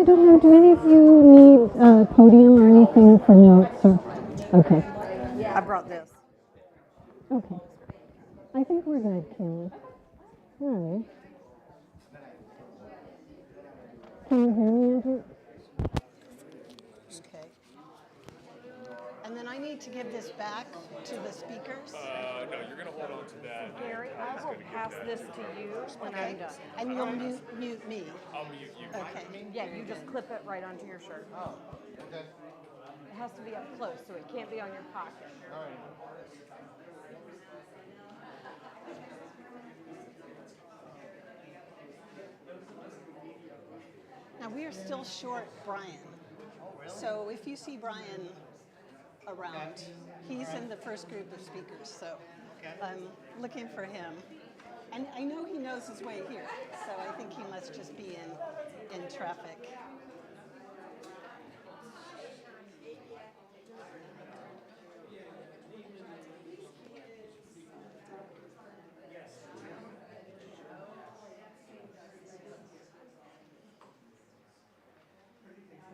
don't know, do any of you need a podium or anything for notes? Or, okay. I brought this. Okay. I think we're good, Kim. All right. Can you hear me, Andrew? Okay. And then I need to give this back to the speakers. No, you're going to hold on to that. Gary, I will pass this to you when I'm done. And you'll mute me. I'll mute you. Okay. Yeah, you just clip it right onto your shirt. Oh, okay. It has to be up close, so it can't be on your pocket. All right. Now, we are still short Brian. So if you see Brian around, he's in the first group of speakers, so I'm looking for him. And I know he knows his way here, so I think he must just be in traffic.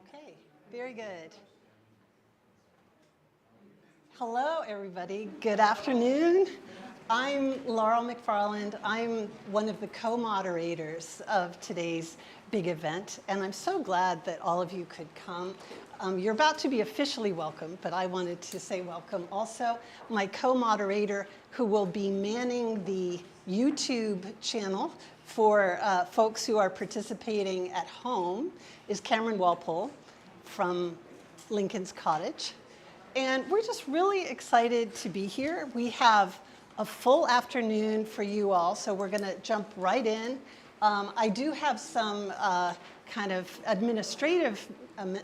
Okay, very good. Hello, everybody. Good afternoon. I'm Laurel McFarland. I'm one of the co-moderators of today's big event, and I'm so glad that all of you could come. You're about to be officially welcome, but I wanted to say welcome also. My co-moderator, who will be manning the YouTube channel for folks who are participating at home, is Cameron Walpole from Lincoln's Cottage. And we're just really excited to be here. We have a full afternoon for you all, so we're going to jump right in. I do have some kind of administrative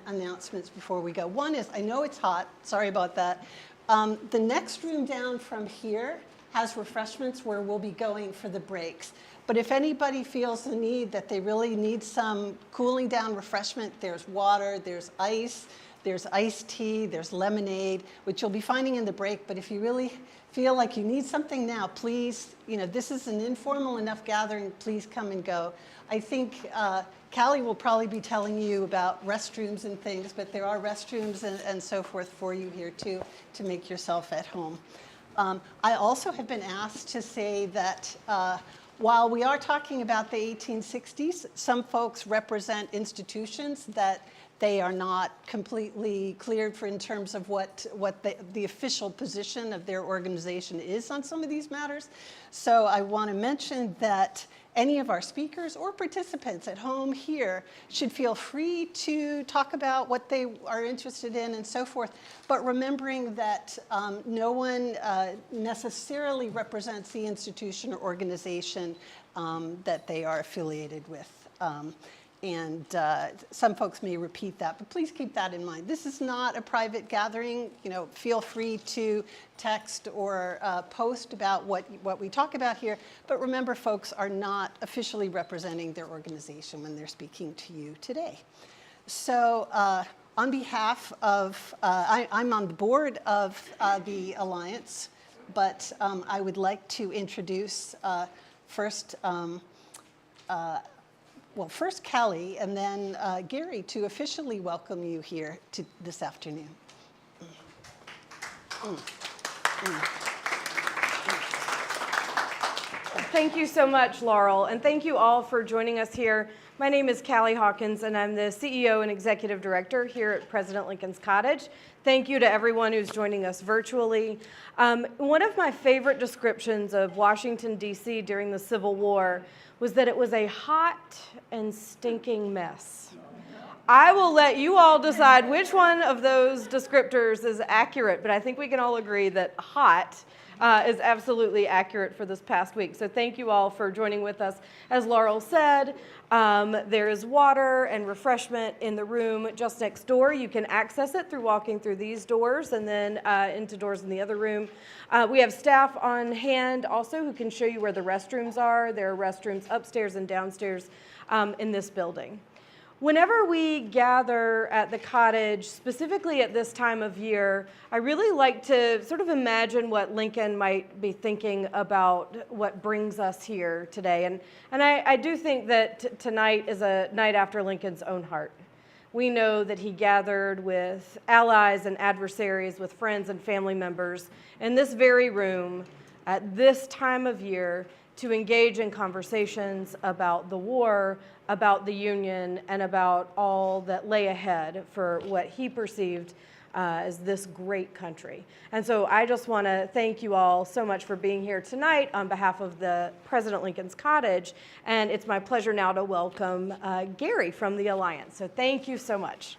announcements before we go. One is, I know it's hot, sorry about that. The next room down from here has refreshments where we'll be going for the breaks. But if anybody feels the need that they really need some cooling down refreshment, there's water, there's ice, there's iced tea, there's lemonade, which you'll be finding in the break. But if you really feel like you need something now, please, this is an informal enough gathering, please come and go. I think Callie will probably be telling you about restrooms and things, but there are restrooms and so forth for you here too, to make yourself at home. I also have been asked to say that while we are talking about the 1860s, some folks represent institutions that they are not completely cleared for in terms of what the official position of their organization is on some of these matters. So I want to mention that any of our speakers or participants at home here should feel free to talk about what they are interested in and so forth, but remembering that no one necessarily represents the institution or organization that they are affiliated with. And some folks may repeat that, but please keep that in mind. This is not a private gathering. Feel free to text or post about what we talk about here. But remember, folks are not officially representing their organization when they're speaking to you today. So on behalf of, I'm on the board of the Alliance, but I would like to introduce first Callie, and then Gary, to officially welcome you here to this afternoon. Thank you so much, Laurel, and thank you all for joining us here. My name is Callie Hawkins, and I'm the CEO and Executive Director here at President Lincoln's Cottage. Thank you to everyone who's joining us virtually. One of my favorite descriptions of Washington, D.C. during the Civil War was that it was a hot and stinking mess. I will let you all decide which one of those descriptors is accurate, but I think we can all agree that hot is absolutely accurate for this past week. So thank you all for joining with us. As Laurel said, there is water and refreshment in the room just next door. You can access it through walking through these doors and then into doors in the other room. We have staff on hand also who can show you where the restrooms are. There are restrooms upstairs and downstairs in this building. Whenever we gather at the cottage, specifically at this time of year, I really like to sort of imagine what Lincoln might be thinking about what brings us here today. And I do think that tonight is a night after Lincoln's own heart. we know that he gathered with allies and adversaries, with friends and family members in this very room at this time of year to engage in conversations about the war, about the Union, and about all that lay ahead for what he perceived as this great country. And so I just want to thank you all so much for being here tonight on behalf of the President Lincoln's Cottage. And it's my pleasure now to welcome Gary from the Alliance. So thank you so much.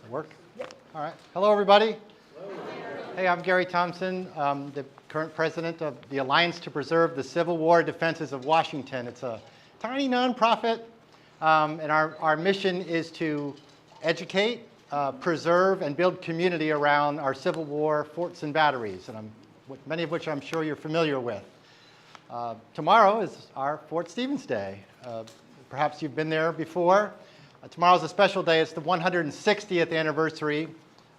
Work? Yep. All right. Hello, everybody. Hello. Hey, I'm Gary Thompson, the current president of the Alliance to Preserve the Civil War Defenses of Washington. It's a tiny nonprofit, and our mission is to educate, preserve, and build community around our Civil War forts and batteries, and many of which I'm sure you're familiar with. Tomorrow is our Fort Stevens Day. Perhaps you've been there before. Tomorrow's a special day. It's the 160th anniversary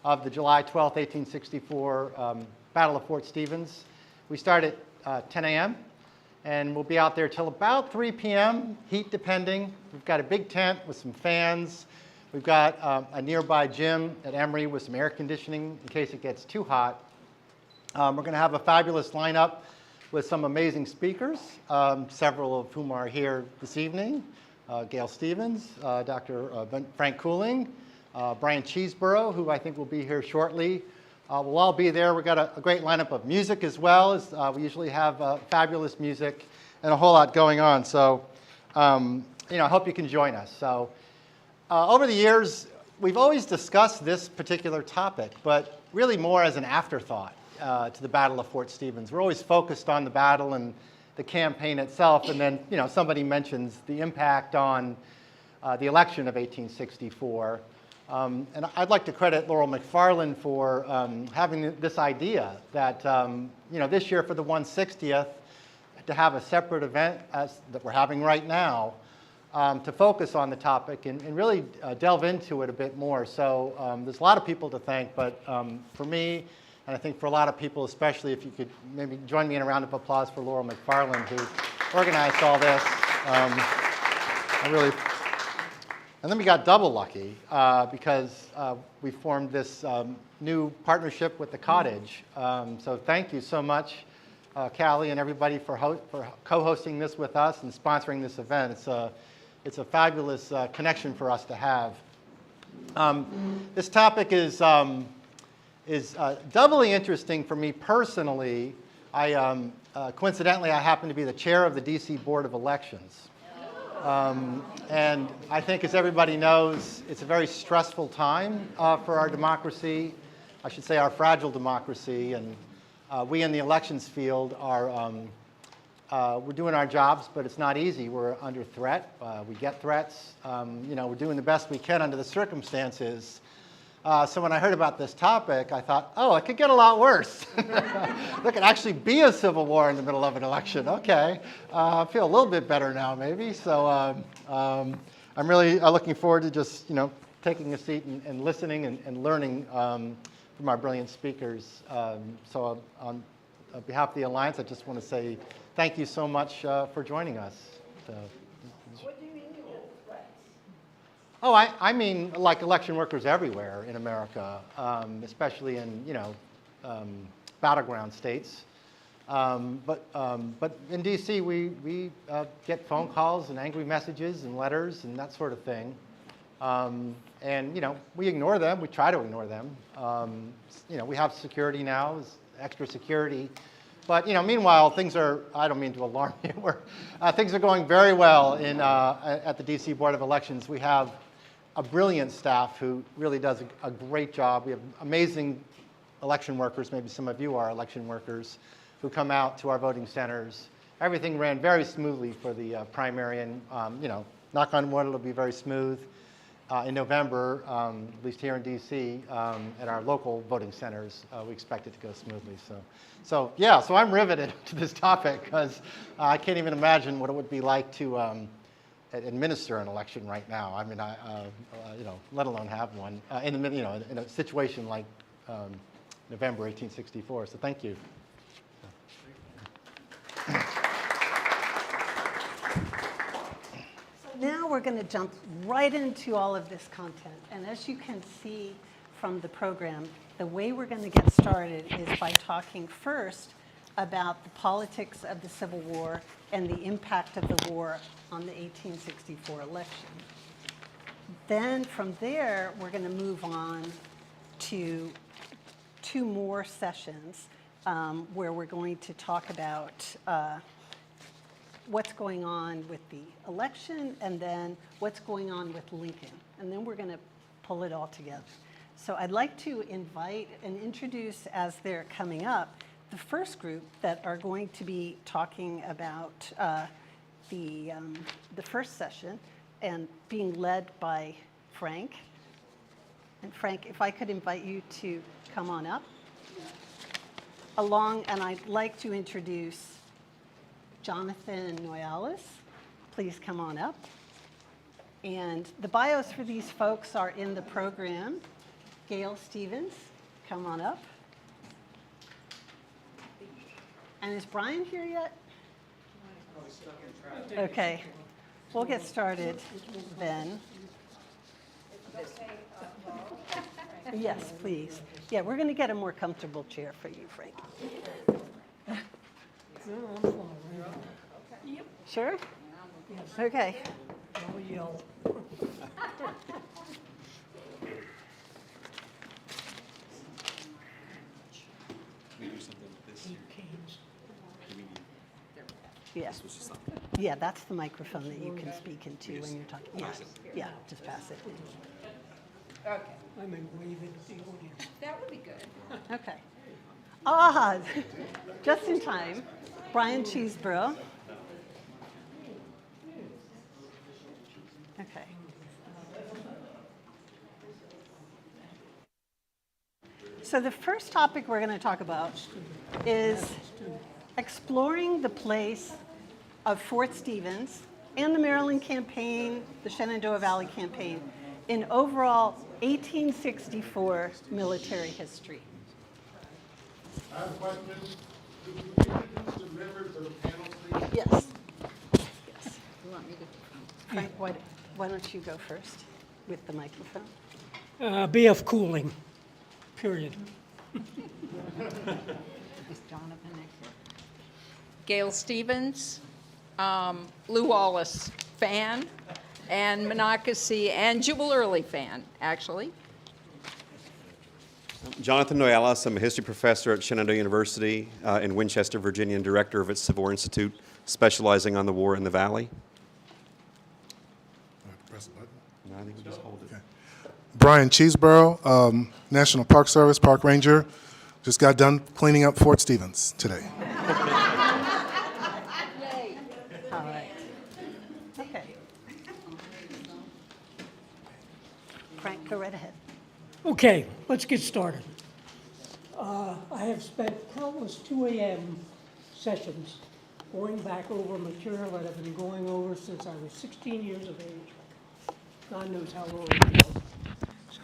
of the July 12, 1864 Battle of Fort Stevens. We start at 10 a.m. and we'll be out there till about 3 p.m., heat depending. We've got a big tent with some fans. We've got a nearby gym at Emory with some air conditioning in case it gets too hot. We're going to have a fabulous lineup with some amazing speakers, several of whom are here this evening. Gail Stevens, Dr. Frank Cooling, Brian Cheeseborough, who I think will be here shortly. We'll all be there. We've got a great lineup of music as well. As we usually have fabulous music and a whole lot going on. So, I hope you can join us. So, over the years, we've always discussed this particular topic, but really more as an afterthought to the Battle of Fort Stevens. We're always focused on the battle and the campaign itself, and then somebody mentions the impact on the election of 1864. And I'd like to credit Laurel McFarland for having this idea that this year for the 160th, to have a separate event that we're having right now to focus on the topic and really delve into it a bit more. So there's a lot of people to thank, but for me, and I think for a lot of people, especially if you could maybe join me in a round of applause for Laurel McFarland, who organized all this. And then we got double lucky because we formed this new partnership with the Cottage. So thank you so much, Callie and everybody for co-hosting this with us and sponsoring this event. It's a fabulous connection for us to have. This topic is doubly interesting for me personally. Coincidentally, I happen to be the chair of the DC Board of Elections. And I think, as everybody knows, it's a very stressful time for our democracy, I should say our fragile democracy. And we in the elections field we're doing our jobs, but it's not easy. We're under threat. We get threats. We're doing the best we can under the circumstances. So when I heard about this topic, I thought, oh, it could get a lot worse. There could actually be a civil war in the middle of an election. Okay, I feel a little bit better now, maybe. So I'm really looking forward to just, taking a seat and listening and learning from our brilliant speakers. So on behalf of the Alliance, I just want to say thank you so much for joining us. What do you mean you get threats? Oh, I mean like election workers everywhere in America, especially in battleground states. But in D.C. we get phone calls and angry messages and letters and that sort of thing. And we ignore them. We try to ignore them. We have security now, extra security. But meanwhile, things are, I don't mean to alarm you, things are going very well at the DC Board of Elections. We have a brilliant staff who really does a great job. We have amazing election workers, maybe some of you are election workers, who come out to our voting centers. Everything ran very smoothly for the primary, and knock on wood, it'll be very smooth in November, at least here in DC, at our local voting centers. We expect it to go smoothly. So I'm riveted to this topic because I can't even imagine what it would be like to administer an election right now. I mean, let alone have one in a situation like November 1864. So thank you. now we're going to jump right into all of this content. And as you can see from the program, the way we're going to get started is by talking first about the politics of the Civil War and the impact of the war on the 1864 election. Then from there, we're going to move on to 2 more sessions where we're going to talk about what's going on with the election and then what's going on with Lincoln. And then we're going to pull it all together. So I'd like to invite and introduce, as they're coming up, the first group that are going to be talking about the first session and being led by Frank. And Frank, if I could invite you to come on up. And I'd like to introduce Jonathan Noyales. Please come on up. And the bios for these folks are in the program. Gail Stevens, come on up. And is Brian here yet? Okay, we'll get started then. Yes, please. Yeah, we're going to get a more comfortable chair for you, Frank. Sure? Okay. Yeah. Yeah, that's the microphone that you can speak into when you're talking. Yeah, yeah, just pass it. Okay. I may wave it to the audience. That would be good. Okay. Just in time. Brian Cheeseborough. Okay. So the first topic we're going to talk about is exploring the place of Fort Stevens and the Maryland Campaign, the Shenandoah Valley Campaign, in overall 1864 military history. I have a question. Could you introduce the members of the panel, please? Yes. Yes. You want me to? Frank, why don't you go first with the microphone? BF Cooling, period. Gail Stevens, Lou Wallace fan, and Monocacy and Jubal Early fan, actually. Jonathan Noyales. I'm a history professor at Shenandoah University in Winchester, Virginia, and director of its Civil War Institute, specializing on the war in the Valley. Press the button. No, I think we just hold it. Okay. Brian Cheeseborough, National Park Service, Park Ranger. Just got done cleaning up Fort Stevens today. All right. Okay. Frank, go right ahead. Okay, let's get started. I have spent countless 2 a.m. sessions going back over material that I've been going over since I was 16 years of age. God knows how long ago.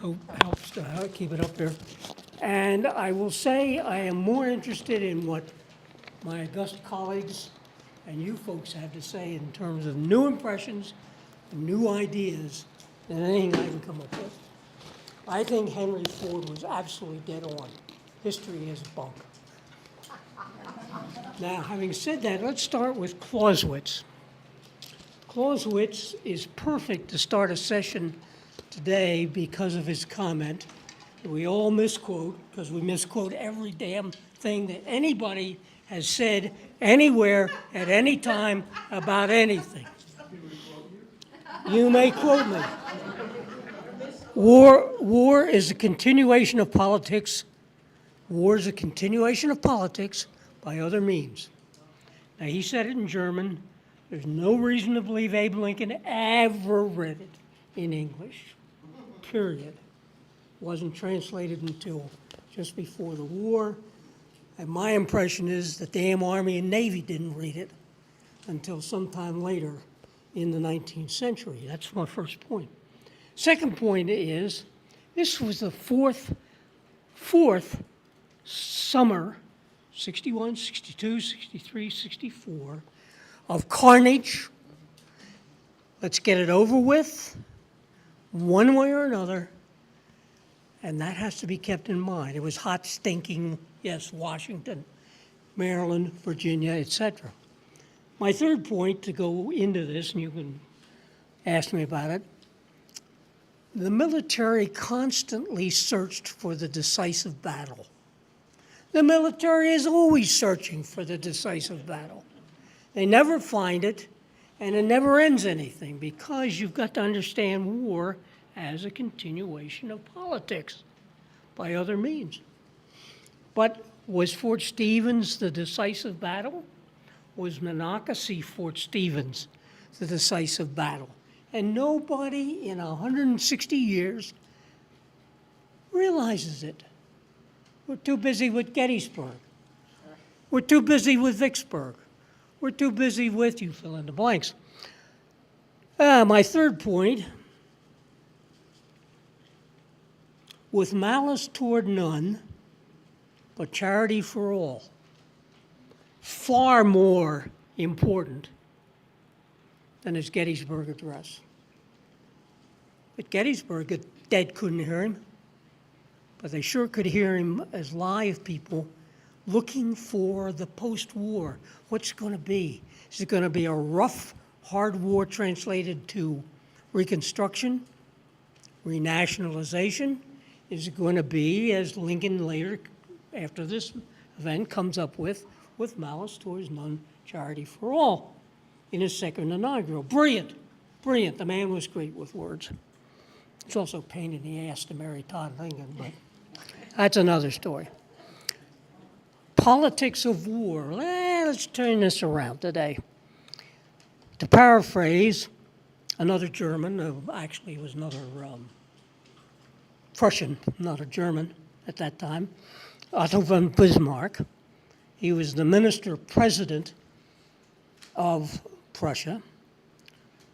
So it helps to keep it up there. And I will say I am more interested in what my august colleagues and you folks have to say in terms of new impressions and new ideas than anything I can come up with. I think Henry Ford was absolutely dead on. History is bunk. Now, having said that, let's start with Clausewitz. Clausewitz is perfect to start a session today because of his comment that we all misquote, because we misquote every damn thing that anybody has said anywhere at any time about anything. You may quote me. War is a continuation of politics. War is a continuation of politics by other means. Now, he said it in German. There's no reason to believe Abe Lincoln ever read it in English, period. Wasn't translated until just before the war. And my impression is that the damn Army and Navy didn't read it until sometime later in the 19th century. That's my first point. Second point is, this was the fourth summer, 61, 62, 63, 64, of carnage, Let's get it over with, one way or another, and that has to be kept in mind. It was hot, stinking, yes, Washington, Maryland, Virginia, etc. My third point to go into this, and you can ask me about it, the military constantly searched for the decisive battle. The military is always searching for the decisive battle. They never find it, and it never ends anything, because you've got to understand war as a continuation of politics by other means. But was Fort Stevens the decisive battle? Was Monocacy Fort Stevens the decisive battle? And nobody in 160 years realizes it. We're too busy with Gettysburg. We're too busy with Vicksburg. We're too busy with, you fill in the blanks. My third point, with malice toward none, but charity for all. Far more important than his Gettysburg Address. At Gettysburg, the dead couldn't hear him, but they sure could hear him as live people looking for the post-war. What's it going to be? Is it going to be a rough, hard war translated to Reconstruction, renationalization? Is it going to be, as Lincoln later, after this event, comes up with malice towards none, charity for all, in his second inaugural? Brilliant, brilliant. The man was great with words. It's also a pain in the ass to marry Todd Lincoln, but that's another story. Politics of war. Let's turn this around today. To paraphrase another German, actually it was another Prussian, not a German at that time, Otto von Bismarck. He was the minister-president of Prussia.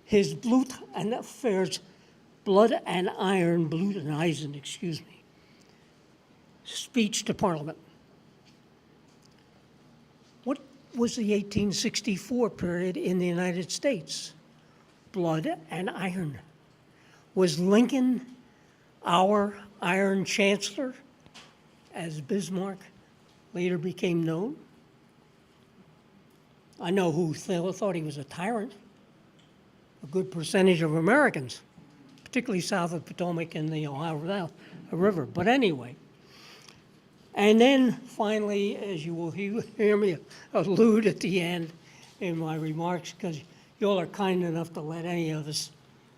His Blut and Affairs, Blood and Iron, Blut and Eisen, speech to Parliament. What was the 1864 period in the United States? Blood and iron. Was Lincoln our Iron Chancellor, as Bismarck later became known? I know who thought he was a tyrant. A good percentage of Americans, particularly south of Potomac and the Ohio River. But anyway, and then finally, as you will hear me allude at the end in my remarks, because you all are kind enough to let any of us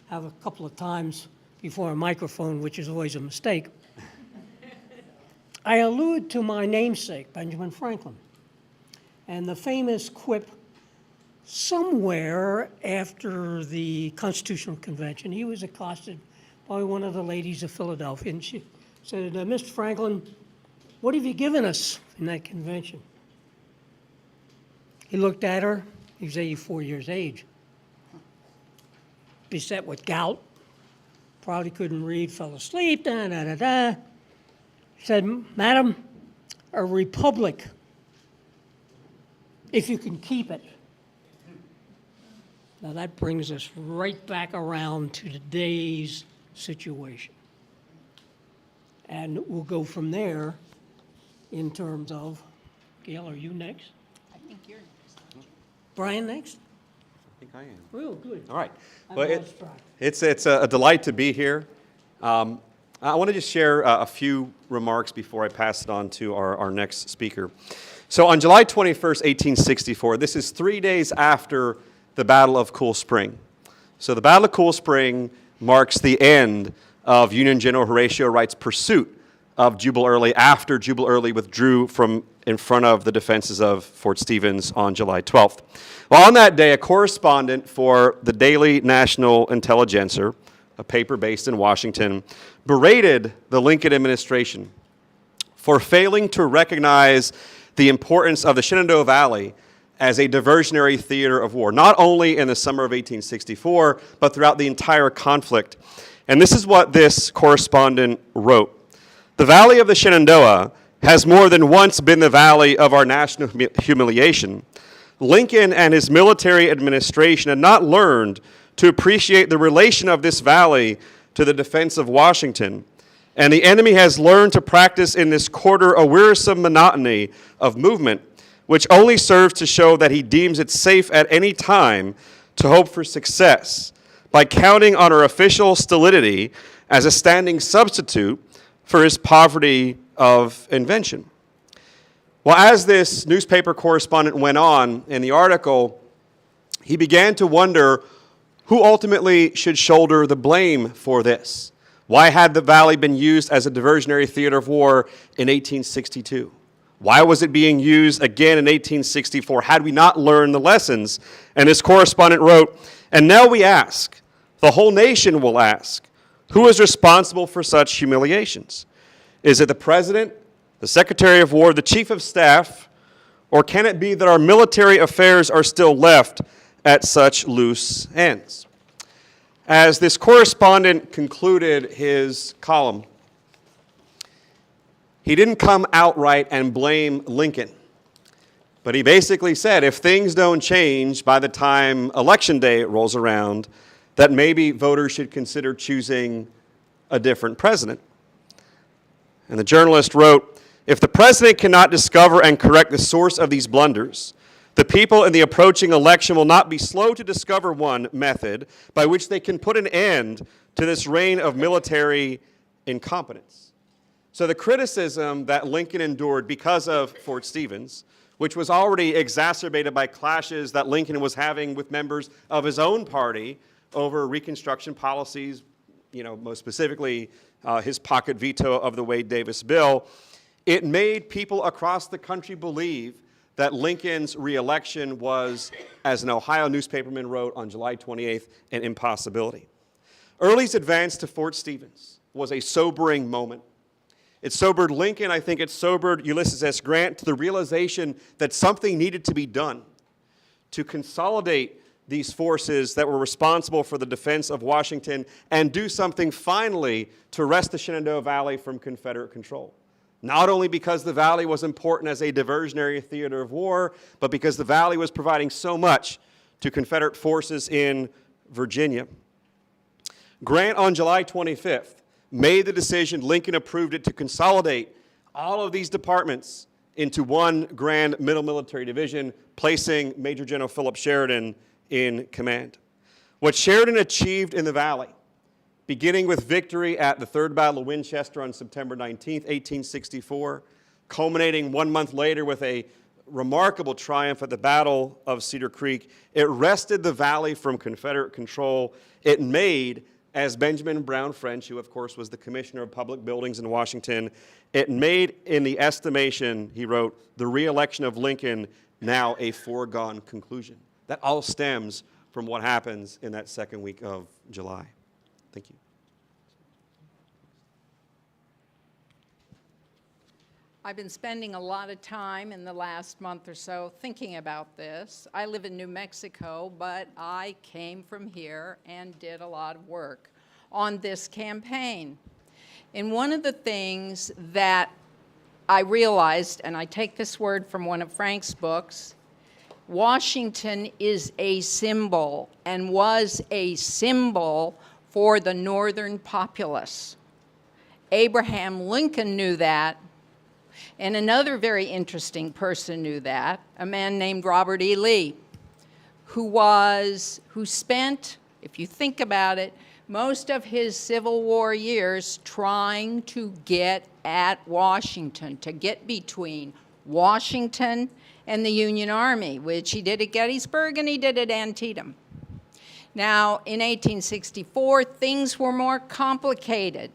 have a couple of times before a microphone, which is always a mistake. I allude to my namesake, Benjamin Franklin, and the famous quip somewhere after the Constitutional Convention. He was accosted by one of the ladies of Philadelphia, and she said, Mr. Franklin, what have you given us in that convention? He looked at her. He was 84 years of age, beset with gout, probably couldn't read, fell asleep, He said, Madam, a republic, if you can keep it. Now that brings us right back around to today's situation. And we'll go from there in terms of, Gail, are you next? I think you're next. Brian next? I think I am. Real good. All right. I'm Well, lost track. it's a delight to be here. I want to just share a few remarks before I pass it on to our next speaker. So on July 21st, 1864, this is 3 days after the Battle of Cool Spring. So the Battle of Cool Spring marks the end of Union General Horatio Wright's pursuit of Jubal Early after Jubal Early withdrew from in front of the defenses of Fort Stevens on July 12th. Well, on that day, a correspondent for the Daily National Intelligencer, a paper based in Washington, berated the Lincoln administration for failing to recognize the importance of the Shenandoah Valley as a diversionary theater of war, not only in the summer of 1864, but throughout the entire conflict. And this is what this correspondent wrote. The Valley of the Shenandoah has more than once been the valley of our national humiliation. Lincoln and his military administration had not learned to appreciate the relation of this valley to the defense of Washington. And the enemy has learned to practice in this quarter a wearisome monotony of movement, which only serves to show that he deems it safe at any time to hope for success by counting on our official stolidity as a standing substitute for his poverty of invention. Well, as this newspaper correspondent went on in the article, he began to wonder who ultimately should shoulder the blame for this. Why had the valley been used as a diversionary theater of war in 1862? Why was it being used again in 1864? Had we not learned the lessons? And this correspondent wrote, "And now we ask, the whole nation will ask, who is responsible for such humiliations? Is it the President, the Secretary of War, the Chief of Staff, or can it be that our military affairs are still left at such loose ends?" As this correspondent concluded his column, he didn't come outright and blame Lincoln, but he basically said if things don't change by the time Election Day rolls around, that maybe voters should consider choosing a different president. And the journalist wrote, "If the president cannot discover and correct the source of these blunders, the people in the approaching election will not be slow to discover one method by which they can put an end to this reign of military incompetence." So the criticism that Lincoln endured because of Fort Stevens, which was already exacerbated by clashes that Lincoln was having with members of his own party over Reconstruction policies, most specifically his pocket veto of the Wade-Davis bill, it made people across the country believe that Lincoln's reelection was, as an Ohio newspaperman wrote on July 28th, an impossibility. Early's advance to Fort Stevens was a sobering moment. It sobered Lincoln. I think it sobered Ulysses S. Grant to the realization that something needed to be done to consolidate these forces that were responsible for the defense of Washington and do something finally to wrest the Shenandoah Valley from Confederate control. Not only because the Valley was important as a diversionary theater of war, but because the Valley was providing so much to Confederate forces in Virginia. Grant, on July 25th, made the decision, Lincoln approved it, to consolidate all of these departments into one grand middle military division, placing Major General Philip Sheridan in command. What Sheridan achieved in the Valley, beginning with victory at the Third Battle of Winchester on September 19th, 1864, culminating 1 month later with a remarkable triumph at the Battle of Cedar Creek, it wrested the Valley from Confederate control. It made, as Benjamin Brown French, who of course was the Commissioner of Public Buildings in Washington, it made, in the estimation, he wrote, the re-election of Lincoln now a foregone conclusion. That all stems from what happens in that second week of July. Thank you. I've been spending a lot of time in the last month or so thinking about this. I live in New Mexico, but I came from here and did a lot of work on this campaign. And one of the things that I realized, and I take this word from one of Frank's books, Washington is a symbol and was a symbol for the northern populace. Abraham Lincoln knew that, and another very interesting person knew that, a man named Robert E. Lee, who spent, if you think about it, most of his Civil War years trying to get at Washington, to get between Washington and the Union Army, which he did at Gettysburg and he did at Antietam. Now, in 1864, things were more complicated.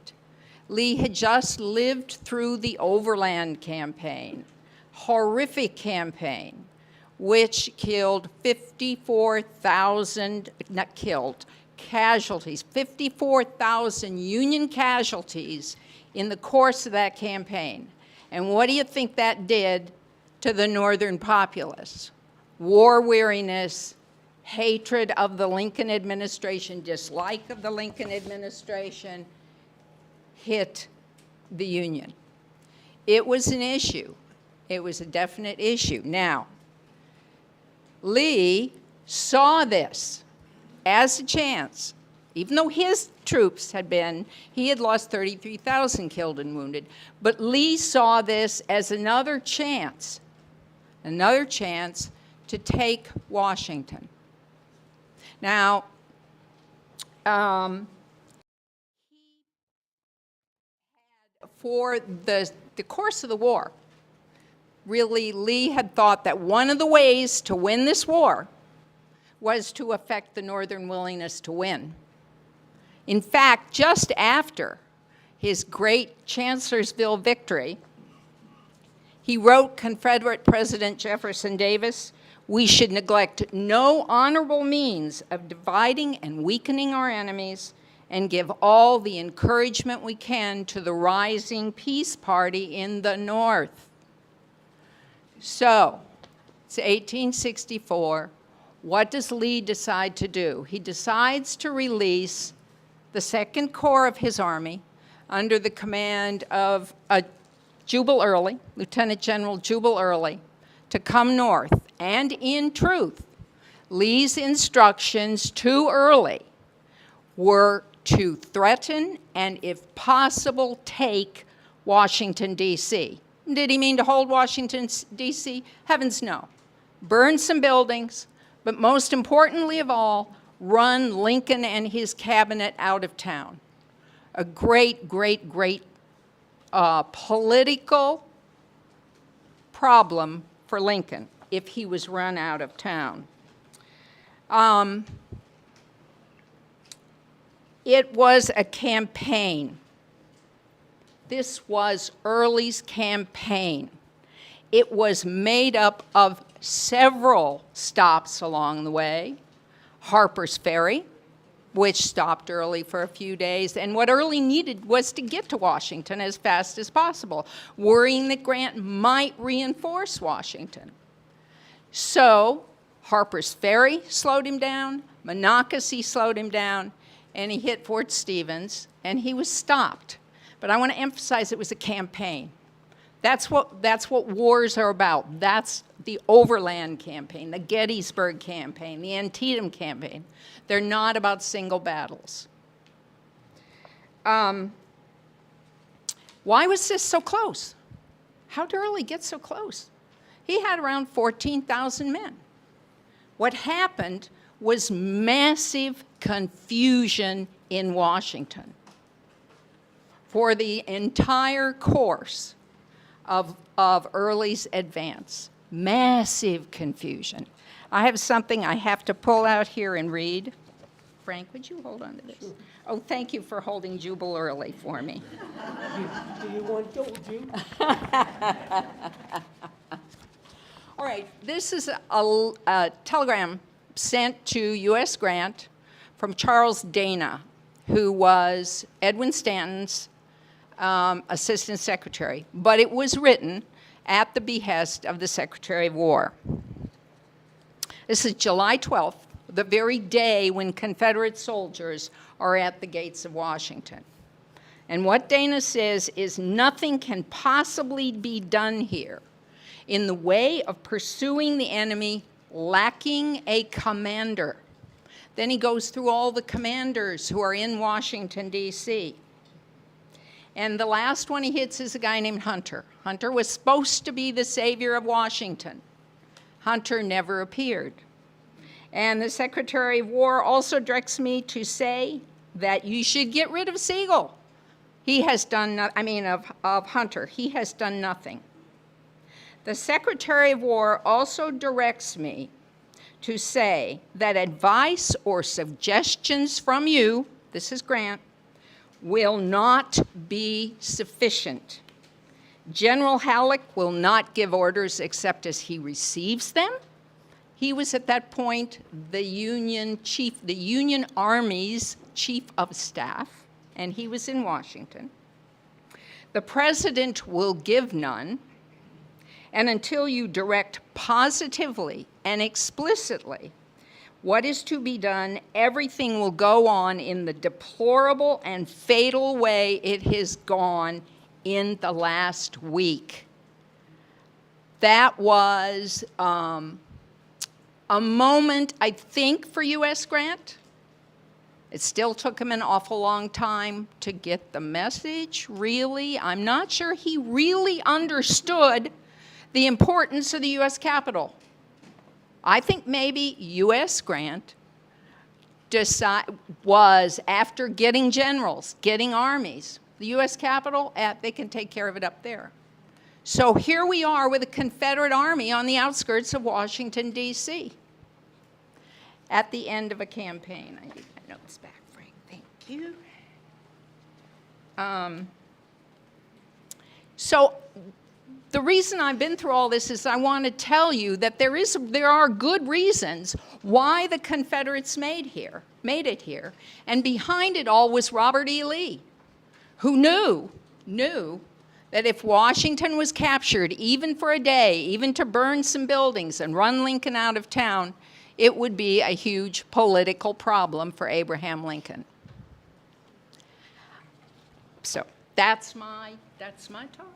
Lee had just lived through the Overland Campaign, horrific campaign, which killed 54,000, not killed, casualties, 54,000 Union casualties in the course of that campaign. And what do you think that did to the northern populace? War weariness, hatred of the Lincoln administration, dislike of the Lincoln administration, hit the Union. It was an issue. It was a definite issue. Now, Lee saw this as a chance, even though his troops he had lost 33,000 killed and wounded, but Lee saw this as another chance to take Washington. Now, for the course of the war, really, Lee had thought that one of the ways to win this war was to affect the Northern willingness to win. In fact, just after his great Chancellorsville victory, he wrote Confederate President Jefferson Davis, "We should neglect no honorable means of dividing and weakening our enemies and give all the encouragement we can to the rising peace party in the North." So, it's 1864. What does Lee decide to do? He decides to release the Second Corps of his army under the command of Jubal Early, Lieutenant General Jubal Early, to come north. And in truth, Lee's instructions to Early were to threaten and, if possible, take Washington, D.C. Did he mean to hold Washington, D.C.? Heavens no. Burn some buildings, but most importantly of all, run Lincoln and his cabinet out of town. A great, great, great political problem for Lincoln if he was run out of town. It was a campaign. This was Early's campaign. It was made up of several stops along the way. Harper's Ferry, which stopped Early for a few days, and what Early needed was to get to Washington as fast as possible, worrying that Grant might reinforce Washington. So Harper's Ferry slowed him down, Monocacy slowed him down, and he hit Fort Stevens, and he was stopped. But I want to emphasize it was a campaign. That's what wars are about. That's the Overland Campaign, the Gettysburg Campaign, the Antietam Campaign. They're not about single battles. Why was this so close? How did Early get so close? He had around 14,000 men. What happened was massive confusion in Washington for the entire course of Early's advance. Massive confusion. I have something I have to pull out here and read. Frank, would you hold on to this? Sure. Oh, thank you for holding Jubal Early for me. Do you want to do? All right, this is a telegram sent to U.S. Grant from Charles Dana, who was Edwin Stanton's assistant secretary, but it was written at the behest of the Secretary of War. This is July 12th, the very day when Confederate soldiers are at the gates of Washington. And what Dana says is nothing can possibly be done here in the way of pursuing the enemy lacking a commander. Then he goes through all the commanders who are in Washington, D.C. And the last one he hits is a guy named Hunter. Hunter was supposed to be the savior of Washington. Hunter never appeared. And the Secretary of War also directs me to say that you should get rid of Sigel. He has done, of Hunter, he has done nothing. The Secretary of War also directs me to say that advice or suggestions from you, this is Grant, will not be sufficient. General Halleck will not give orders except as he receives them. He was at that point the Union Army's chief of staff, and he was in Washington. The president will give none, and until you direct positively and explicitly what is to be done, everything will go on in the deplorable and fatal way it has gone in the last week. That was a moment, I think, for U.S. Grant, It still took him an awful long time to get the message, really. I'm not sure he really understood the importance of the U.S. Capitol. I think maybe U.S. Grant was, after getting generals, getting armies, the U.S. Capitol, they can take care of it up there. So here we are with a Confederate army on the outskirts of Washington, D.C. at the end of a campaign. I need my notes back, Frank. Thank you. So the reason I've been through all this is I want to tell you that there are good reasons why the Confederates made it here. And behind it all was Robert E. Lee, who knew that if Washington was captured, even for a day, even to burn some buildings and run Lincoln out of town, it would be a huge political problem for Abraham Lincoln. So that's my talk.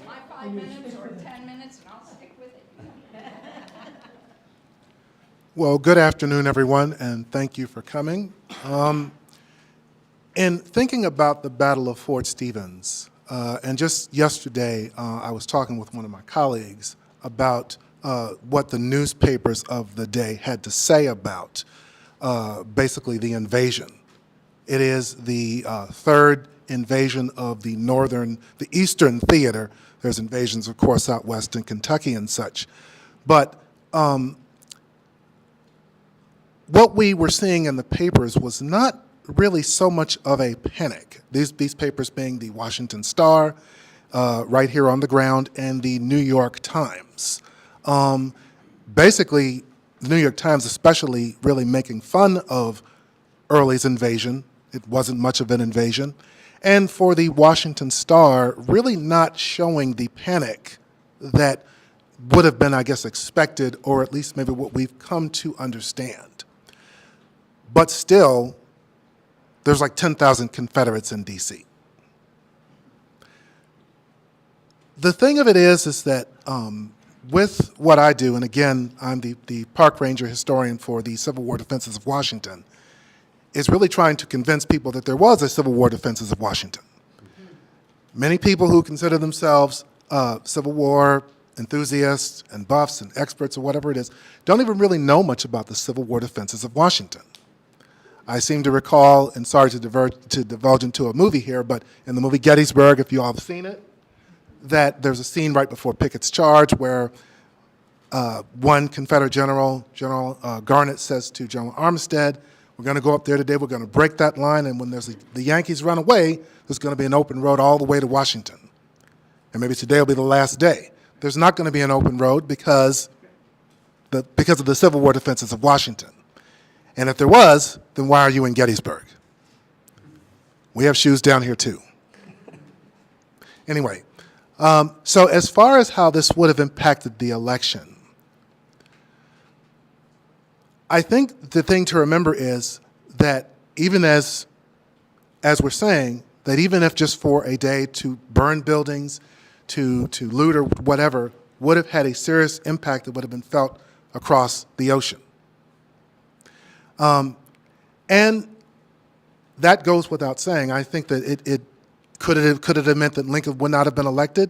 My 5 minutes or 10 minutes, and I'll stick with it. Well, good afternoon, everyone, and thank you for coming. In thinking about the Battle of Fort Stevens, and just yesterday, I was talking with one of my colleagues about what the newspapers of the day had to say about basically the invasion. It is the third invasion of the Eastern Theater. There's invasions, of course, out west in Kentucky and such. But what we were seeing in the papers was not really so much of a panic. These papers being the Washington Star, right here on the ground, and the New York Times. Basically, the New York Times especially really making fun of Early's invasion. It wasn't much of an invasion. And for the Washington Star, really not showing the panic that would have been, I guess, expected, or at least maybe what we've come to understand. But still, there's like 10,000 Confederates in D.C. The thing of it is that with what I do, and again, I'm the park ranger historian for the Civil War Defenses of Washington, is really trying to convince people that there was a Civil War Defenses of Washington. Many people who consider themselves Civil War enthusiasts and buffs and experts or whatever it is don't even really know much about the Civil War Defenses of Washington. I seem to recall, and sorry to divulge into a movie here, but in the movie Gettysburg, if you all have seen it, that there's a scene right before Pickett's charge where one Confederate General Garnett, says to General Armistead, "We're going to go up there today, we're going to break that line, and when the Yankees run away, there's going to be an open road all the way to Washington. And maybe today will be the last day." There's not going to be an open road because of the Civil War Defenses of Washington. And if there was, then why are you in Gettysburg? We have shoes down here too. Anyway, so as far as how this would have impacted the election, I think the thing to remember is that even as we're saying, that even if just for a day to burn buildings, to loot or whatever, would have had a serious impact that would have been felt across the ocean. And that goes without saying. I think that it could it have meant that Lincoln would not have been elected?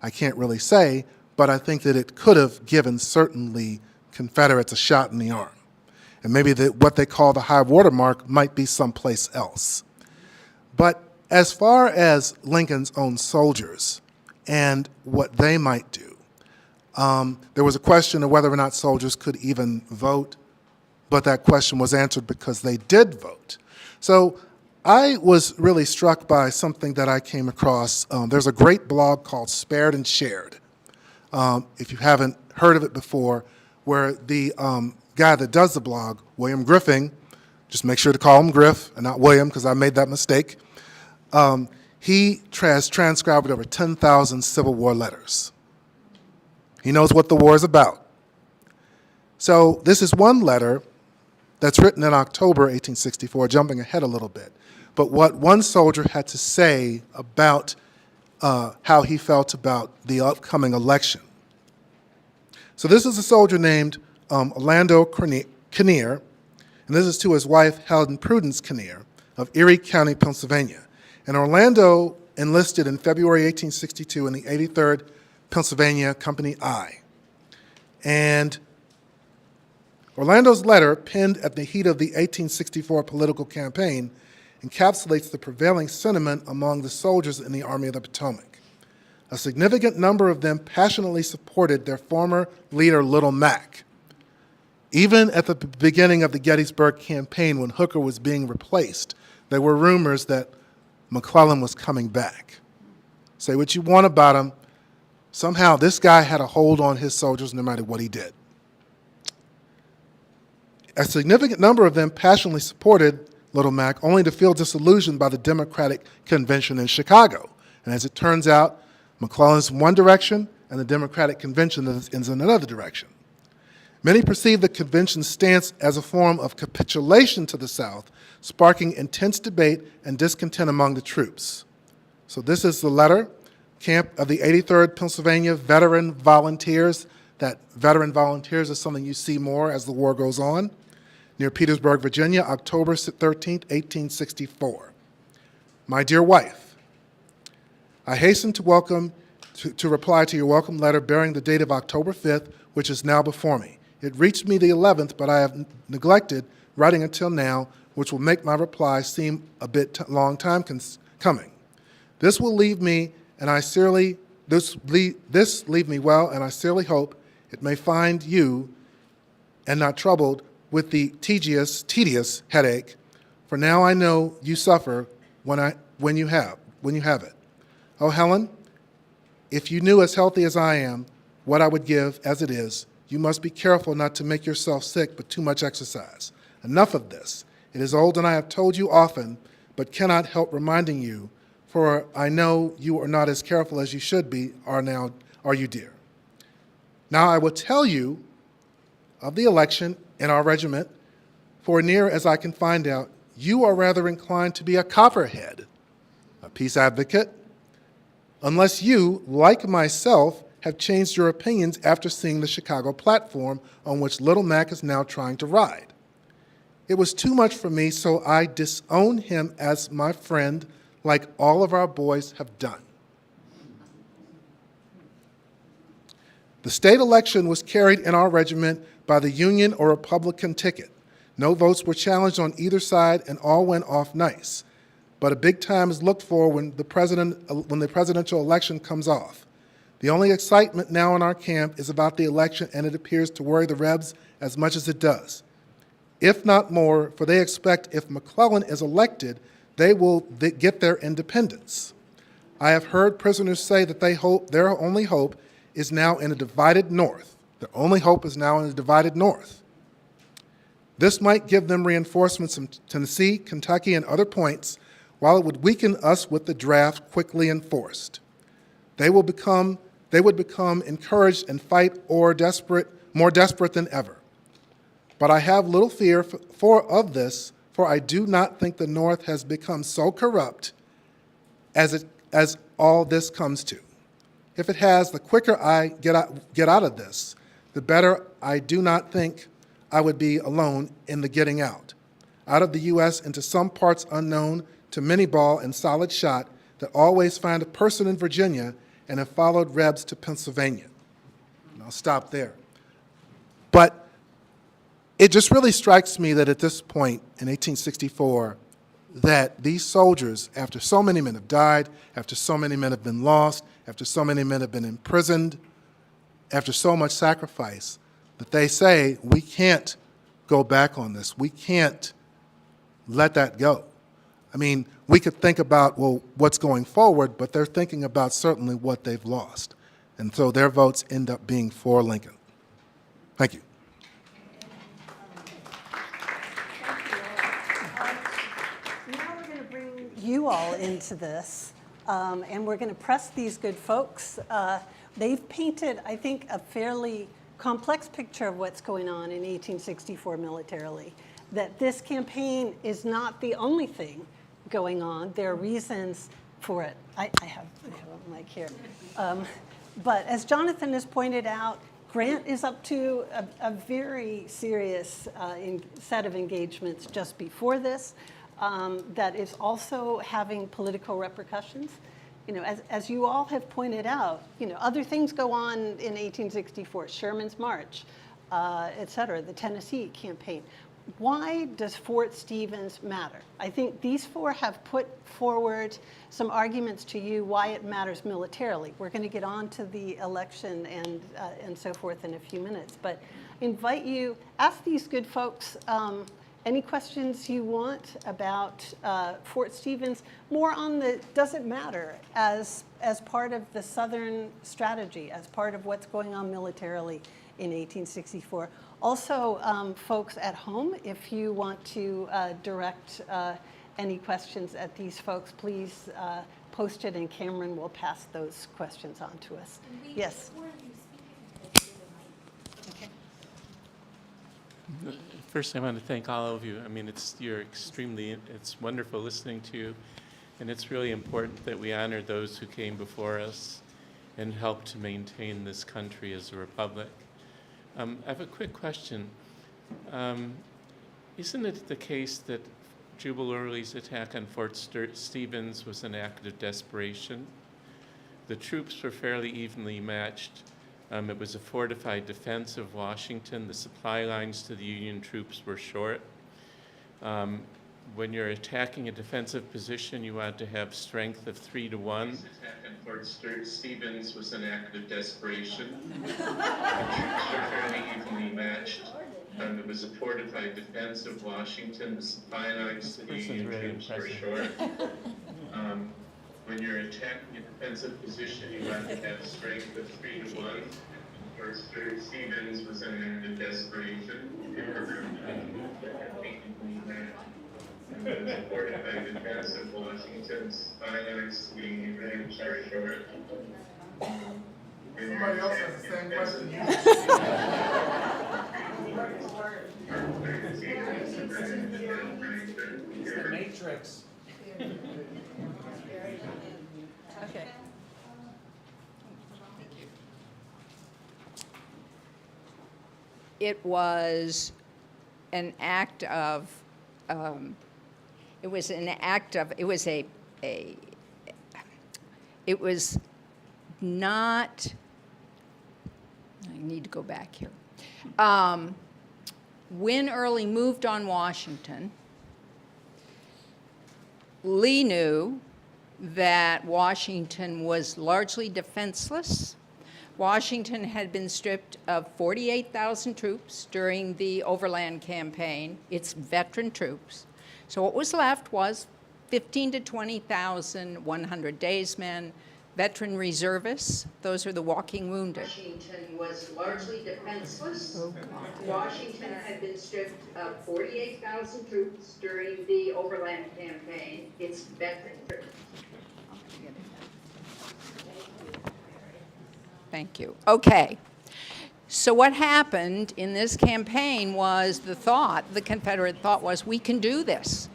I can't really say, but I think that it could have given certainly Confederates a shot in the arm. And maybe what they call the high water mark might be someplace else. But as far as Lincoln's own soldiers and what they might do, there was a question of whether or not soldiers could even vote, but that question was answered because they did vote. So I was really struck by something that I came across. There's a great blog called Spared and Shared, if you haven't heard of it before, where the guy that does the blog, William Griffin, just make sure to call him Griff and not William because I made that mistake, he has transcribed over 10,000 Civil War letters. He knows what the war is about. So this is one letter that's written in October 1864, jumping ahead a little bit. But what one soldier had to say about how he felt about the upcoming election. So this is a soldier named Orlando Kinnear, and this is to his wife, Helen Prudence Kinnear, of Erie County, Pennsylvania. And Orlando enlisted in February 1862 in the 83rd Pennsylvania Company I. And Orlando's letter, penned at the heat of the 1864 political campaign, encapsulates the prevailing sentiment among the soldiers in the Army of the Potomac. A significant number of them passionately supported their former leader, Little Mac. Even at the beginning of the Gettysburg campaign, when Hooker was being replaced, there were rumors that McClellan was coming back. Say what you want about him, somehow this guy had a hold on his soldiers no matter what he did. A significant number of them passionately supported Little Mac, only to feel disillusioned by the Democratic Convention in Chicago. And as it turns out, McClellan's in one direction, and the Democratic Convention is in another direction. Many perceive the convention's stance as a form of capitulation to the South, sparking intense debate and discontent among the troops. So this is the letter, camp of the 83rd Pennsylvania Veteran Volunteers. That veteran volunteers is something you see more as the war goes on, near Petersburg, Virginia, October 13, 1864. My dear wife, I hasten to reply to your welcome letter bearing the date of October 5th, which is now before me. It reached me the 11th, but I have neglected writing until now, which will make my reply seem a bit long time coming. This will leave me, and I sincerely leave me well, and I sincerely hope it may find you and not troubled with the tedious headache. For now I know you suffer when you have it. Oh, Helen, if you knew as healthy as I am what I would give as it is, you must be careful not to make yourself sick with too much exercise. Enough of this. It is old and I have told you often, but cannot help reminding you, for I know you are not as careful as you should be, are you, dear? Now I will tell you of the election in our regiment, for near as I can find out, you are rather inclined to be a copperhead, a peace advocate, unless you, like myself, have changed your opinions after seeing the Chicago platform on which Little Mac is now trying to ride. It was too much for me, so I disowned him as my friend, like all of our boys have done. The state election was carried in our regiment by the Union or Republican ticket. No votes were challenged on either side, and all went off nice. But a big time is looked for when the presidential election comes off. The only excitement now in our camp is about the election, and it appears to worry the Rebs as much as it does, if not more, for they expect if McClellan is elected, they will get their independence. I have heard prisoners say that their only hope is now in a divided North. Their only hope is now in a divided North. This might give them reinforcements in Tennessee, Kentucky, and other points, while it would weaken us with the draft quickly enforced. They would become encouraged and fight more desperate than ever. But I have little fear of this, for I do not think the North has become so corrupt as all this comes to. If it has, the quicker I get out of this, the better. I do not think I would be alone in the getting out of the U.S. into some parts unknown to many ball and solid shot that always find a person in Virginia and have followed Rebs to Pennsylvania. And I'll stop there. But it just really strikes me that at this point in 1864, that these soldiers, after so many men have died, after so many men have been lost, after so many men have been imprisoned, after so much sacrifice, that they say, we can't go back on this. We can't let that go. I mean, we could think about, well, what's going forward, but they're thinking about certainly what they've lost. And so their votes end up being for Lincoln. Thank you. Now we're going to bring you all into this, and we're going to press these good folks. They've painted, I think, a fairly complex picture of what's going on in 1864 militarily, that this campaign is not the only thing going on. There are reasons for it. I have a mic here. But as Jonathan has pointed out, Grant is up to a very serious set of engagements just before this that is also having political repercussions. You know, as you all have pointed out, you know, other things go on in 1864, Sherman's March, et cetera, the Tennessee campaign. Why does Fort Stevens matter? I think these four have put forward some arguments to you why it matters militarily. We're going to get on to the election and so forth in a few minutes, but invite you, ask these good folks any questions you want about Fort Stevens, more on the does it matter as part of the Southern strategy, as part of what's going on militarily in 1864. Also, folks at home, if you want to direct any questions at these folks, please post it and Cameron will pass those questions on to us. Yes. First, I want to thank all of you. I mean, it's wonderful listening to you, and it's really important that we honor those who came before us and helped to maintain this country as a republic. I have a quick question. Isn't it the case that Jubal Early's attack on Fort Stevens was an act of desperation? The troops were fairly evenly matched. It was a fortified defense of Washington. The supply lines to the Union troops were short. When you're attacking a defensive position, you want to have strength of 3 to 1. This attack on Fort Stevens was an act of desperation. The troops were fairly evenly matched. It was a fortified defense of Washington. The supply lines to the Union troops were short. When you're attacking a defensive position, you want to have strength of 3 to 1. Fort Stevens was an act of desperation. The fortified defense of Washington's supply lines to the Union troops were short. Somebody else has the same question. It's the Matrix. Okay. It was an act of, it was not, I need to go back here. When Early moved on Washington, Lee knew that Washington was largely defenseless. Washington had been stripped of 48,000 troops during the Overland Campaign, its veteran troops. So what was left was 15 to 20,000 100 days men, veteran reservists, those are the walking wounded. Washington was largely defenseless. Washington had been stripped of 48,000 troops during the Overland Campaign, its veteran troops. Thank you. Okay. So what happened in this campaign was the Confederate thought was, we can do this.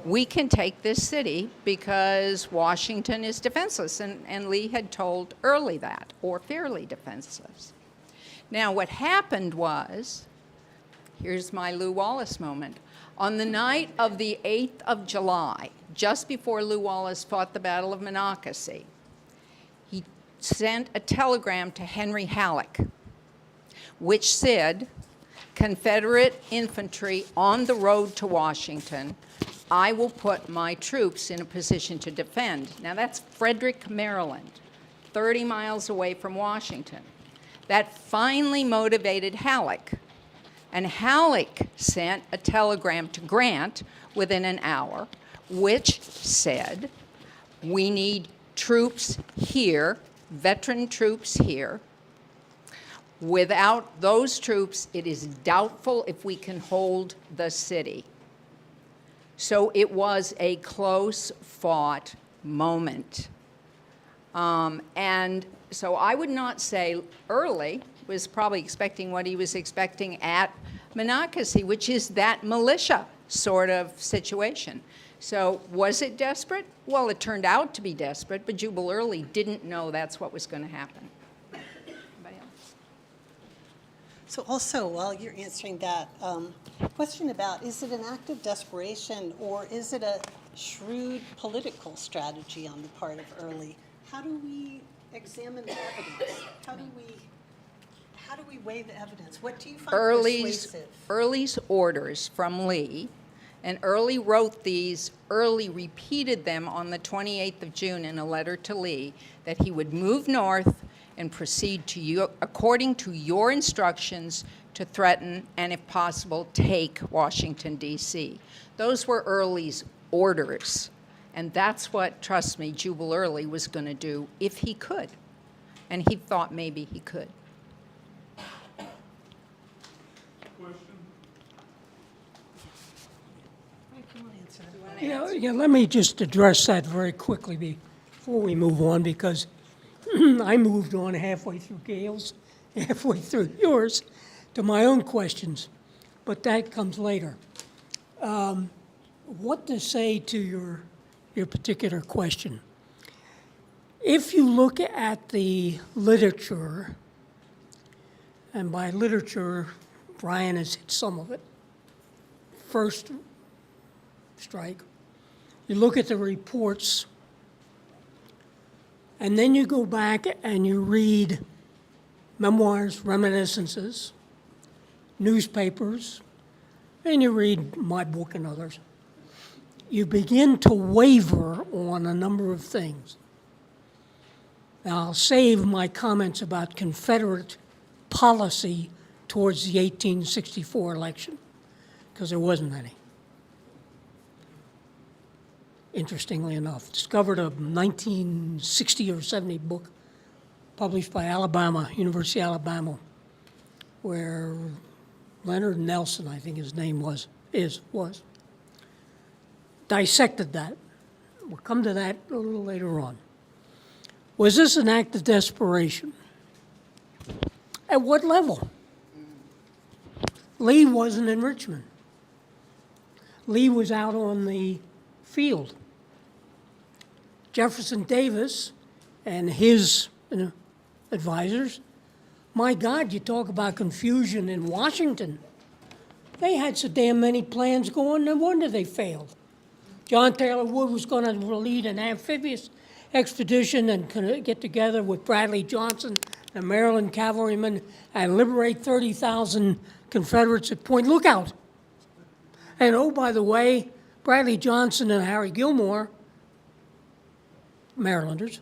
We can take this city because Washington is defenseless. And Lee had told Early that, or fairly defenseless. Now what happened was, here's my Lew Wallace moment. On the night of the 8th of July, just before Lew Wallace fought the Battle of Monocacy, he sent a telegram to Henry Halleck, which said, Confederate infantry on the road to Washington, I will put my troops in a position to defend. Now that's Frederick, Maryland, 30 miles away from Washington. That finally motivated Halleck. And Halleck sent a telegram to Grant within an hour, which said, we need troops here, veteran troops here. Without those troops, it is doubtful if we can hold the city. So it was a close-fought moment. And so I would not say Early was probably expecting what he was expecting at Monocacy, which is that militia sort of situation. So was it desperate? Well, it turned out to be desperate, but Jubal Early didn't know that's what was going to happen. Anybody else? So also, while you're answering that, question about, is it an act of desperation or is it a shrewd political strategy on the part of Early? How do we examine the evidence? How do we weigh the evidence? What do you find persuasive? Early's orders from Lee, and Early wrote these, Early repeated them on the 28th of June in a letter to Lee, that he would move north and proceed to you, according to your instructions, to threaten and, if possible, take Washington, D.C. Those were Early's orders, and that's what, trust me, Jubal Early was going to do if he could, and he thought maybe he could. Yeah, let me just address that very quickly before we move on, because I moved on halfway through Gail's, halfway through yours, to my own questions, but that comes later. What to say to your particular question? If you look at the literature, and by literature, Brian has hit some of it, first strike, you look at the reports, and then you go back and you read memoirs, reminiscences, newspapers, and you read my book and others. You begin to waver on a number of things. Now, I'll save my comments about Confederate policy towards the 1864 election, because there wasn't any. Interestingly enough, discovered a 1960 or 70 book published by Alabama, University of Alabama, where Leonard Nelson, I think his name was, dissected that. We'll come to that a little later on. Was this an act of desperation? At what level? Lee wasn't in Richmond. Lee was out on the field. Jefferson Davis and his advisors, my God, you talk about confusion in Washington. They had so damn many plans going, no wonder they failed. John Taylor Wood was going to lead an amphibious expedition and get together with Bradley Johnson, the Maryland cavalrymen, and liberate 30,000 Confederates at Point Lookout. And oh, by the way, Bradley Johnson and Harry Gilmore, Marylanders,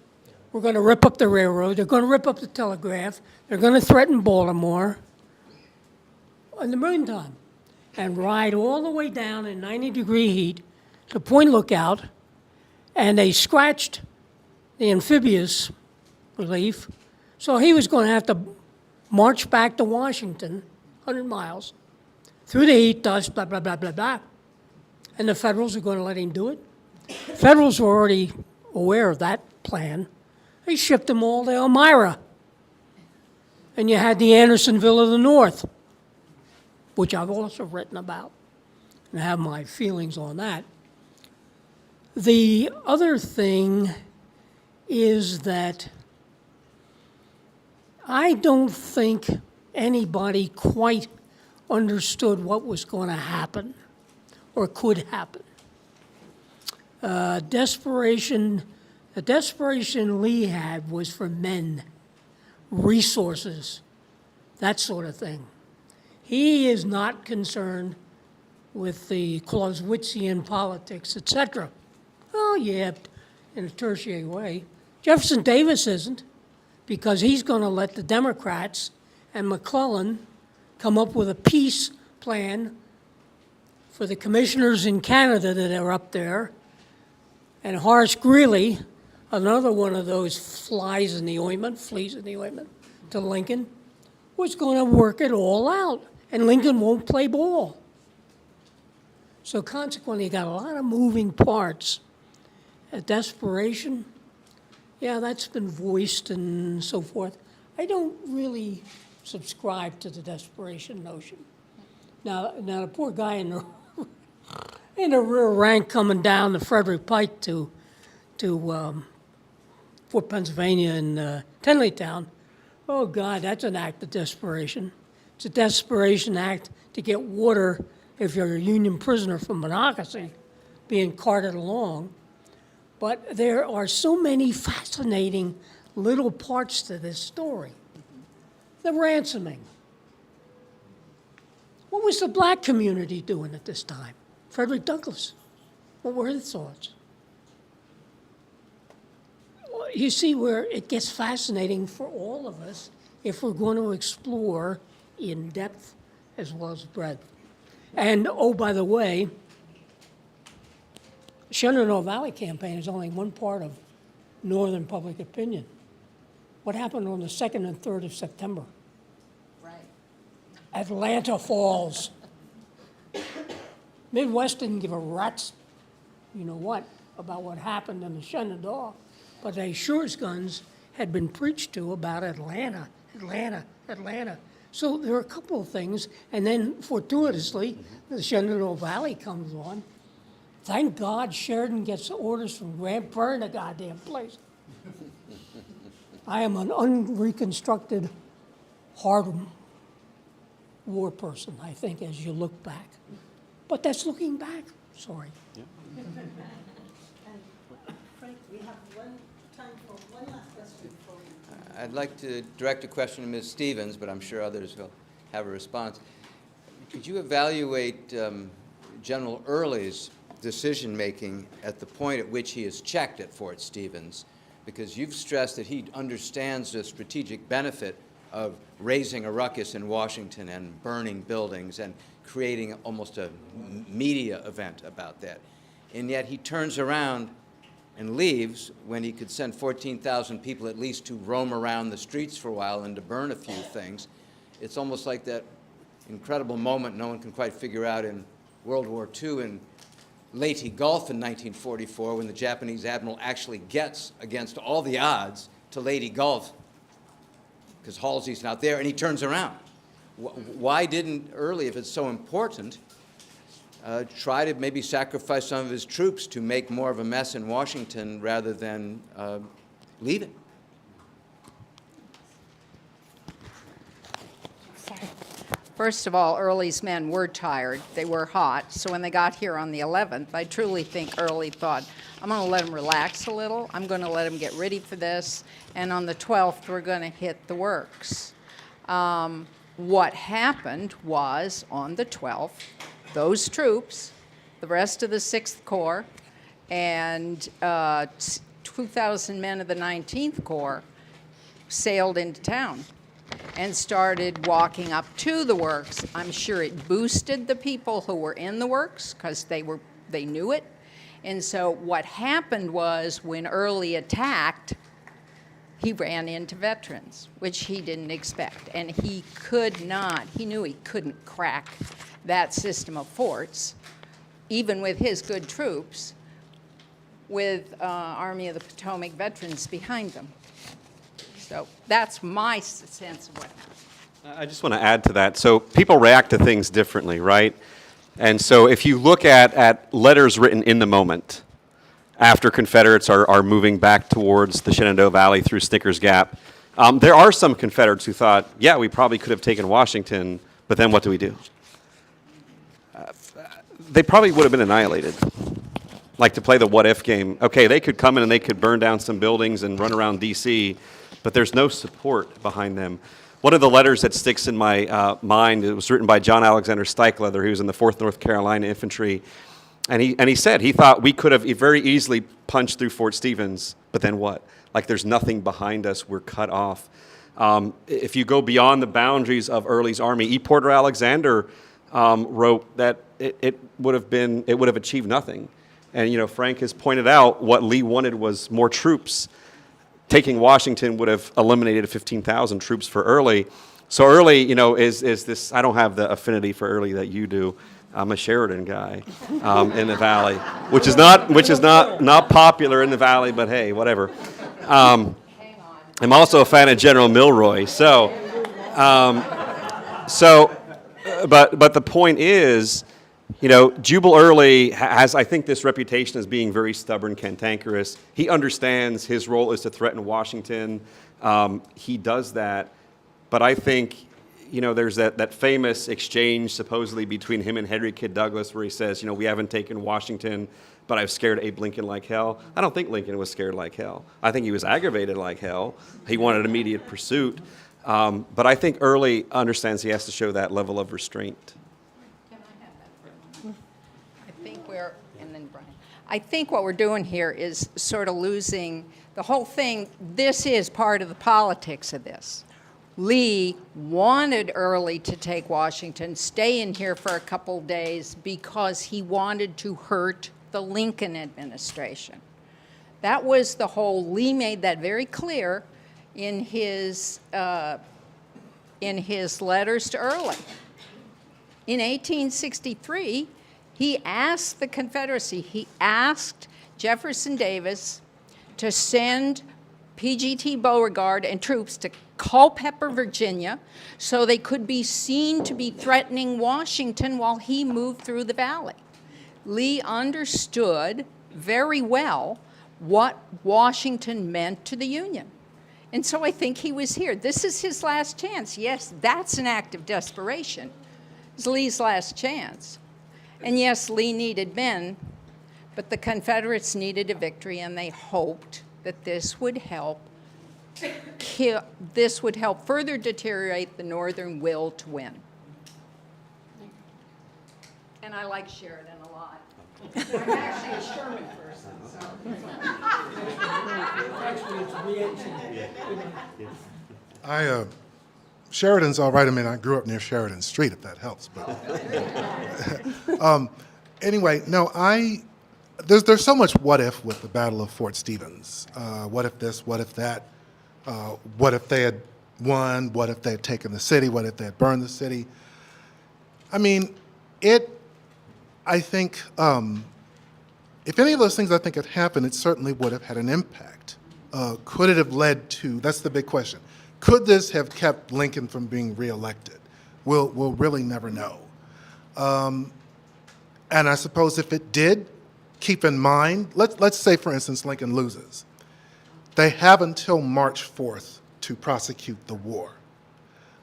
were going to rip up the railroad, they're going to rip up the telegraph, they're going to threaten Baltimore in the meantime, and ride all the way down in 90-degree heat to Point Lookout, and they scratched the amphibious relief, so he was going to have to march back to Washington, 100 miles, through the heat, dust, blah, blah, blah, blah, blah. And the Federals are going to let him do it. Federals were already aware of that plan. They shipped them all to Elmira. And you had the Andersonville of the North, which I've also written about and have my feelings on that. The other thing is that I don't think anybody quite understood what was going to happen or could happen. The desperation Lee had was for men, resources, that sort of thing. He is not concerned with the Clausewitzian politics, etc. Oh, yeah, in a tertiary way. Jefferson Davis isn't, because he's going to let the Democrats and McClellan come up with a peace plan for the commissioners in Canada that are up there. And Horace Greeley, another one of those fleas in the ointment, to Lincoln, was going to work it all out. And Lincoln won't play ball. So consequently, you got a lot of moving parts. Desperation, yeah, that's been voiced and so forth. I don't really subscribe to the desperation notion. Now the poor guy in the rear rank coming down the Frederick Pike to Fort Pennsylvania and Tenleytown, oh God, that's an act of desperation. It's a desperation act to get water if you're a Union prisoner from Monocacy being carted along. But there are so many fascinating little parts to this story. The ransoming. What was the black community doing at this time? Frederick Douglass. What were his thoughts? Well, you see where it gets fascinating for all of us if we're going to explore in depth as well as breadth. And, oh, by the way, Shenandoah Valley campaign is only one part of Northern public opinion. What happened on the 2nd and 3rd of September? Right. Atlanta Falls. Midwest didn't give a rat's, you know what, about what happened in the Shenandoah, but they sure as guns had been preached to about Atlanta, Atlanta, Atlanta. So there are a couple of things, and then fortuitously, the Shenandoah Valley comes on. Thank God Sheridan gets orders from Grand Prairie in the goddamn place. I am an unreconstructed, hard war person, I think, as you look back. But that's looking back, sorry. Frank, we have time for one last question before we... I'd like to direct a question to Ms. Stevens, but I'm sure others will have a response. Could you evaluate General Early's decision-making at the point at which he is checked at Fort Stevens? Because you've stressed that he understands the strategic benefit of raising a ruckus in Washington and burning buildings and creating almost a media event about that. And yet he turns around and leaves when he could send 14,000 people at least to roam around the streets for a while and to burn a few things. It's almost like that incredible moment no one can quite figure out in World War II in Leyte Gulf in 1944 when the Japanese admiral actually gets, against all the odds, to Leyte Gulf because Halsey's not there, and he turns around. Why didn't Early, if it's so important, try to maybe sacrifice some of his troops to make more of a mess in Washington rather than leave it? First of all, Early's men were tired. They were hot. So when they got here on the 11th, I truly think Early thought, I'm going to let them relax a little. I'm going to let them get ready for this. And on the 12th, we're going to hit the works. What happened was, on the 12th, those troops, the rest of the 6th Corps, and 2,000 men of the 19th Corps sailed into town and started walking up to the works. I'm sure it boosted the people who were in the works because they knew it. And so what happened was when Early attacked, he ran into veterans, which he didn't expect. And he knew he couldn't crack that system of forts, even with his good troops, with Army of the Potomac veterans behind them. So that's my sense of what happened. I just want to add to that. So people react to things differently, right? And so if you look at letters written in the moment, after Confederates are moving back towards the Shenandoah Valley through Snickers Gap, there are some Confederates who thought, yeah, we probably could have taken Washington, but then what do we do? They probably would have been annihilated. Like to play the what-if game. Okay, they could come in and they could burn down some buildings and run around D.C., but there's no support behind them. One of the letters that sticks in my mind, it was written by John Alexander Stikelether, who was in the 4th North Carolina Infantry, and he said he thought we could have very easily punched through Fort Stevens, but then what? Like there's nothing behind us, we're cut off. If you go beyond the boundaries of Early's army, E. Porter Alexander wrote that it would have achieved nothing. And Frank has pointed out what Lee wanted was more troops. Taking Washington would have eliminated 15,000 troops for Early. So Early, is this, I don't have the affinity for Early that you do. I'm a Sheridan guy in the Valley, which is not popular in the Valley, but hey, whatever. I'm also a fan of General Milroy. But the point is, Jubal Early has, I think, this reputation as being very stubborn, cantankerous. He understands his role is to threaten Washington. He does that. But I think, you know, there's that famous exchange supposedly between him and Henry Kidd Douglas where he says, you know, we haven't taken Washington, but I've scared Abe Lincoln like hell. I don't think Lincoln was scared like hell. I think he was aggravated like hell. He wanted immediate pursuit. But I think Early understands he has to show that level of restraint. I think and then Brian. I think what we're doing here is sort of losing the whole thing. This is part of the politics of this. Lee wanted Early to take Washington, stay in here for a couple days because he wanted to hurt the Lincoln administration. That was the whole, Lee made that very clear in his letters to Early. In 1863, he asked the Confederacy, he asked Jefferson Davis to send P.G.T. Beauregard and troops to Culpeper, Virginia, so they could be seen to be threatening Washington while he moved through the valley. Lee understood very well what Washington meant to the Union. And so I think he was here. This is his last chance. Yes, that's an act of desperation. It's Lee's last chance. And yes, Lee needed men, but the Confederates needed a victory, and they hoped that this would help further deteriorate the Northern will to win. And I like Sheridan a lot. I'm actually a Sherman person, so. Actually, it's reaction. Sheridan's all right. I mean, I grew up near Sheridan Street, if that helps. But anyway, no, there's so much what if with the Battle of Fort Stevens. What if this? What if that? What if they had won? What if they had taken the city? What if they had burned the city? I mean, I think, if any of those things I think had happened, it certainly would have had an impact. Could it have led to, that's the big question. Could this have kept Lincoln from being reelected? We'll really never know. And I suppose if it did, keep in mind, let's say, for instance, Lincoln loses. They have until March 4th to prosecute the war.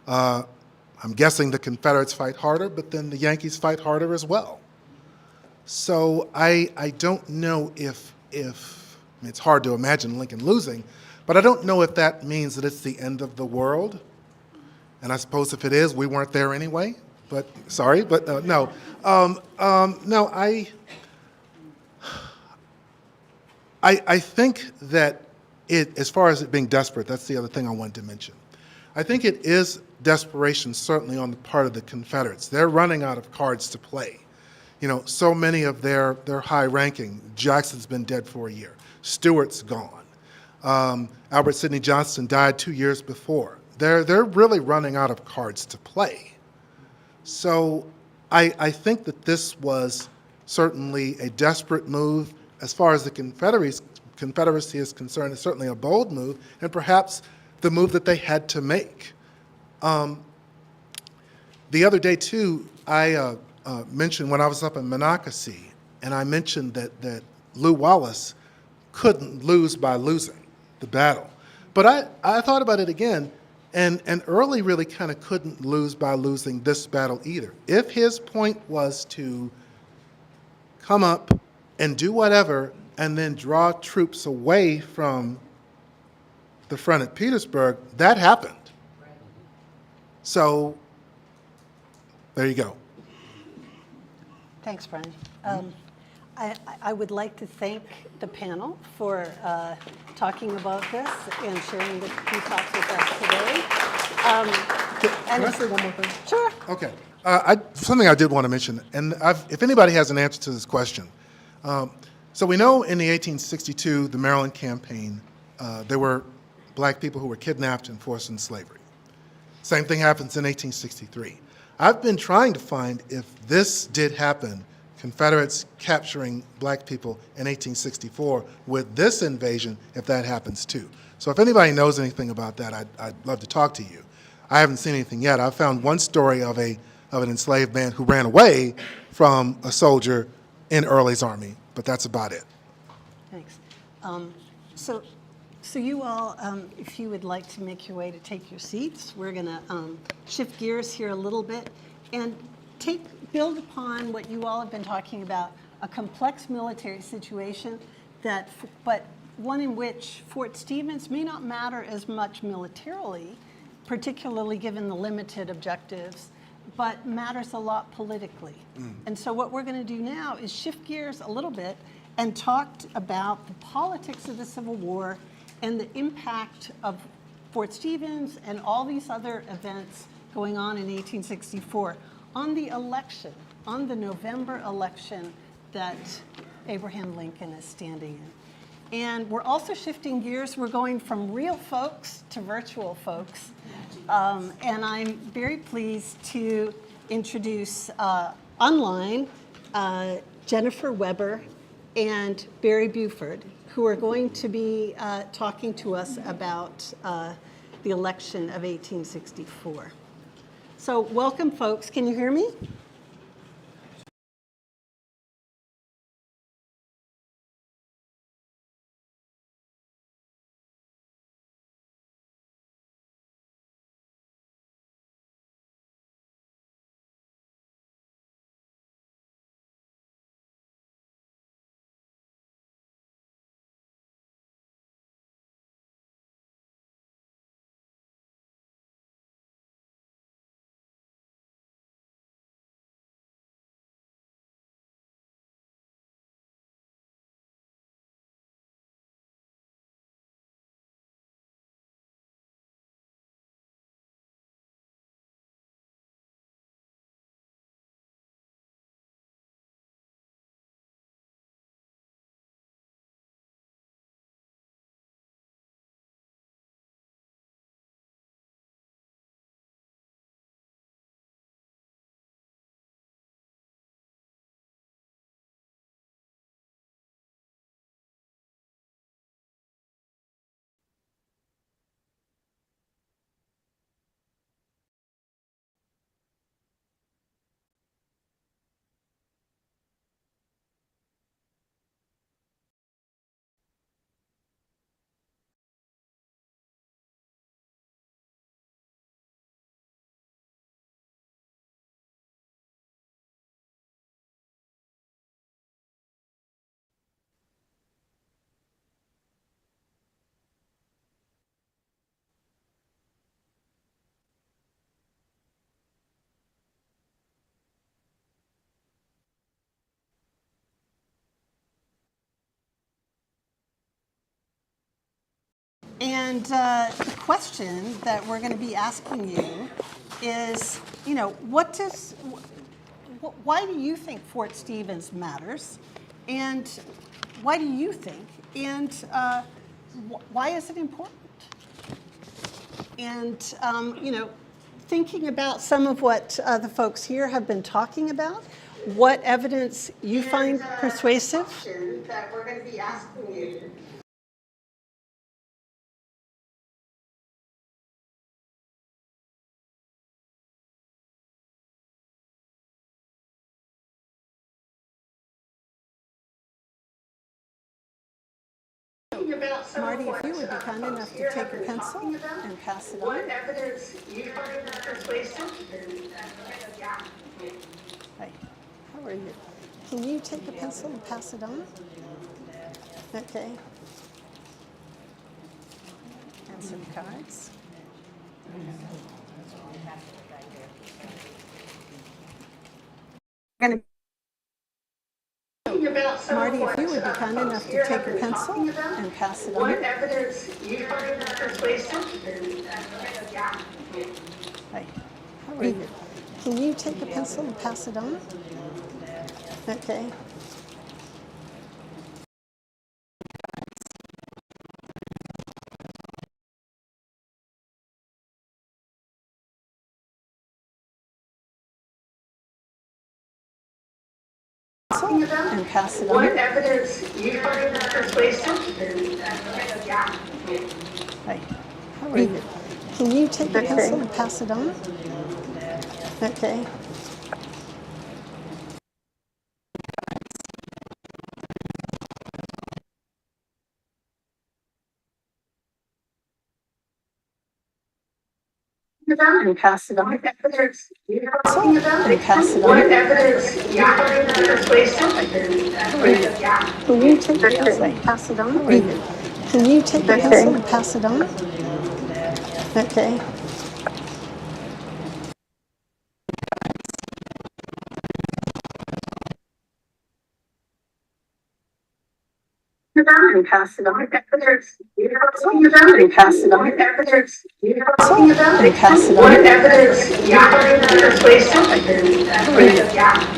I'm guessing the Confederates fight harder, but then the Yankees fight harder as well. So I don't know if I mean, it's hard to imagine Lincoln losing, but I don't know if that means that it's the end of the world. And I suppose if it is, we weren't there anyway. But sorry, but no. No, I think that as far as it being desperate, that's the other thing I wanted to mention. I think it is desperation, certainly on the part of the Confederates. They're running out of cards to play. You know, so many of their high-ranking, Jackson's been dead for a year. Stewart's gone. Albert Sidney Johnston died 2 years before. They're really running out of cards to play. So I think that this was certainly a desperate move. As far as the Confederacy is concerned, it's certainly a bold move, and perhaps the move that they had to make. The other day, too, I mentioned when I was up in Monocacy, and I mentioned that Lew Wallace couldn't lose by losing the battle. But I thought about it again, and Early really kind of couldn't lose by losing this battle either. If his point was to come up and do whatever and then draw troops away from the front at Petersburg, that happened. So there you go. Thanks, Brian. I would like to thank the panel for talking about this and sharing the few thoughts with us today. Can I say one more thing? Sure. Okay. Something I did want to mention, and if anybody has an answer to this question. So we know in the 1862, the Maryland campaign, there were black people who were kidnapped and forced into slavery. Same thing happens in 1863. I've been trying to find if this did happen, Confederates capturing black people in 1864, with this invasion, if that happens too. So if anybody knows anything about that, I'd love to talk to you. I haven't seen anything yet. I found one story of an enslaved man who ran away from a soldier in Early's army, but that's about it. Thanks. So you all, if you would like to make your way to take your seats, we're going to shift gears here a little bit and build upon what you all have been talking about, a complex military situation but one in which Fort Stevens may not matter as much militarily, particularly given the limited objectives, but matters a lot politically. And so what we're going to do now is shift gears a little bit and talk about the politics of the Civil War and the impact of Fort Stevens and all these other events going on in 1864 on the election, on the November election that Abraham Lincoln is standing in. And we're also shifting gears. We're going from real folks to virtual folks. And I'm very pleased to introduce online Jennifer Weber and Barry Buford, who are going to be talking to us about the election of 1864. So welcome, folks. Can you hear me? And the question that we're going to be asking you is, why do you think Fort Stevens matters? And why do you think? And why is it important? And, thinking about some of what the folks here have been talking about, what evidence you find persuasive? That we're going to be asking you. Marty, if you would be kind enough to take a pencil and pass it on. What evidence you find persuasive? Hi, how are you? Can you take a pencil and pass it on? Okay. And some cards. We're going to Marty, if you would be kind enough to take a pencil and pass it on. What evidence you find persuasive? Hi, how are you? Can you take a pencil and pass it on? Okay. And pass it on. What evidence you find persuasive? Hi, how are you? Can you take a pencil and pass it on? Okay. And pass it on. And pass it on. What evidence gathering persuasive? Can you take this and pass it on? Can you take this and pass it on? Okay. And pass it on. And pass it on. And pass it on. What evidence gathering persuasive?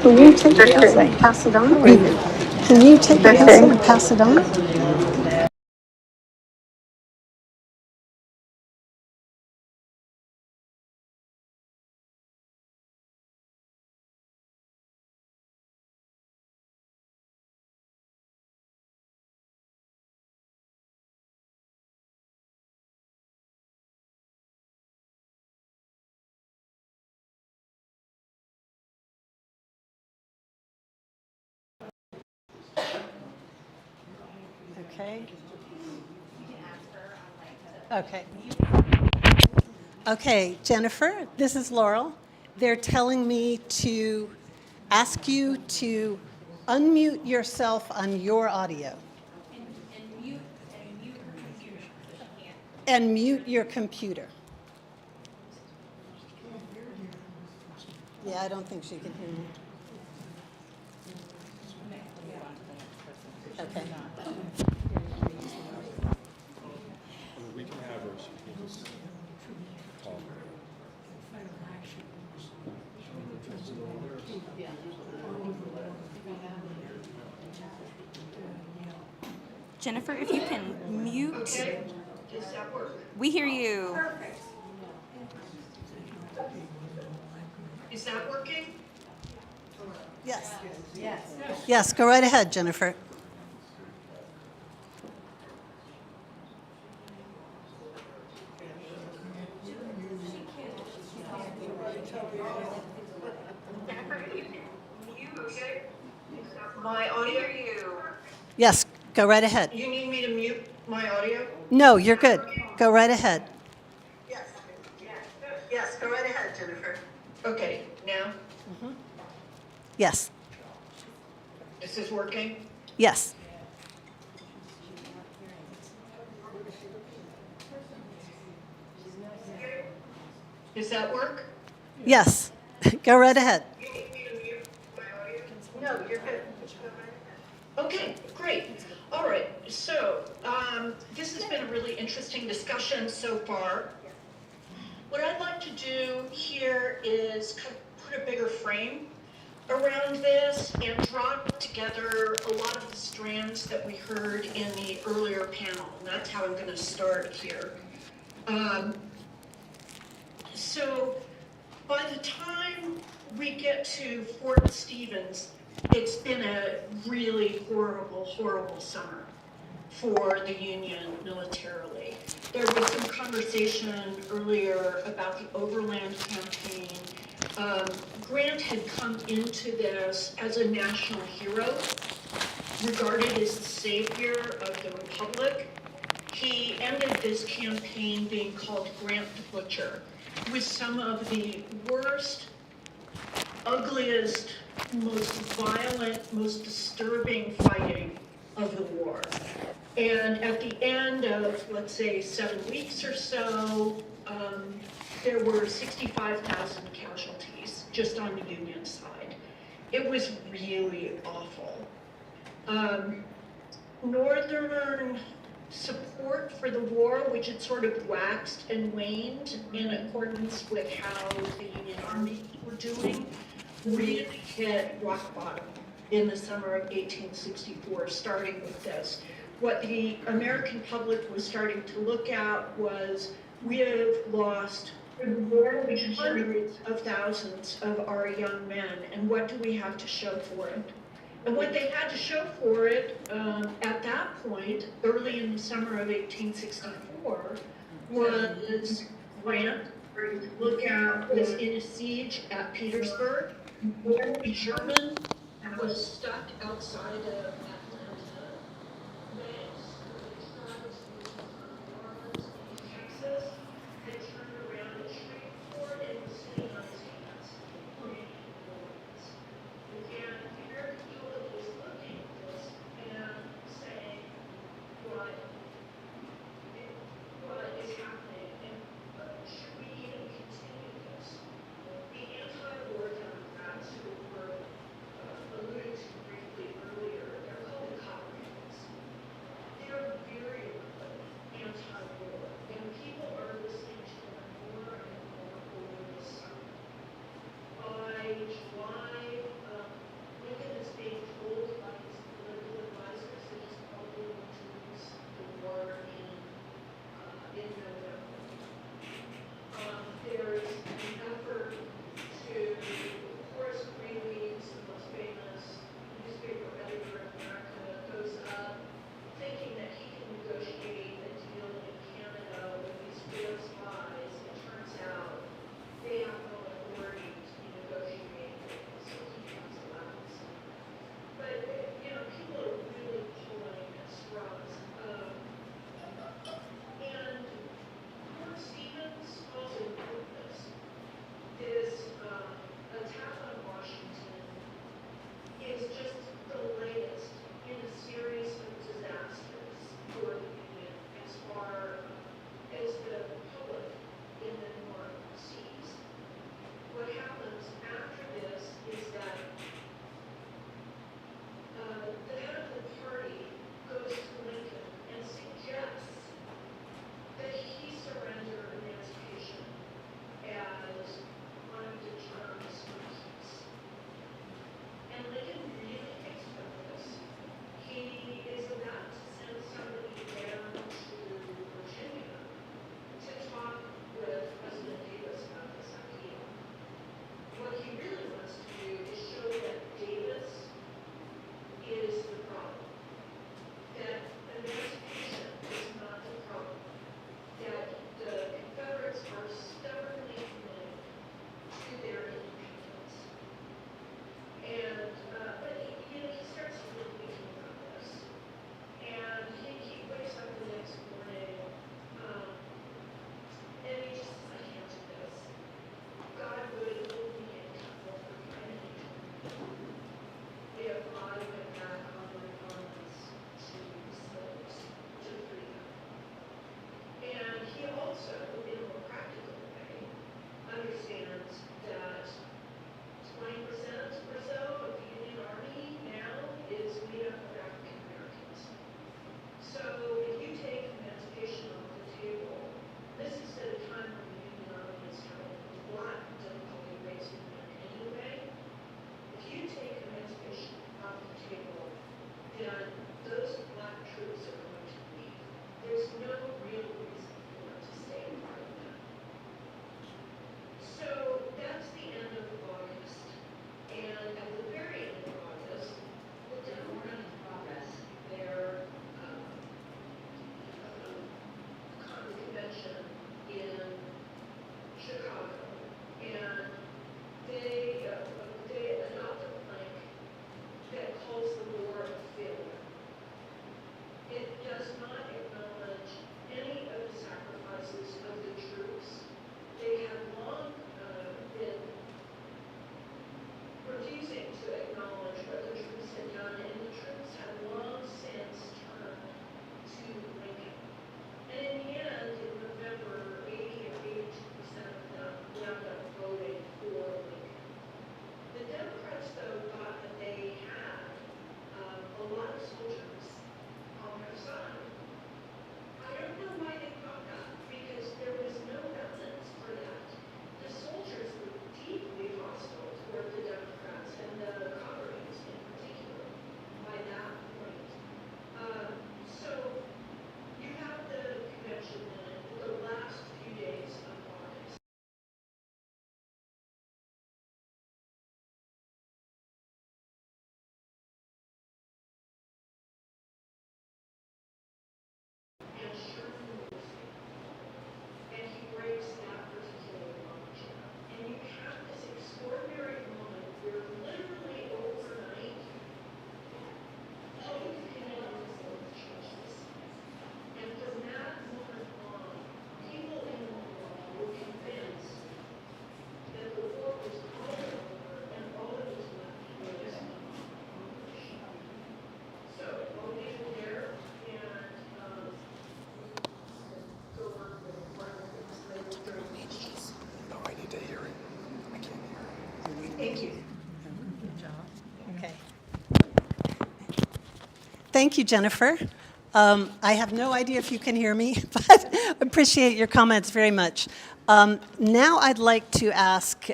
Can you take this and pass it on? Can you take this and pass it on? Okay. Okay. Okay, Jennifer, this is Laurel. They're telling me to ask you to unmute yourself on your audio. And mute your computer. Yeah, I don't think she can hear me. Okay. We can have her, she can just talk. Jennifer, if you can mute. We hear you. Perfect. Is that working? Yes. Yes, go right ahead, Jennifer. My audio? Yes, go right ahead. You need me to mute my audio? No, you're good. Go right ahead. Yes. Yes, go right ahead, Jennifer. Okay, now? Yes, This is working? yes. Does that work? Yes, go right ahead. You need me to mute my audio? No, you're good. Okay, great. All right, so this has been a really interesting discussion so far. What I'd like to do here is kind of put a bigger frame around this and draw together a lot of the strands that we heard in the earlier panel. And that's how I'm going to start here. So by the time we get to Fort Stevens, it's been a really horrible, horrible summer for the Union militarily. There was some conversation earlier about the Overland Campaign. Grant had come into this as a national hero, regarded as the savior of the Republic. He ended this campaign being called Grant the Butcher, with some of the worst, ugliest, most violent, most disturbing fighting of the war. And at the end of, let's say, 7 weeks or so, there were 65,000 casualties just on the Union side. It was really awful. Northern support for the war, which had sort of waxed and waned in accordance with how the Union Army were doing, really hit rock bottom in the summer of 1864, starting with this. What the American public was starting to look at was, we have lost hundreds of thousands of our young men, and what do we have to show for it? And what they had to show for it at that point, early in the summer of 1864, was Grant. Look at was in a siege at Petersburg. Sherman was stuck outside of Atlanta. Texas, they turned around and Thank you, Jennifer. I have no idea if you can hear me, but appreciate your comments very much. Now I'd like to ask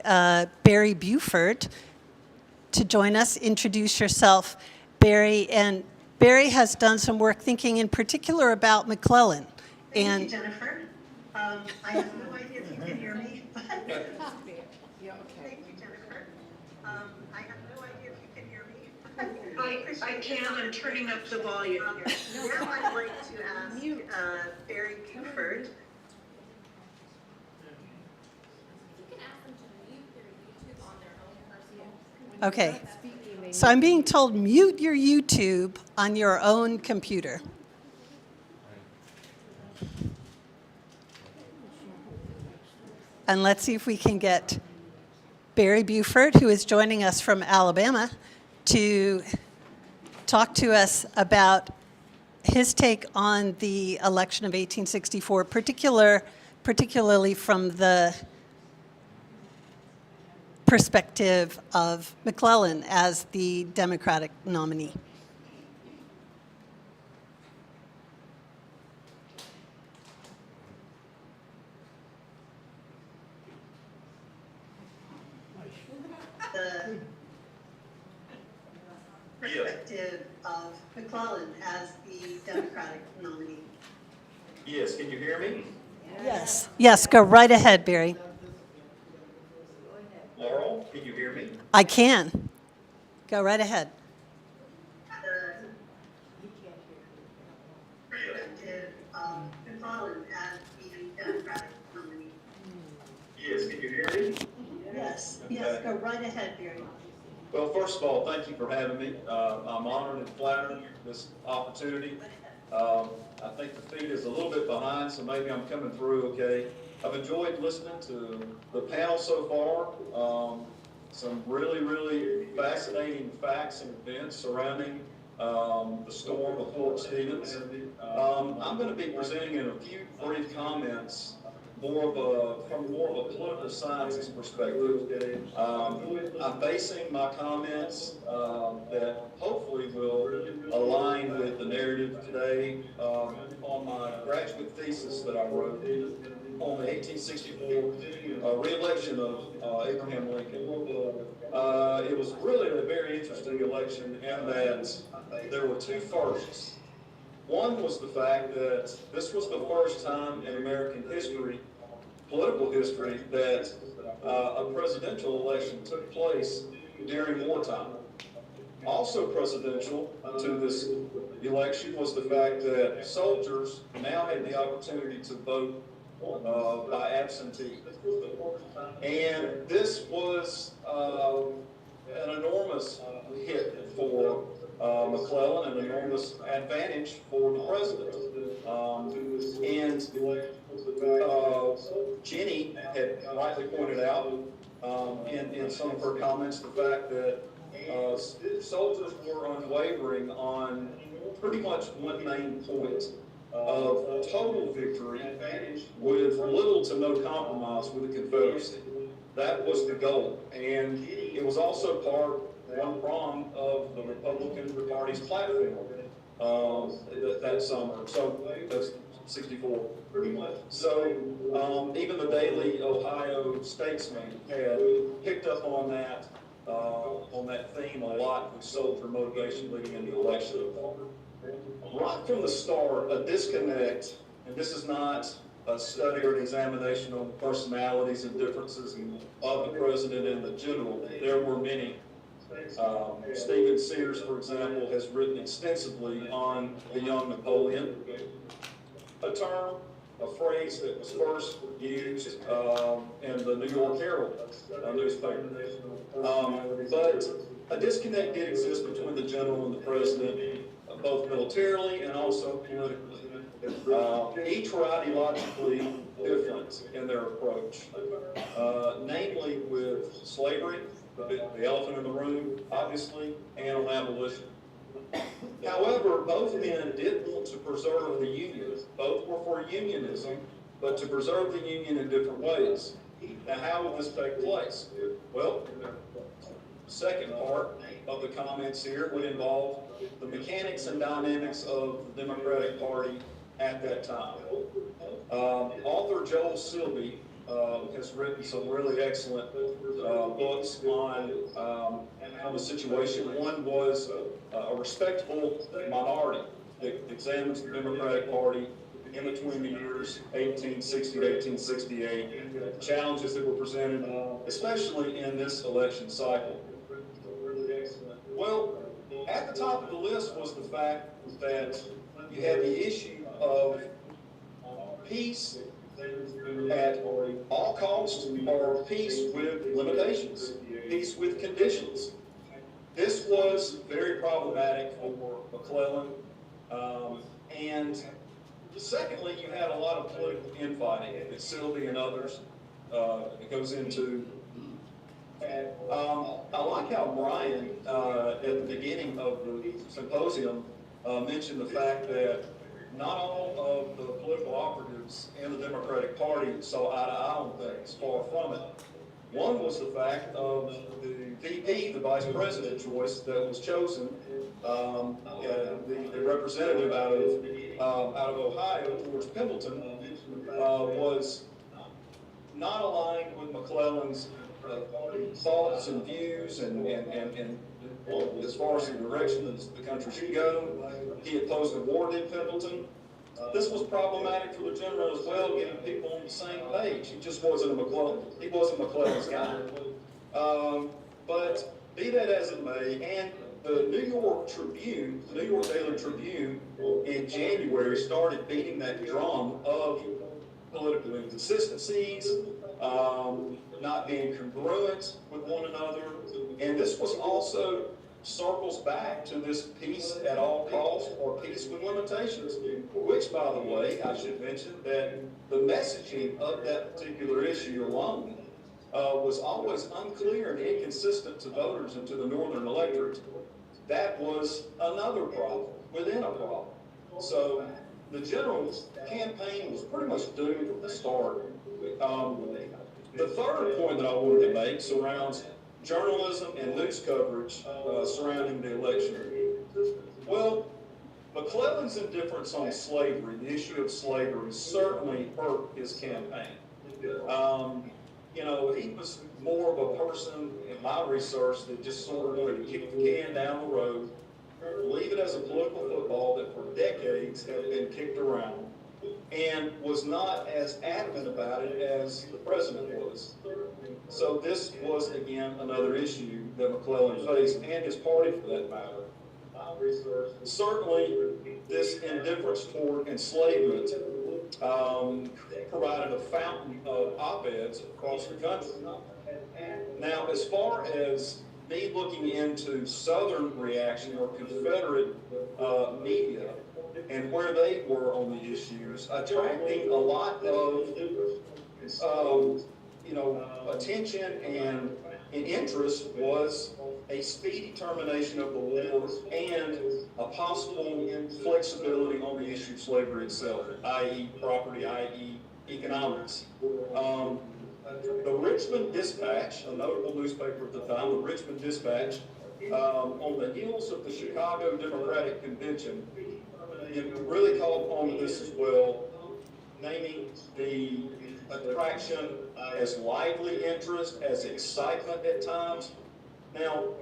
Barry Buford to join us. Introduce yourself, Barry. And Barry has done some work thinking in particular about McClellan. Thank you, Jennifer. I have no idea if you can hear me, but thank you, Jennifer. I have no idea if you can hear me. I can, I'm turning up the volume here. Now I'd like to ask Barry Buford. Okay, so I'm being told mute your YouTube on your own computer. And let's see if we can get Barry Buford, who is joining us from Alabama, to talk to us about his take on the election of 1864, particularly from the perspective of McClellan as the Democratic nominee. The perspective of McClellan as the Democratic nominee. Yes, can you hear me? Yes. Yes, go right ahead, Barry. Laurel, can you hear me? I can. Go right ahead. Perspective of McClellan as the Democratic nominee. Yes, can you hear me? Yes. Yes, go right ahead, Barry. Well, first of all, thank you for having me. I'm honored and flattered this opportunity. I think the feed is a little bit behind, so maybe I'm coming through okay. I've enjoyed listening to the panel so far. Some really, really fascinating facts and events surrounding the storm of Fort Stevens. I'm going to be presenting in a few brief comments from more of a political science perspective. I'm basing my comments that hopefully will align with the narrative today on my graduate thesis that I wrote on the 1864 re-election of Abraham Lincoln. It was really a very interesting election in that there were two firsts. One was the fact that this was the first time in American history, political history, that a presidential election took place during wartime. Also presidential to this election was the fact that soldiers now had the opportunity to vote by absentee. And this was an enormous hit for McClellan, an enormous advantage for the president. Jenny had rightly pointed out in some of her comments the fact that soldiers were unwavering on pretty much one main point of total victory with little to no compromise with the Confederacy. That was the goal. And it was also one prong of the Republican Party's platform that summer. So that's 64. So even the Daily Ohio Statesman had picked up on that theme a lot with soldier motivation leading into the election. Right from the start, a disconnect, and this is not a study or an examination on personalities and differences of the president and the general. There were many. Stephen Sears, for example, has written extensively on the young Napoleon, a term, a phrase that was first used in the New York Herald newspaper. But a disconnect did exist between the general and the president, both militarily and also politically. Each were ideologically different in their approach, namely with slavery, the elephant in the room, obviously, and on abolition. However, both men did want to preserve the Union. Both were for unionism, but to preserve the Union in different ways. Now, how would this take place? Well, second part of the comments here would involve the mechanics and dynamics of the Democratic Party at that time. Author Joel Silby has written some really excellent books on the situation. One was A Respectable Minority that examines the Democratic Party in between the years 1860 to 1868, the challenges that were presented, especially in this election cycle. Well, at the top of the list was the fact that you had the issue of peace at all costs or peace with limitations, peace with conditions. This was very problematic for McClellan. And secondly, you had a lot of political infighting that Silby and others it goes into. I like how Brian, at the beginning of the symposium, mentioned the fact that not all of the political operatives in the Democratic Party saw eye to eye on things, far from it. One was the fact of the VP, the vice president choice that was chosen, the representative out of Ohio, George Pendleton, was not aligned with McClellan's thoughts and views and as far as the direction that the country should go. He opposed the war, did Pendleton. This was problematic for the general as well, getting people on the same page. He just wasn't McClellan's guy. But be that as it may, and the New York Tribune, the New York Daily Tribune, in January started beating that drum of political inconsistencies, not being congruent with one another. And this was also circles back to this peace at all costs or peace with limitations, which, by the way, I should mention that the messaging of that particular issue alone was always unclear and inconsistent to voters and to the northern electorate. That was another problem within a problem. So the general's campaign was pretty much doomed from the start. The third point that I wanted to make surrounds journalism and news coverage surrounding the election. Well, McClellan's indifference on slavery, the issue of slavery, certainly hurt his campaign. You know, he was more of a person, in my research, that just sort of wanted to kick the can down the road, leave it as a political football that for decades had been kicked around, and was not as adamant about it as the president was. So this was, again, another issue that McClellan faced, and his party for that matter. Certainly, this indifference toward enslavement provided a fountain of op-eds across the country. Now, as far as me looking into Southern reaction or Confederate media and where they were on the issues, attracting a lot of attention and interest was a speedy termination of the war and a possible flexibility on the issue of slavery itself, i.e. property, i.e. economics. The Richmond Dispatch, a notable newspaper at the time, the Richmond Dispatch, on the heels of the Chicago Democratic Convention, it really called on this as well, naming the attraction as lively interest, as excitement at times. Now,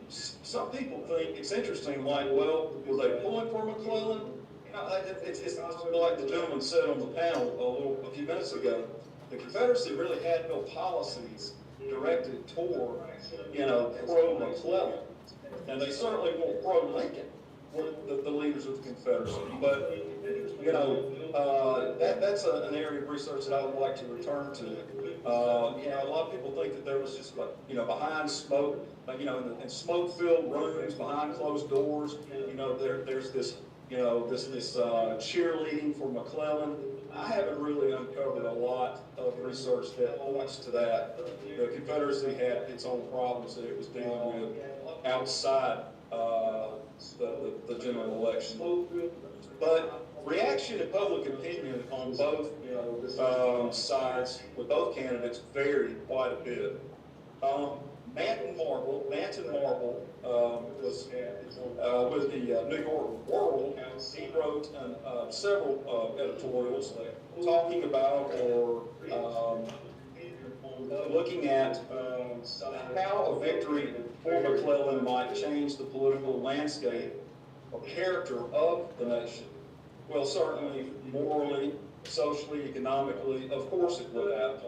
some people think it's interesting, like, well, were they pulling for McClellan? You know, it's like the gentleman said on the panel a few minutes ago. The Confederacy really had no policies directed toward, pro-McClellan. And they certainly weren't pro-Lincoln, the leaders of the Confederacy. But, that's an area of research that I would like to return to. A lot of people think that there was just, behind smoke, in smoke-filled rooms, behind closed doors, there's this, this cheerleading for McClellan. I haven't really uncovered a lot of research that points to that. The Confederacy had its own problems that it was dealing with outside the general election. But reaction to public opinion on both sides, with both candidates, varied quite a bit. Manton Marble was with the New York World. He wrote several editorials talking about or looking at how a victory for McClellan might change the political landscape or character of the nation. Well, certainly morally, socially, economically, of course it would have.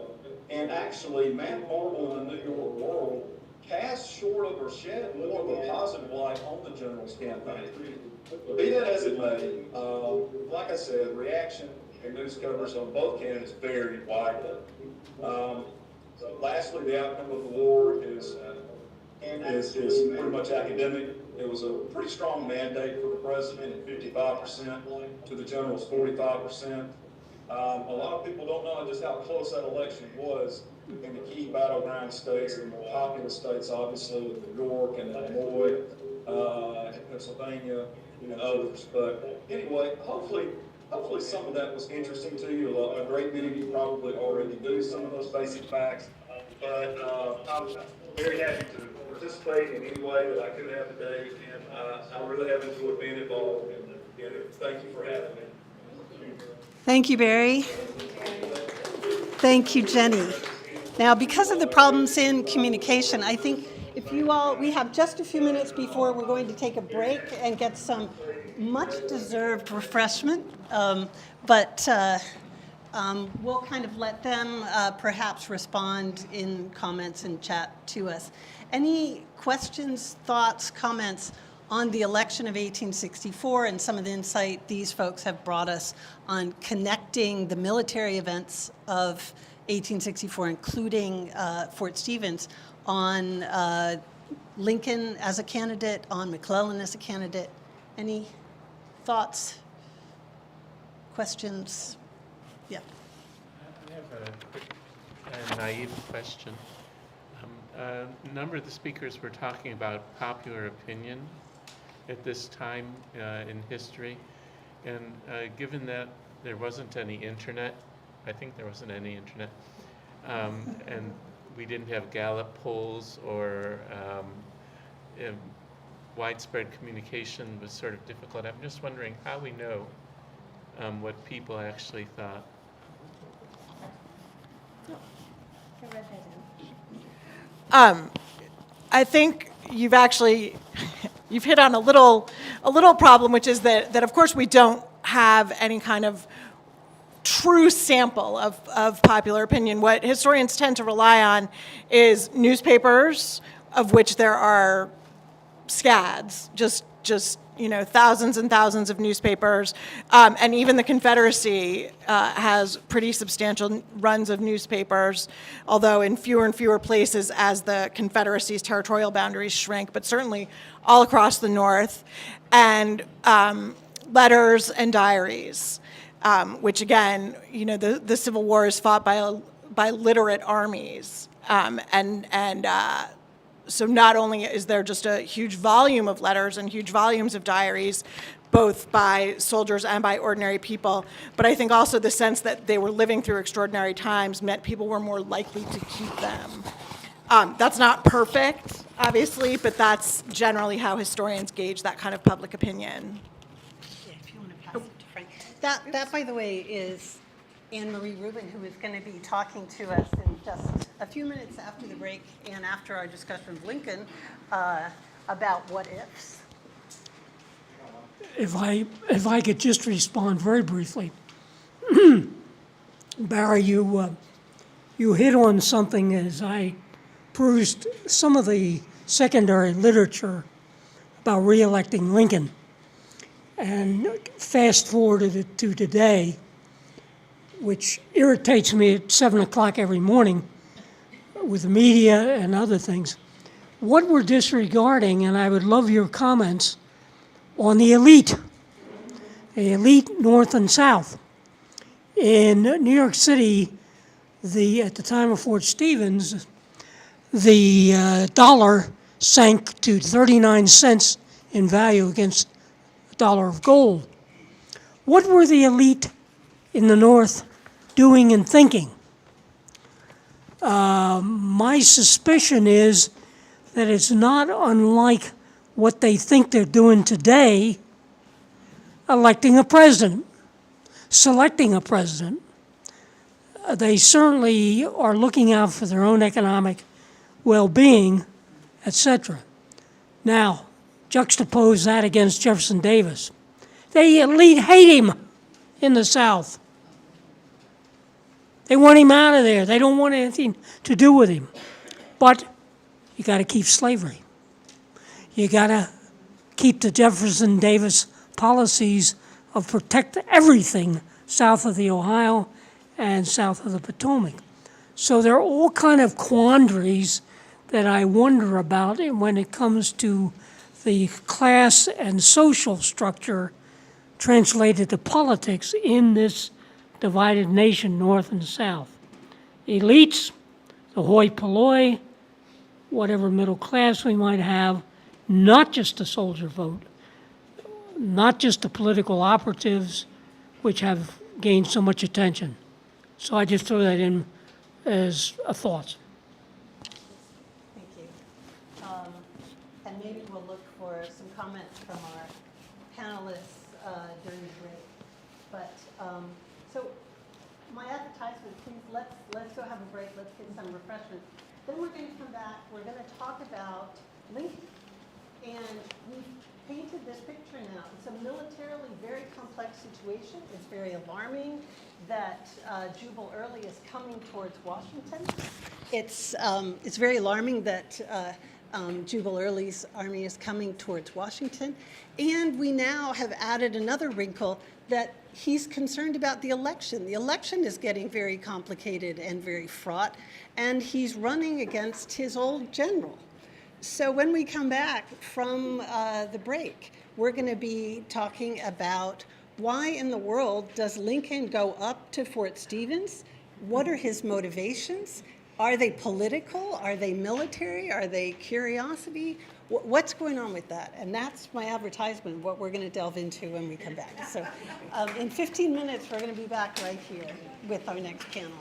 And actually, Manton Marble in the New York World cast short of or shed more of a positive light on the general's campaign. Be that as it may, like I said, reaction and news coverage on both candidates varied widely. Lastly, the outcome of the war is pretty much academic. It was a pretty strong mandate for the president at 55%, to the general's 45%. A lot of people don't know just how close that election was in the key battleground states, the more populous states, obviously, with New York and Illinois, and Pennsylvania, and others. But anyway, hopefully some of that was interesting to you. A great many of you probably already knew some of those basic facts. But I'm very happy to participate in any way that I could have today, and I really have enjoyed being involved in it. Thank you for having me. Thank you, Barry. Thank you, Jenny. Now, because of the problems in communication, I think if you all, we have just a few minutes before we're going to take a break and get some much-deserved refreshment, but we'll kind of let them perhaps respond in comments and chat to us. Any questions, thoughts, comments on the election of 1864 and some of the insight these folks have brought us on connecting the military events of 1864, including Fort Stevens, on Lincoln as a candidate, on McClellan as a candidate? Any thoughts, questions? Yeah. I have a quick naive question. A number of the speakers were talking about popular opinion at this time in history, and given that there wasn't any internet, I think there wasn't any internet, and we didn't have Gallup polls or widespread communication was sort of difficult. I'm just wondering how we know what people actually thought. I think you've hit on a little problem, which is that of course we don't have any kind of true sample of popular opinion. What historians tend to rely on is newspapers, of which there are scads, just thousands and thousands of newspapers, and even the Confederacy has pretty substantial runs of newspapers, although in fewer and fewer places as the Confederacy's territorial boundaries shrink, but certainly all across the North, and letters and diaries, which again, the Civil War is fought by literate armies, so not only is there just a huge volume of letters and huge volumes of diaries, both by soldiers and by ordinary people, but I think also the sense that they were living through extraordinary times meant people were more likely to keep them. That's not perfect, obviously, but that's generally how historians gauge that kind of public opinion. Yeah, if you want to pass it to Frank. That, by the way, is Anne-Marie Rubin, who is going to be talking to us in just a few minutes after the break and after our discussion of Lincoln about what ifs. If I could just respond very briefly. Barry, you hit on something as I perused some of the secondary literature about re-electing Lincoln, and fast forwarded it to today, which irritates me at 7 o'clock every morning with the media and other things. What we're disregarding, and I would love your comments, on the elite North and South. In New York City, at the time of Fort Stevens, the dollar sank to 39 cents in value against a dollar of gold. What were the elite in the North doing and thinking? My suspicion is that it's not unlike what they think they're doing today, electing a president, selecting a president. They certainly are looking out for their own economic well-being, etc. Now, juxtapose that against Jefferson Davis. They elite hate him in the South. They want him out of there. They don't want anything to do with him. But you got to keep slavery. You got to keep the Jefferson Davis policies of protect everything south of the Ohio and south of the Potomac. So there are all kind of quandaries that I wonder about when it comes to the class and social structure translated to politics in this divided nation, North and South. Elites, the hoi polloi, whatever middle class we might have, not just the soldier vote, not just the political operatives, which have gained so much attention. So I just throw that in as a thought. Thank you. And maybe we'll look for some comments from our panelists during the break. But so my advertisement, please, let's go have a break. Let's get some refreshments. Then we're going to come back. We're going to talk about Lincoln. And we've painted this picture now. It's a militarily very complex situation. It's very alarming that Jubal Early is coming towards Washington. It's very alarming that Jubal Early's army is coming towards Washington. And we now have added another wrinkle that he's concerned about the election. The election is getting very complicated and very fraught, and he's running against his old general. So when we come back from the break, we're going to be talking about why in the world does Lincoln go up to Fort Stevens? What are his motivations? Are they political? Are they military? Are they curiosity? What's going on with that? And that's my advertisement, what we're going to delve into when we come back. So in 15 minutes, we're going to be back right here with our next panel.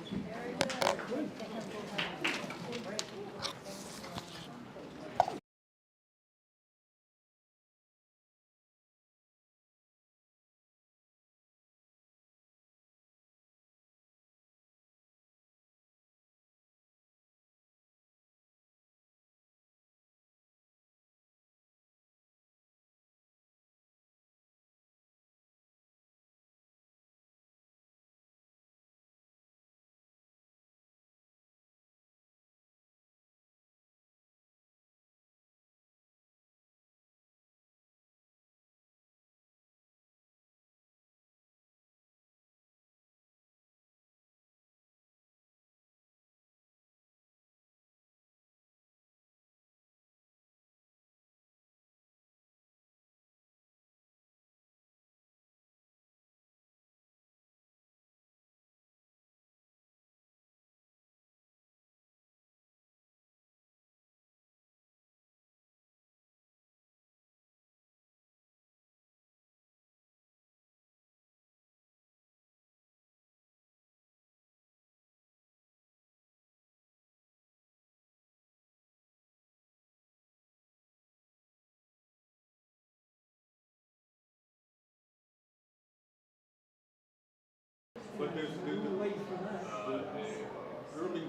But there's early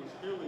was clearly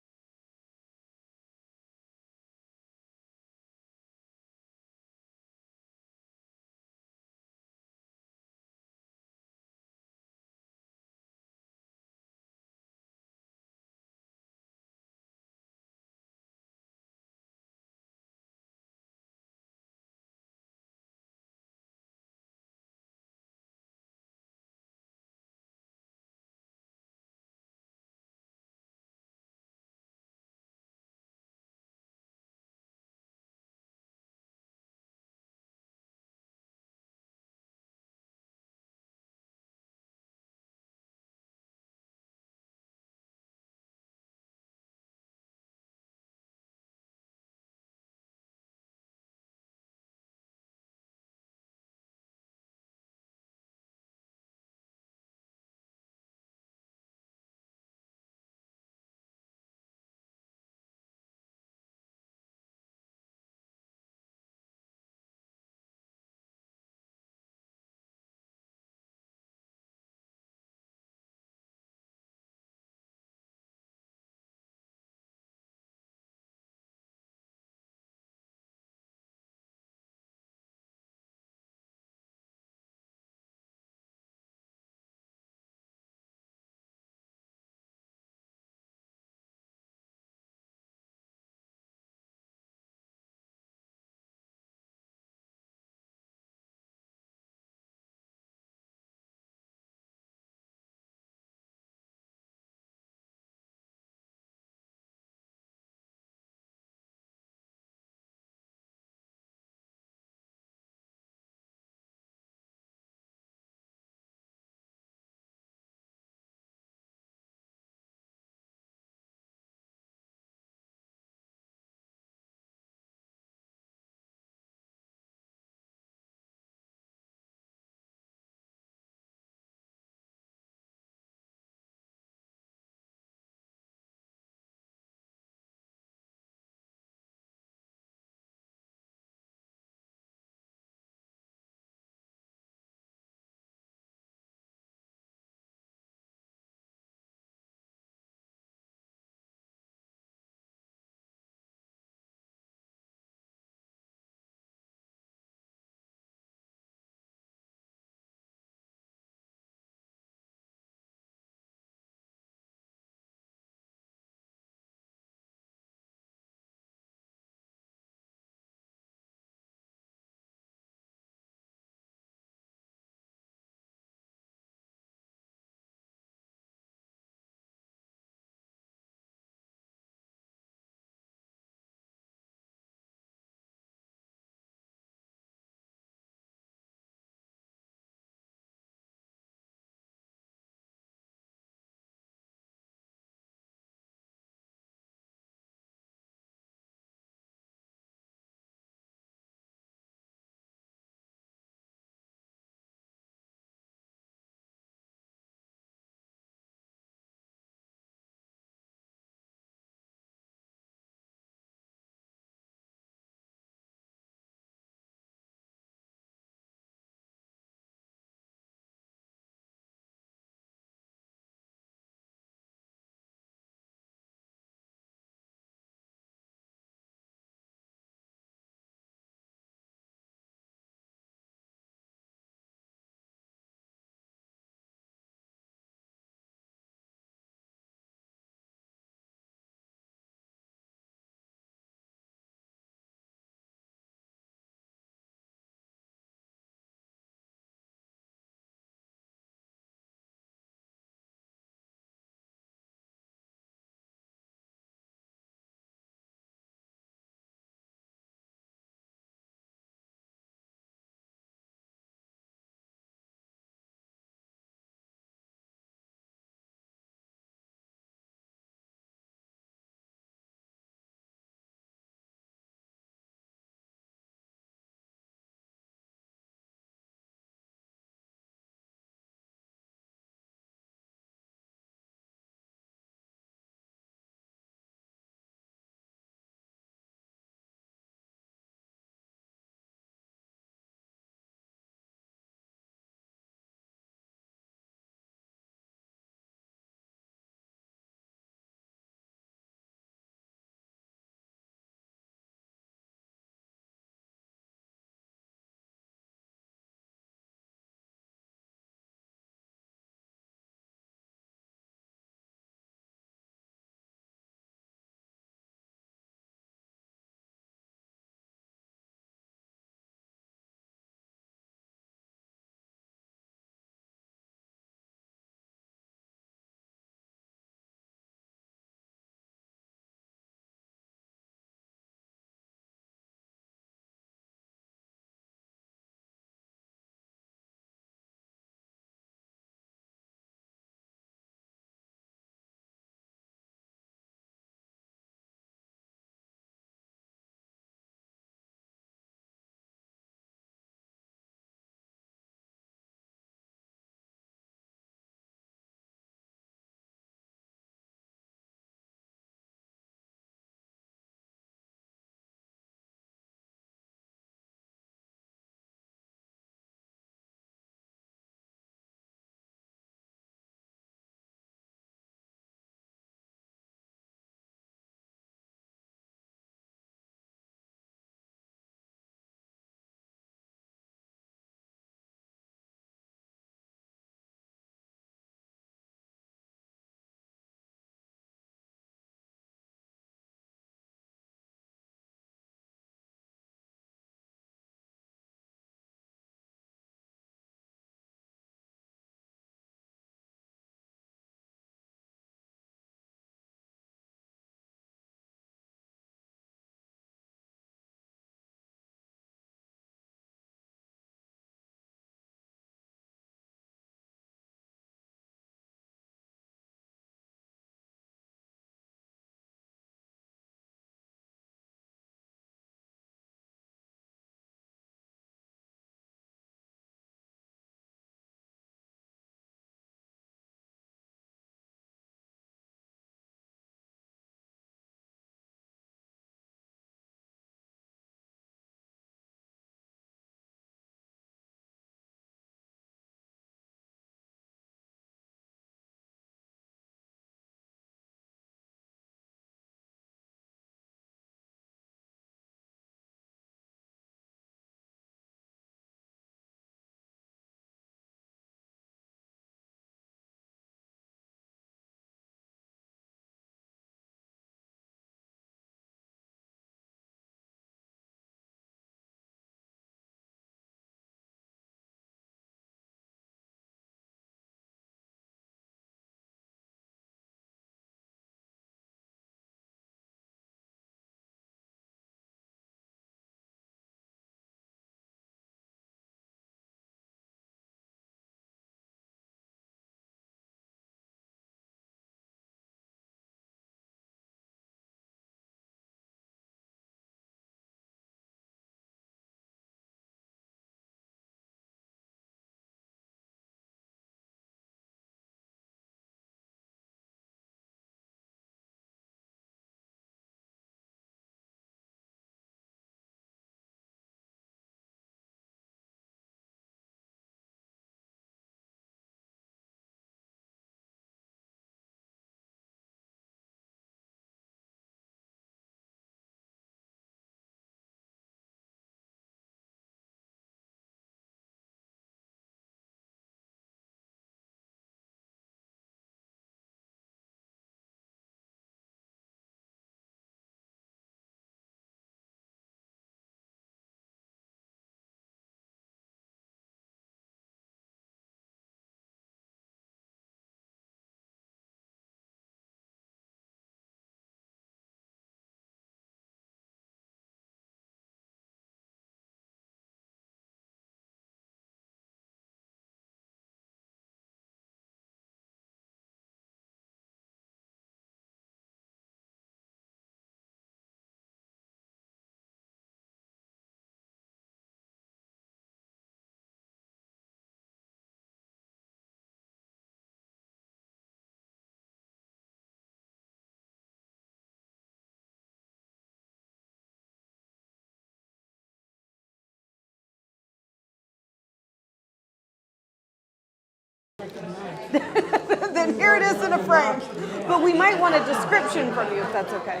then here it is in a frame. But we might want a description from you if that's okay.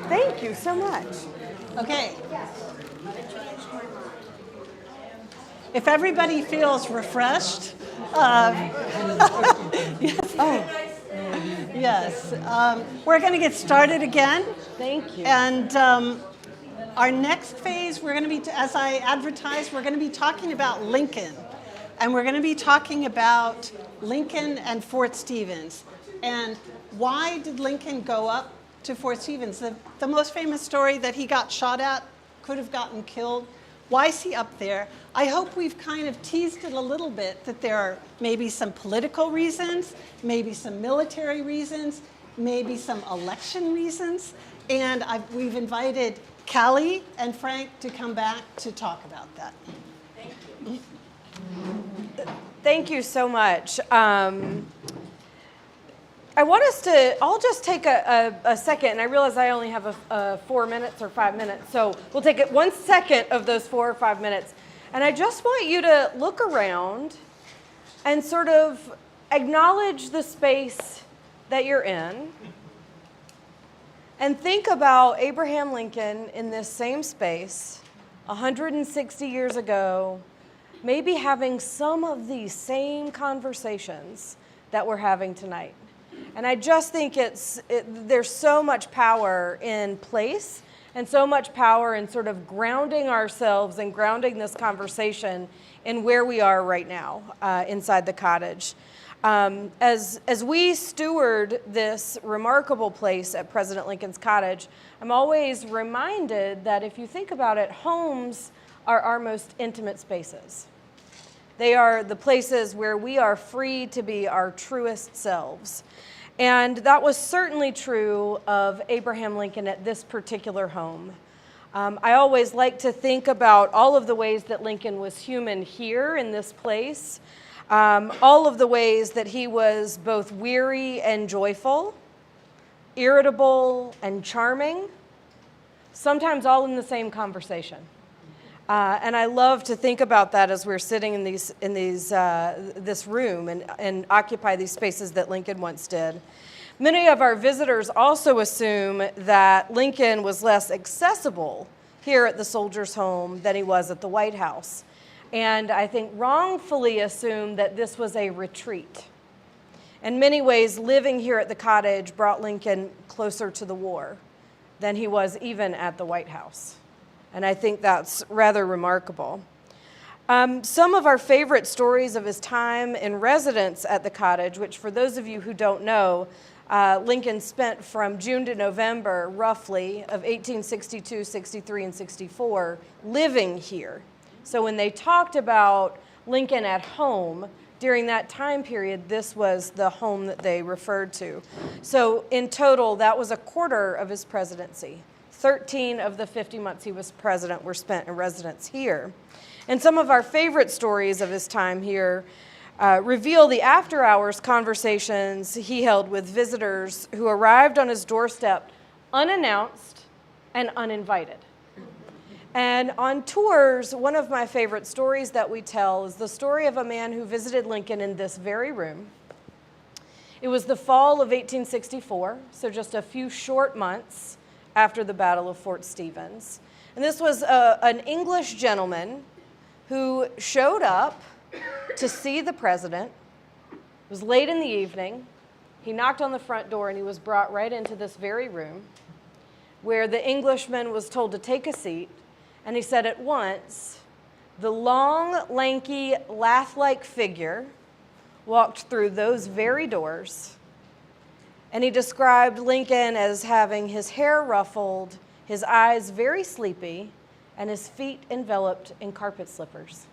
Thank you so much. Okay. If everybody feels refreshed, yes. Yes. We're going to get started again. Thank you. And our next phase, we're going to be, as I advertised, we're going to be talking about Lincoln. And we're going to be talking about Lincoln and Fort Stevens. And why did Lincoln go up to Fort Stevens? The most famous story that he got shot at, could have gotten killed. Why is he up there? I hope we've kind of teased it a little bit that there are maybe some political reasons, maybe some military reasons, maybe some election reasons. And we've invited Callie and Frank to come back to talk about that. Thank you. Thank you so much. I want us to, I'll just take a second, and I realize I only have 4 minutes or 5 minutes, so we'll take 1 second of those 4 or 5 minutes. And I just want you to look around and sort of acknowledge the space that you're in and think about Abraham Lincoln in this same space 160 years ago, maybe having some of these same conversations that we're having tonight. And I just think there's so much power in place and so much power in sort of grounding ourselves and grounding this conversation in where we are right now inside the cottage. As we steward this remarkable place at President Lincoln's Cottage, I'm always reminded that if you think about it, homes are our most intimate spaces. They are the places where we are free to be our truest selves. And that was certainly true of Abraham Lincoln at this particular home. I always like to think about all of the ways that Lincoln was human here in this place, all of the ways that he was both weary and joyful, irritable and charming, sometimes all in the same conversation. And I love to think about that as we're sitting in this room and occupy these spaces that Lincoln once did. Many of our visitors also assume that Lincoln was less accessible here at the Soldiers' Home than he was at the White House. And I think wrongfully assume that this was a retreat. In many ways, living here at the cottage brought Lincoln closer to the war than he was even at the White House. And I think that's rather remarkable. Some of our favorite stories of his time in residence at the cottage, which for those of you who don't know, Lincoln spent from June to November, roughly, of 1862, 63, and 64, living here. So when they talked about Lincoln at home, during that time period, this was the home that they referred to. So in total, that was a quarter of his presidency. 13 of the 50 months he was president were spent in residence here. And some of our favorite stories of his time here reveal the after-hours conversations he held with visitors who arrived on his doorstep unannounced and uninvited. And on tours, one of my favorite stories that we tell is the story of a man who visited Lincoln in this very room. It was the fall of 1864, so just a few short months after the Battle of Fort Stevens. And this was an English gentleman who showed up to see the president. It was late in the evening. He knocked on the front door and he was brought right into this very room where the Englishman was told to take a seat. And he said at once, the long, lanky, lath-like figure walked through those very doors. And he described Lincoln as having his hair ruffled, his eyes very sleepy, and his feet enveloped in carpet slippers.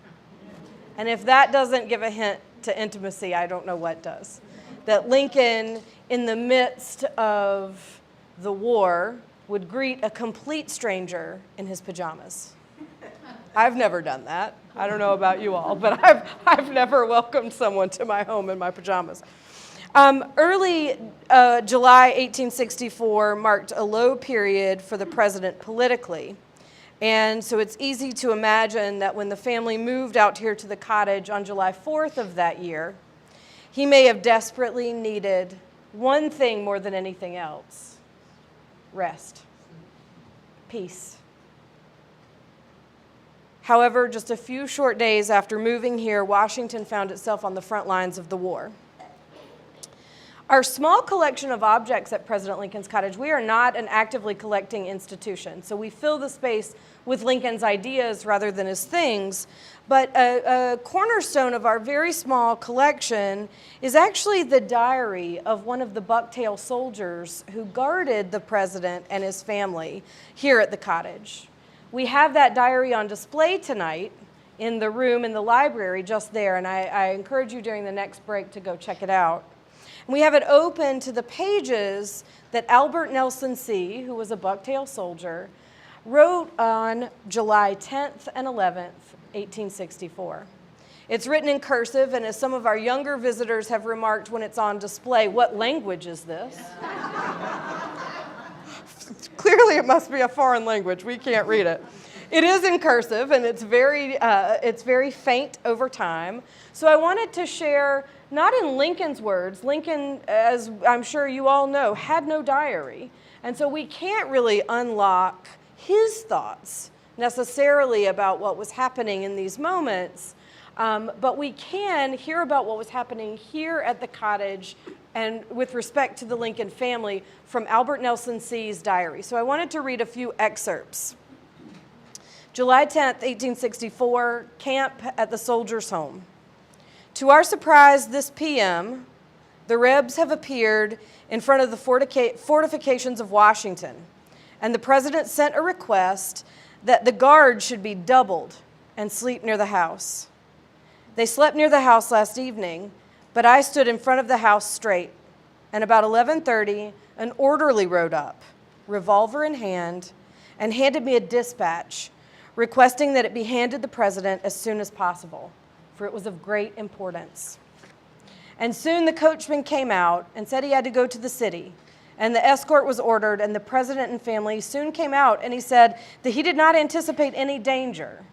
And if that doesn't give a hint to intimacy, I don't know what does. That Lincoln, in the midst of the war, would greet a complete stranger in his pajamas. I've never done that. I don't know about you all, but I've never welcomed someone to my home in my pajamas. Early July 1864 marked a low period for the president politically. And so it's easy to imagine that when the family moved out here to the cottage on July 4th of that year, he may have desperately needed one thing more than anything else: rest, peace. However, just a few short days after moving here, Washington found itself on the front lines of the war. Our small collection of objects at President Lincoln's Cottage, we are not an actively collecting institution, so we fill the space with Lincoln's ideas rather than his things. But a cornerstone of our very small collection is actually the diary of one of the Bucktail soldiers who guarded the president and his family here at the cottage. We have that diary on display tonight in the room in the library just there, and I encourage you during the next break to go check it out. And we have it open to the pages that Albert Nelson C., who was a Bucktail soldier, wrote on July 10th and 11th, 1864. It's written in cursive, and as some of our younger visitors have remarked when it's on display, what language is this? Clearly it must be a foreign language. We can't read it. It is in cursive, and it's very faint over time. So I wanted to share, not in Lincoln's words. Lincoln, as I'm sure you all know, had no diary. And so we can't really unlock his thoughts necessarily about what was happening in these moments. But we can hear about what was happening here at the cottage and with respect to the Lincoln family from Albert Nelson C.'s diary. So I wanted to read a few excerpts. July 10th, 1864, camp at the Soldiers' Home. To our surprise this PM, the Rebs have appeared in front of the fortifications of Washington, and the president sent a request that the guard should be doubled and sleep near the house. They slept near the house last evening, but I stood in front of the house straight, and about 11:30, an orderly rode up, revolver in hand, and handed me a dispatch requesting that it be handed the president as soon as possible, for it was of great importance. And soon the coachman came out and said he had to go to the city, and the escort was ordered, and the president and family soon came out, and he said that he did not anticipate any danger.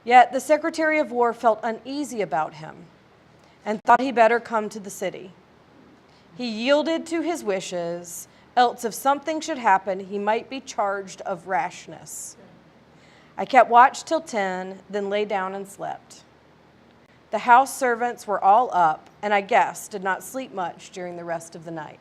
Yet the Secretary of War felt uneasy about him and thought he better come to the city. He yielded to his wishes, else if something should happen, he might be charged of rashness. I kept watch till 10, then lay down and slept. The house servants were all up, and I guess did not sleep much during the rest of the night.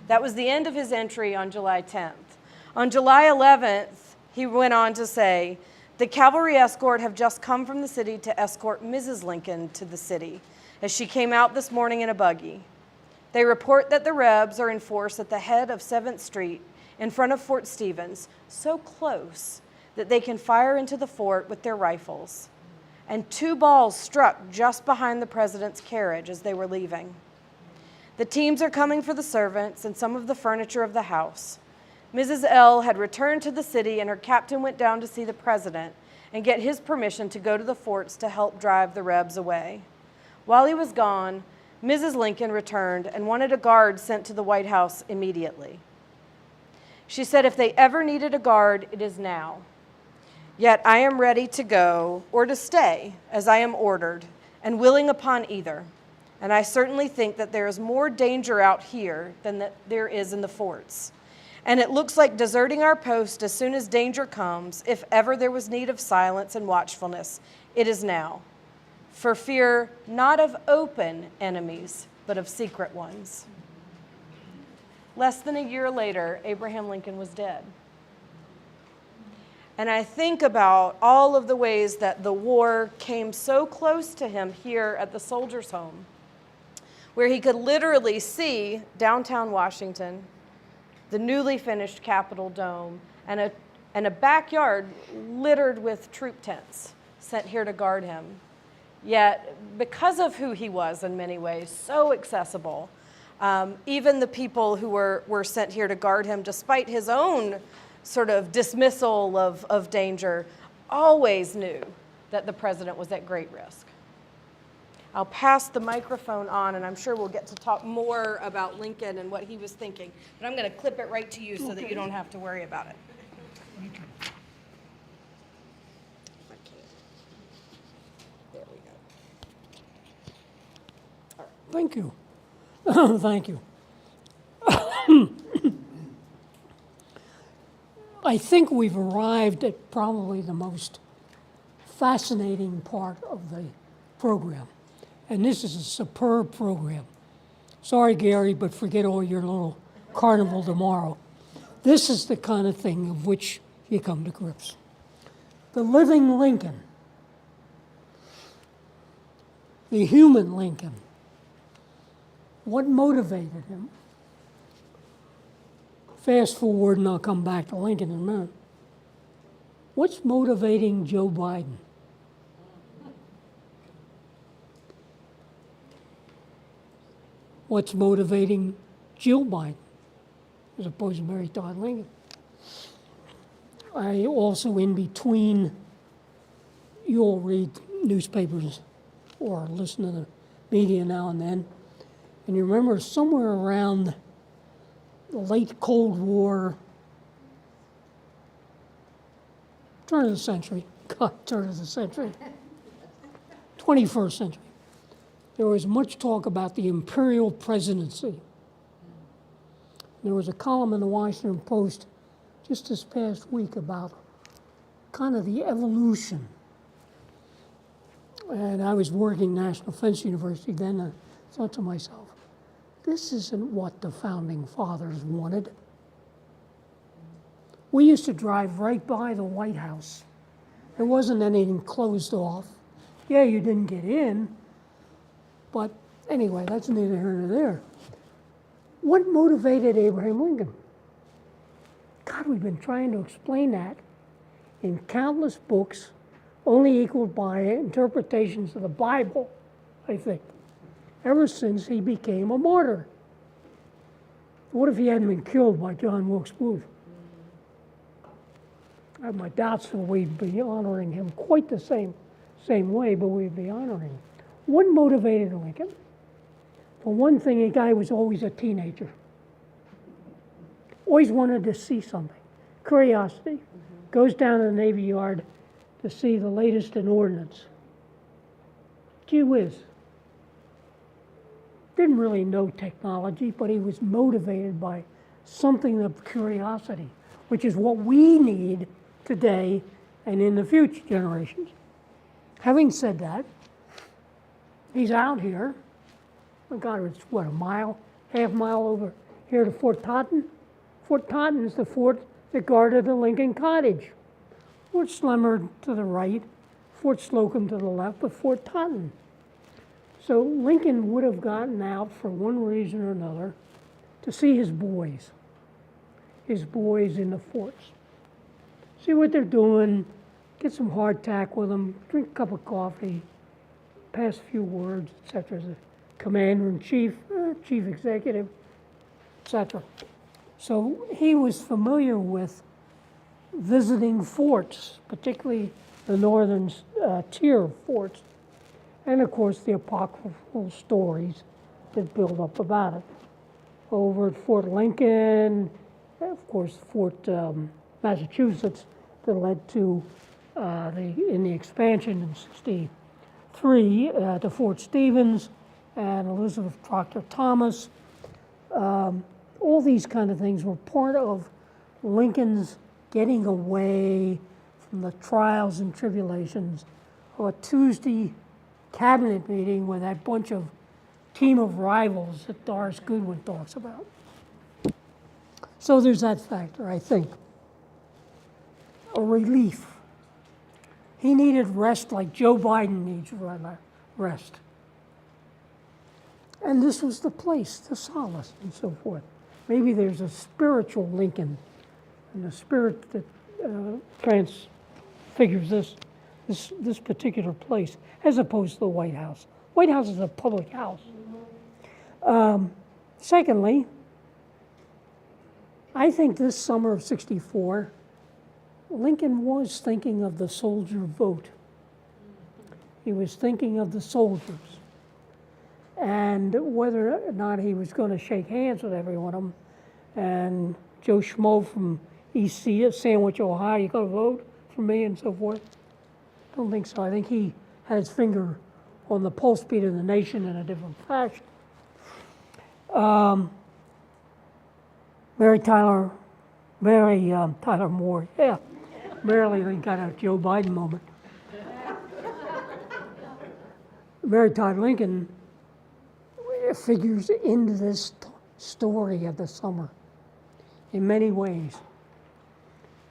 That was the end of his entry on July 10th. On July 11th, he went on to say, the cavalry escort have just come from the city to escort Mrs. Lincoln to the city, as she came out this morning in a buggy. They report that the Rebs are in force at the head of 7th Street in front of Fort Stevens, so close that they can fire into the fort with their rifles. And 2 balls struck just behind the president's carriage as they were leaving. The teams are coming for the servants and some of the furniture of the house. Mrs. L. had returned to the city, and her captain went down to see the president and get his permission to go to the forts to help drive the Rebs away. While he was gone, Mrs. Lincoln returned and wanted a guard sent to the White House immediately. She said if they ever needed a guard, it is now. Yet I am ready to go or to stay as I am ordered, and willing upon either. And I certainly think that there is more danger out here than that there is in the forts. And it looks like deserting our post as soon as danger comes, if ever there was need of silence and watchfulness, it is now, for fear not of open enemies, but of secret ones. Less than a year later, Abraham Lincoln was dead. And I think about all of the ways that the war came so close to him here at the Soldiers' Home, where he could literally see downtown Washington, the newly finished Capitol Dome, and a backyard littered with troop tents sent here to guard him. Yet, because of who he was in many ways, so accessible, even the people who were sent here to guard him, despite his own sort of dismissal of danger, always knew that the president was at great risk. I'll pass the microphone on, and I'm sure we'll get to talk more about Lincoln and what he was thinking. But I'm going to clip it right to you so that you don't have to worry about it. There we go. thank you. Thank you. I think we've arrived at probably the most fascinating part of the program. And this is a superb program. Sorry, Gary, but forget all your little carnival tomorrow. This is the kind of thing of which you come to grips. The living Lincoln, the human Lincoln, what motivated him? Fast forward, and I'll come back to Lincoln in a minute. What's motivating Joe Biden? What's motivating Jill Biden, as opposed to Mary Todd Lincoln? I also, in between, you all read newspapers or listen to the media now and then, and you remember somewhere around the late Cold War, turn of the century, 21st century, there was much talk about the imperial presidency. There was a column in the Washington Post just this past week about kind of the evolution. And I was working National Defense University then, and I thought to myself, this isn't what the founding fathers wanted. We used to drive right by the White House. There wasn't anything closed off. Yeah, you didn't get in, but anyway, that's neither here nor there. What motivated Abraham Lincoln? God, we've been trying to explain that in countless books, only equaled by interpretations of the Bible, I think, ever since he became a martyr. What if he hadn't been killed by John Wilkes Booth? I have my doubts that we'd be honoring him quite the same way, but we'd be honoring him. What motivated Lincoln? For one thing, the guy was always a teenager. Always wanted to see something. Curiosity. Goes down to the Navy Yard to see the latest in ordnance. Gee whiz. Didn't really know technology, but he was motivated by something of curiosity, which is what we need today and in the future generations. Having said that, he's out here. Oh God, it's what, half mile over here to Fort Totten? Fort Totten is the fort that guarded the Lincoln Cottage. Fort Slemmer to the right, Fort Slocum to the left, but Fort Totten. So Lincoln would have gotten out for one reason or another to see his boys in the forts. See what they're doing, get some hardtack with them, drink a cup of coffee, pass a few words, etc. As a commander-in-chief, chief executive, etc. So he was familiar with visiting forts, particularly the northern tier forts, and of course the apocryphal stories that build up about it. Over at Fort Lincoln, of course, Fort Massachusetts, that led to in the expansion in '63 to Fort Stevens and Elizabeth Proctor Thomas. All these kind of things were part of Lincoln's getting away from the trials and tribulations of a Tuesday cabinet meeting with that bunch of team of rivals that Doris Goodwin talks about. So there's that factor, I think. A relief. He needed rest like Joe Biden needs rest. And this was the place, the solace and so forth. Maybe there's a spiritual Lincoln, and a spirit that transfigures this particular place, as opposed to the White House. White House is a public house. Secondly, I think this summer of '64, Lincoln was thinking of the soldier vote. He was thinking of the soldiers. And whether or not he was going to shake hands with every one of them, and Joe Schmo from East Sandwich, Ohio, you going to vote for me and so forth? I don't think so. I think he had his finger on the pulse beat of the nation in a different fashion. Mary Tyler Moore, yeah. Barely got a Joe Biden moment. Mary Todd Lincoln figures into this story of the summer in many ways.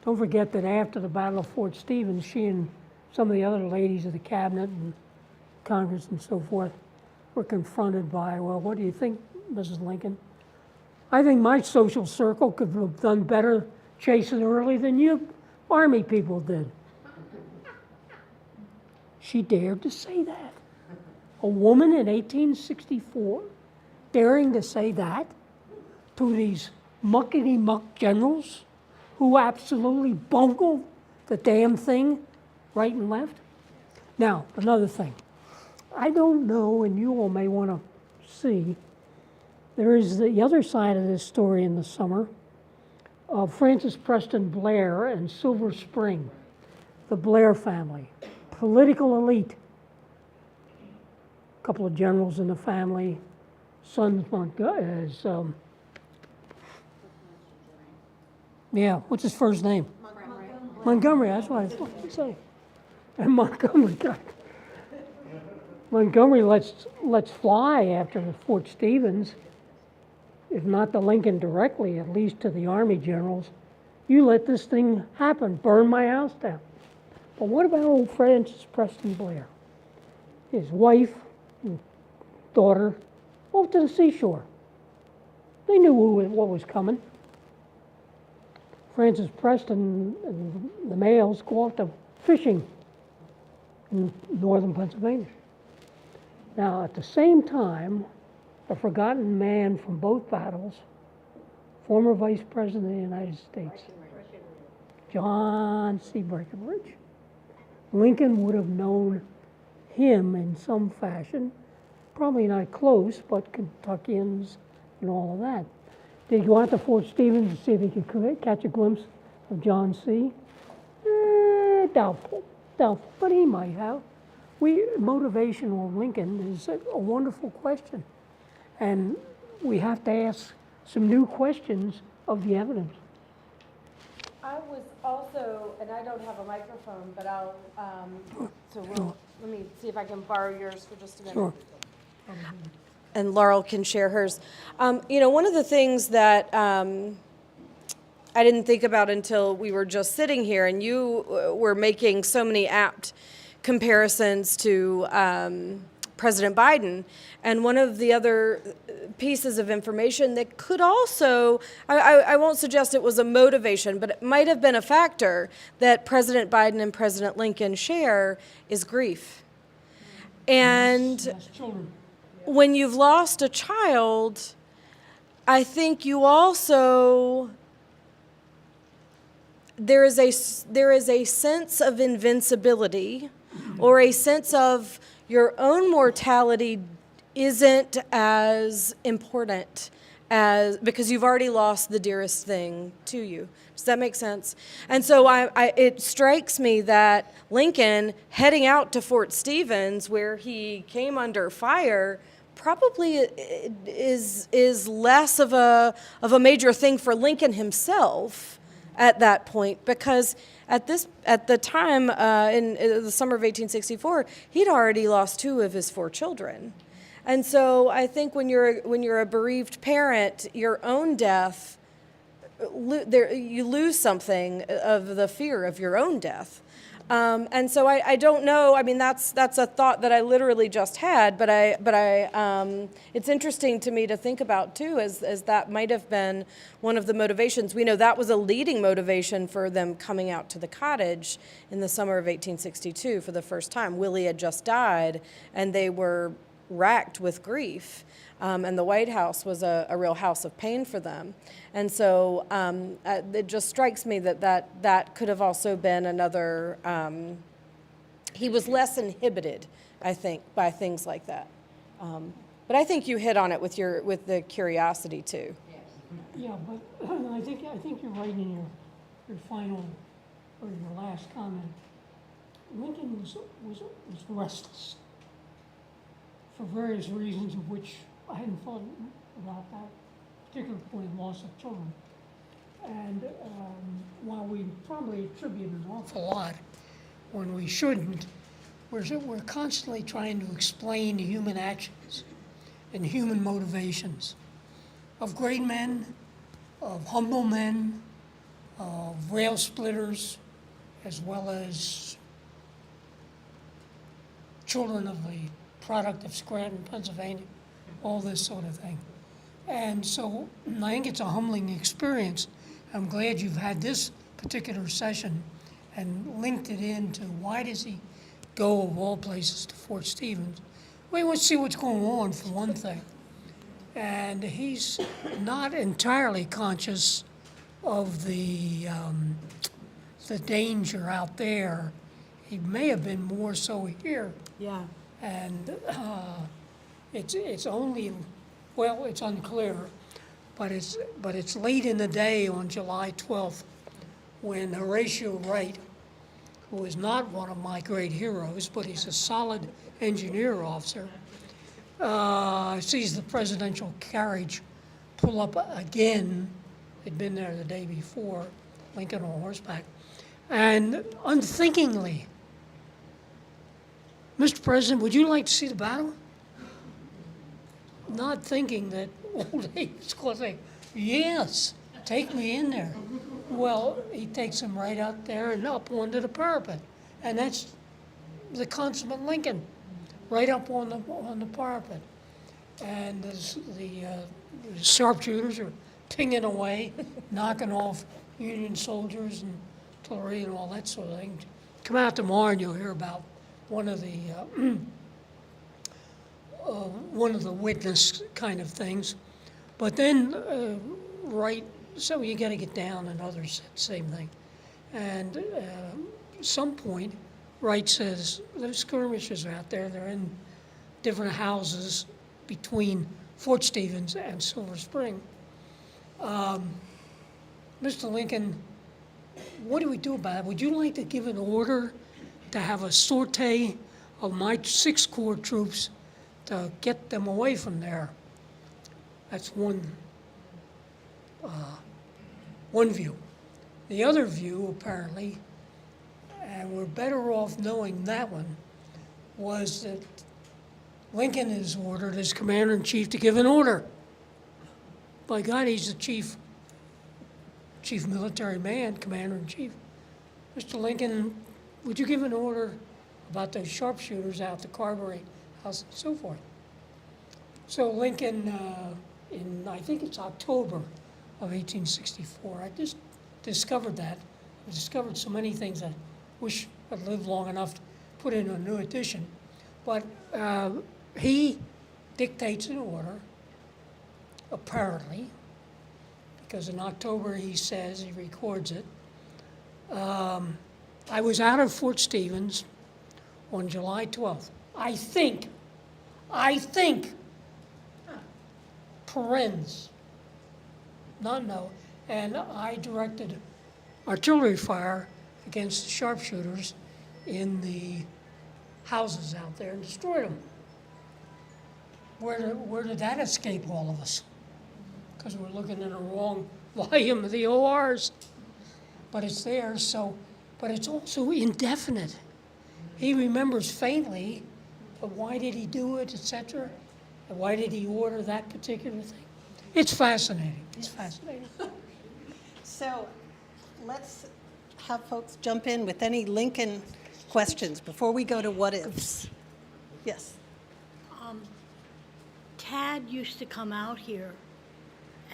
Don't forget that after the Battle of Fort Stevens, she and some of the other ladies of the cabinet and Congress and so forth were confronted by, well, what do you think, Mrs. Lincoln? I think my social circle could have done better chasing Early than you Army people did. She dared to say that. A woman in 1864 daring to say that to these muckety-muck generals who absolutely bungled the damn thing right and left. Now, another thing. I don't know, and you all may want to see, there is the other side of this story in the summer of Francis Preston Blair and Silver Spring, the Blair family, political elite. A couple of generals in the family, son's what's his first name? Montgomery, that's what I was going to say. And Montgomery lets fly after the Fort Stevens, if not to Lincoln directly, at least to the Army generals. You let this thing happen, burn my house down. But what about old Francis Preston Blair? His wife and daughter off to the seashore. They knew what was coming. Francis Preston and the males go off to fishing in northern Pennsylvania. Now, at the same time, a forgotten man from both battles, former Vice President of the United States, John C. Breckinridge. Lincoln would have known him in some fashion, probably not close, but Kentuckians and all of that. Did he go out to Fort Stevens to see if he could catch a glimpse of John C.? Doubtful, but he might have. Motivation on Lincoln is a wonderful question, and we have to ask some new questions of the evidence. I was also, and I don't have a microphone, but I'll, let me see if I can borrow yours for just a minute. Sure. And Laurel can share hers. One of the things that I didn't think about until we were just sitting here, and you were making so many apt comparisons to President Biden. And one of the other pieces of information that could also, I won't suggest it was a motivation, but it might have been a factor that President Biden and President Lincoln share is grief. And when you've lost a child, I think you also, there is a sense of invincibility, or a sense of your own mortality isn't as important as, because you've already lost the dearest thing to you. Does that make sense? And so it strikes me that Lincoln heading out to Fort Stevens, where he came under fire, probably is less of a major thing for Lincoln himself at that point, because at the time in the summer of 1864, he'd already lost 2 of his 4 children. And so I think when you're a bereaved parent, your own death, you lose something of the fear of your own death. And so I don't know. I mean, that's a thought that I literally just had, but it's interesting to me to think about too, as that might have been one of the motivations. We know that was a leading motivation for them coming out to the cottage in the summer of 1862 for the first time. Willie had just died, and they were racked with grief. And the White House was a real house of pain for them. And so it just strikes me that could have also been another, he was less inhibited, I think, by things like that. But I think you hit on it with the curiosity too. Yeah, but I think you're right in your final, or your last comment. Lincoln was restless for various reasons, of which I hadn't thought about that particular point of loss of children. And while we probably attribute an awful lot when we shouldn't, we're constantly trying to explain human actions and human motivations of great men, of humble men, of rail splitters, as well as children of the product of Scranton, Pennsylvania, all this sort of thing. And so I think it's a humbling experience. I'm glad you've had this particular session and linked it into why does he go of all places to Fort Stevens? Well, he wants to see what's going on, for one thing. And he's not entirely conscious of the danger out there. He may have been more so here. Yeah. And it's only, well, it's unclear, but it's late in the day on July 12th when Horatio Wright, who is not one of my great heroes, but he's a solid engineer officer, sees the presidential carriage pull up again. He'd been there the day before, Lincoln on horseback, and unthinkingly, Mr. President, would you like to see the battle? Not thinking that old Abe was going to say, yes, take me in there. Well, he takes him right out there and up onto the parapet. And that's the consummate Lincoln, right up on the parapet. And the sharpshooters are pinging away, knocking off Union soldiers and artillery and all that sort of thing. Come out tomorrow and you'll hear about one of the witness kind of things. But then Wright, so you got to get down, and others said the same thing. And at some point, Wright says, there's skirmishers out there. They're in different houses between Fort Stevens and Silver Spring. Mr. Lincoln, what do we do about it? Would you like to give an order to have a sortie of my 6th Corps troops to get them away from there? That's one view. The other view, apparently, and we're better off knowing that one, was that Lincoln is ordered as Commander-in-Chief to give an order. By God, he's the chief military man, Commander-in-Chief. Mr. Lincoln, would you give an order about those sharpshooters out the Carberry house and so forth? So Lincoln, in I think it's October of 1864, I just discovered that. I discovered so many things I wish I'd lived long enough to put in a new edition. But he dictates an order, apparently, because in October he says, he records it, I was out of Fort Stevens on July 12th. I think, parens, not no, and I directed artillery fire against the sharpshooters in the houses out there and destroyed them. Where did that escape all of us? Because we're looking in the wrong volume of the ORs. But it's there, so, but it's also indefinite. He remembers faintly, but why did he do it, etc.? And why did he order that particular thing? It's fascinating. It's fascinating. So let's have folks jump in with any Lincoln questions before we go to what ifs. Yes. Tad used to come out here,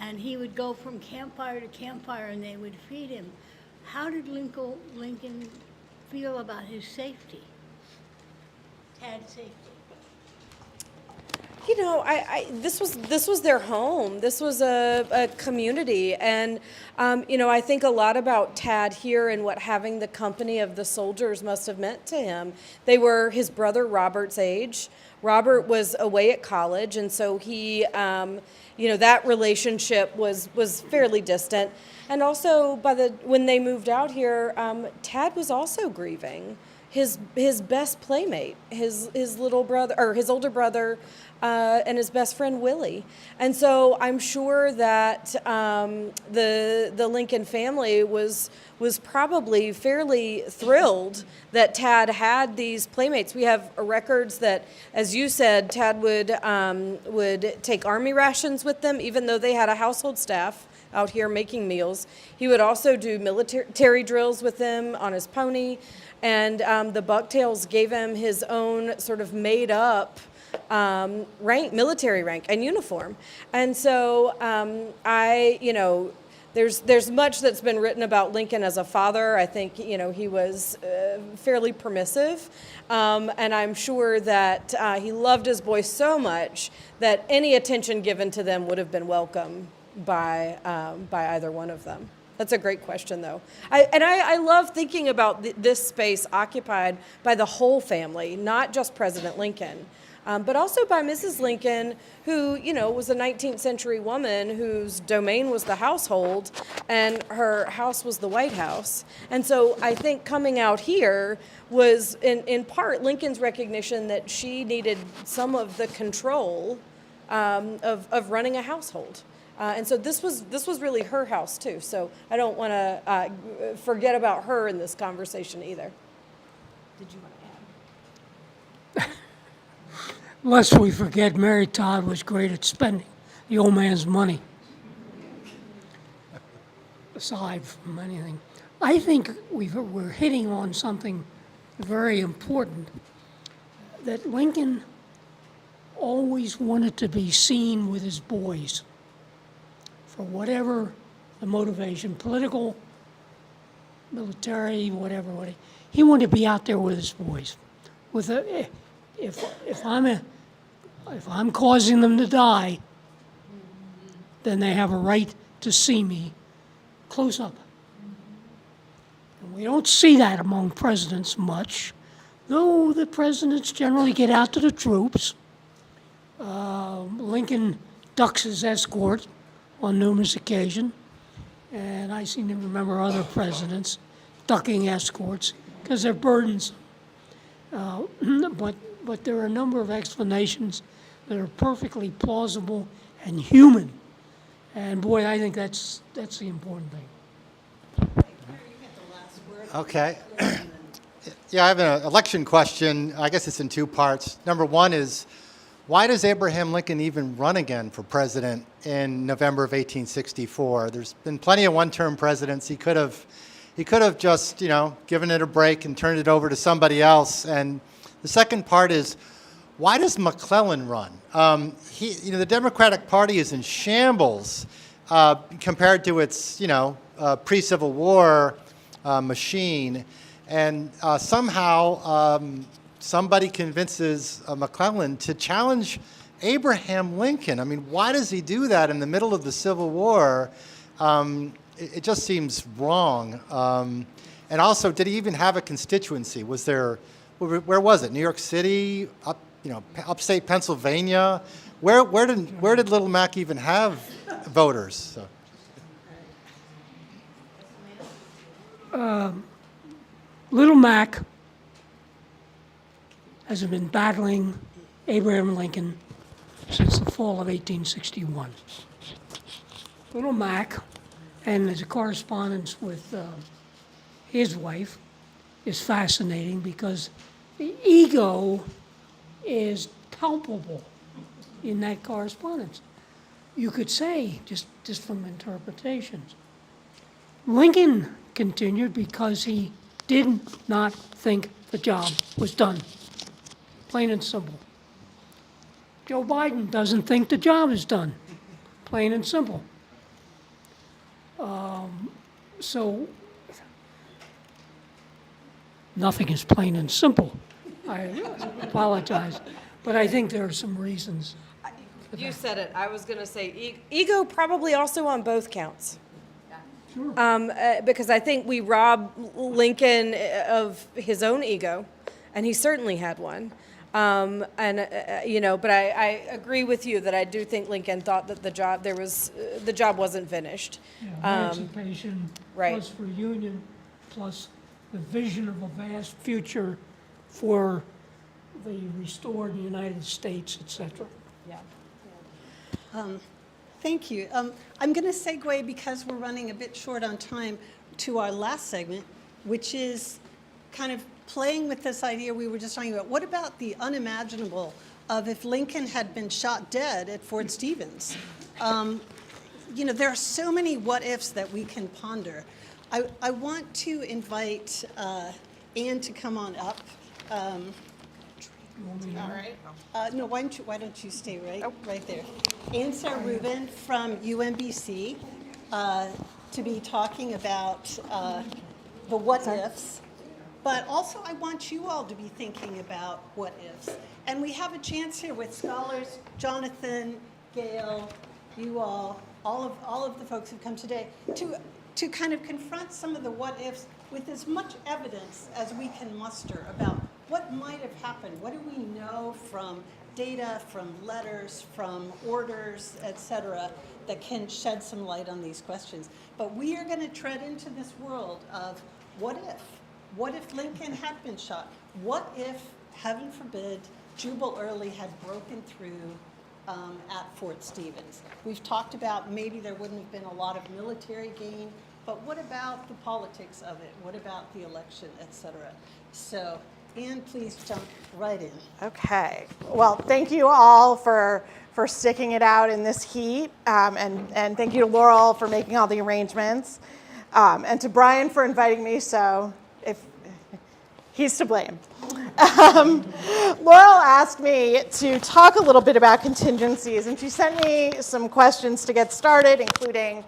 and he would go from campfire to campfire, and they would feed him. How did Lincoln feel about his safety? Tad's safety. You know, this was their home. This was a community, and you know, I think a lot about Tad here and what having the company of the soldiers must have meant to him. They were his brother Robert's age. Robert was away at college, and so he, you know, that relationship was fairly distant. And also, when they moved out here, Tad was also grieving. his best playmate, his little brother or his older brother, and his best friend Willie. And so I'm sure that the Lincoln family was probably fairly thrilled that Tad had these playmates. We have records that, as you said, Tad would take Army rations with them, even though they had a household staff out here making meals. He would also do military drills with them on his pony, and the Bucktails gave him his own sort of made-up military rank and uniform. And so there's much that's been written about Lincoln as a father. I think, he was fairly permissive, and I'm sure that he loved his boys so much that any attention given to them would have been welcome by either one of them. That's a great question, though. I love thinking about this space occupied by the whole family, not just President Lincoln, but also by Mrs. Lincoln, who, was a 19th century woman whose domain was the household and her house was the White House. And so I think coming out here was in part Lincoln's recognition that she needed some of the control of running a household. And so this was really her house too. So I don't want to forget about her in this conversation either. Did you want to add? Lest we forget, Mary Todd was great at spending the old man's money. Aside from anything, I think we're hitting on something very important, that Lincoln always wanted to be seen with his boys, for whatever the motivation, political, military, whatever. He wanted to be out there with his boys. If I'm causing them to die, then they have a right to see me close up. And we don't see that among presidents much, though the presidents generally get out to the troops. Lincoln ducks his escort on numerous occasions, and I seem to remember other presidents ducking escorts because they're burdensome. But there are a number of explanations that are perfectly plausible and human. And boy, I think that's the important thing. Okay. Yeah, I have an election question. I guess it's in two parts. Number one is, why does Abraham Lincoln even run again for president in November of 1864? There's been plenty of one-term presidents. He could have just, given it a break and turned it over to somebody else. And the second part is, why does McClellan run? The Democratic Party is in shambles compared to its, pre-Civil War machine, and somehow somebody convinces McClellan to challenge Abraham Lincoln. I mean, why does he do that in the middle of the Civil War? It just seems wrong. And also, did he even have a constituency? Where was it? New York City, upstate Pennsylvania? Where did Little Mac even have voters? Little Mac has been battling Abraham Lincoln since the fall of 1861. Little Mac, and his correspondence with his wife, is fascinating because the ego is palpable in that correspondence. You could say, just from interpretations. Lincoln continued because he did not think the job was done. Plain and simple. Joe Biden doesn't think the job is done. Plain and simple. So nothing is plain and simple. I apologize, but I think there are some reasons. You said it. I was going to say ego probably also on both counts. Sure. Because I think we rob Lincoln of his own ego, and he certainly had one. But I agree with you that I do think Lincoln thought that the job wasn't finished. Emancipation right. plus reunion plus the vision of a vast future for the restored United States, etc. Thank you. I'm going to segue, because we're running a bit short on time, to our last segment, which is kind of playing with this idea we were just talking about. What about the unimaginable of if Lincoln had been shot dead at Fort Stevens? You know, there are so many what ifs that we can ponder. I want to invite Anne to come on up. All right. No, why don't you stay right there? Anne Sarah Rubin from UMBC to be talking about the what ifs, but also I want you all to be thinking about what ifs. And we have a chance here with scholars, Jonathan, Gail, you all of the folks who've come today, to kind of confront some of the what ifs with as much evidence as we can muster about what might have happened. What do we know from data, from letters, from orders, et cetera, that can shed some light on these questions. But we are going to tread into this world of what if? What if Lincoln had been shot? What if, heaven forbid, Jubal Early had broken through at Fort Stevens? We've talked about maybe there wouldn't have been a lot of military gain, but what about the politics of it? What about the election, et cetera? So, Anne, please jump right in. Okay. Well, thank you all for sticking it out in this heat, and thank you to Laurel for making all the arrangements, and to Brian for inviting me, so if he's to blame. Laurel asked me to talk a little bit about contingencies, and she sent me some questions to get started, including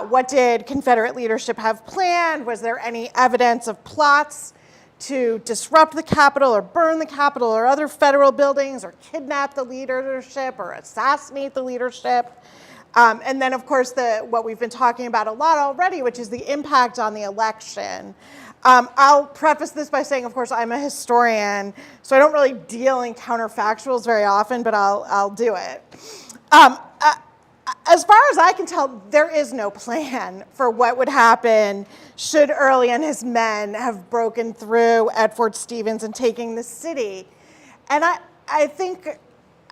what did Confederate leadership have planned? Was there any evidence of plots to disrupt the Capitol or burn the Capitol or other federal buildings or kidnap the leadership or assassinate the leadership? And then, of course, what we've been talking about a lot already, which is the impact on the election. I'll preface this by saying, of course, I'm a historian, so I don't really deal in counterfactuals very often, but I'll do it. As far as I can tell, there is no plan for what would happen should Early and his men have broken through at Fort Stevens and taking the city. And I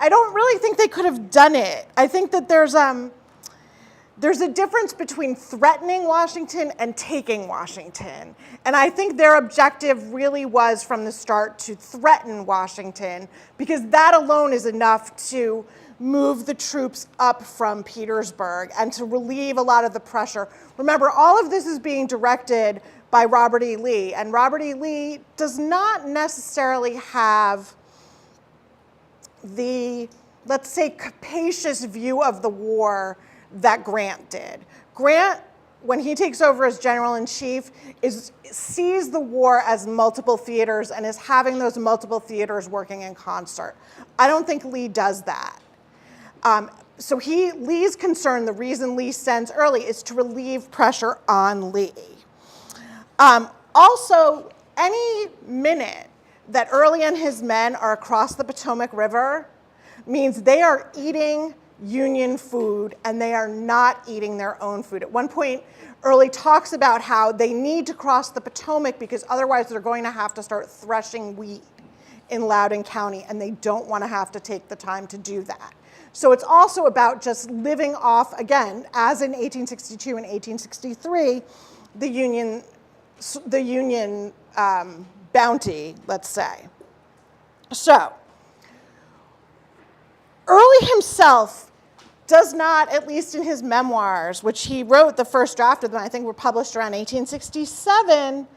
don't really think they could have done it. I think that there's a difference between threatening Washington and taking Washington. And I think their objective really was from the start to threaten Washington, because that alone is enough to move the troops up from Petersburg and to relieve a lot of the pressure. Remember, all of this is being directed by Robert E. Lee, and Robert E. Lee does not necessarily have the, let's say, capacious view of the war that Grant did. Grant, when he takes over as general-in-chief, sees the war as multiple theaters and is having those multiple theaters working in concert. I don't think Lee does that. So Lee's concern, the reason Lee sends Early, is to relieve pressure on Lee. Also, any minute that Early and his men are across the Potomac River means they are eating Union food and they are not eating their own food. At one point, Early talks about how they need to cross the Potomac because otherwise they're going to have to start threshing wheat in Loudoun County, and they don't want to have to take the time to do that. So it's also about just living off, again, as in 1862 and 1863, the Union bounty, let's say. So Early himself does not, at least in his memoirs, which he wrote, the first draft of them, I think were published around 1867,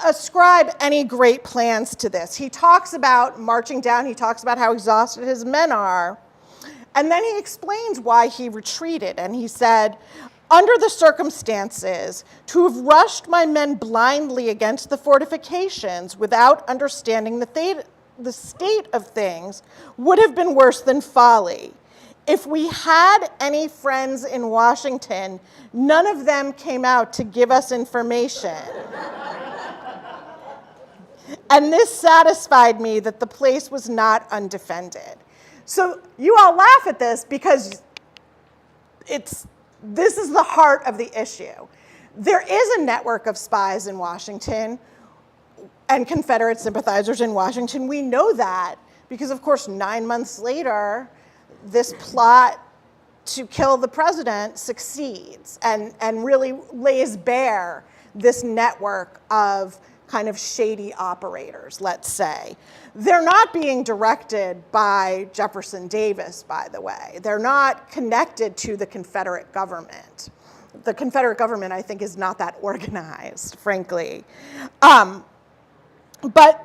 ascribe any great plans to this. He talks about marching down, he talks about how exhausted his men are, and then he explains why he retreated, and he said, "Under the circumstances, to have rushed my men blindly against the fortifications without understanding the state of things would have been worse than folly. If we had any friends in Washington, none of them came out to give us information. And this satisfied me that the place was not undefended." So you all laugh at this because this is the heart of the issue. There is a network of spies in Washington and Confederate sympathizers in Washington. We know that because, of course, 9 months later, this plot to kill the president succeeds and really lays bare this network of kind of shady operators, let's say. They're not being directed by Jefferson Davis, by the way. They're not connected to the Confederate government. The Confederate government, I think, is not that organized, frankly. But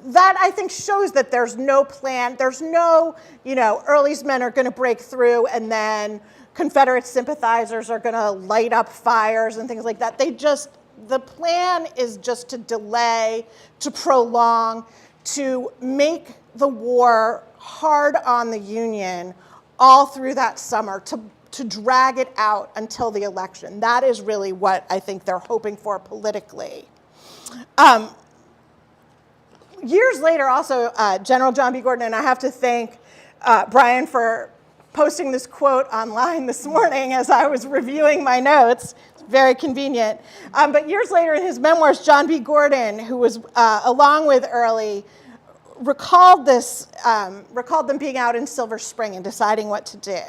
that, I think, shows that there's no plan. There's no, Early's men are going to break through and then Confederate sympathizers are going to light up fires and things like that. The plan is just to delay, to prolong, to make the war hard on the Union all through that summer, to drag it out until the election. That is really what I think they're hoping for politically. Years later, also, General John B. Gordon, and I have to thank Brian for posting this quote online this morning as I was reviewing my notes. It's very convenient. But years later in his memoirs, John B. Gordon, who was along with Early, recalled them being out in Silver Spring and deciding what to do.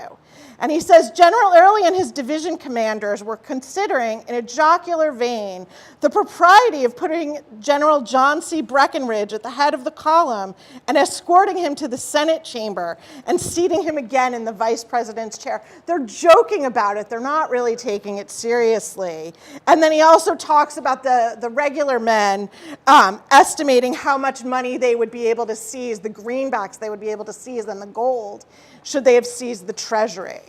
And he says, General Early and his division commanders were considering, in a jocular vein, the propriety of putting General John C. Breckinridge at the head of the column and escorting him to the Senate chamber and seating him again in the vice president's chair. They're joking about it. They're not really taking it seriously. And then he also talks about the regular men estimating how much money they would be able to seize, the greenbacks they would be able to seize, and the gold, should they have seized the Treasury.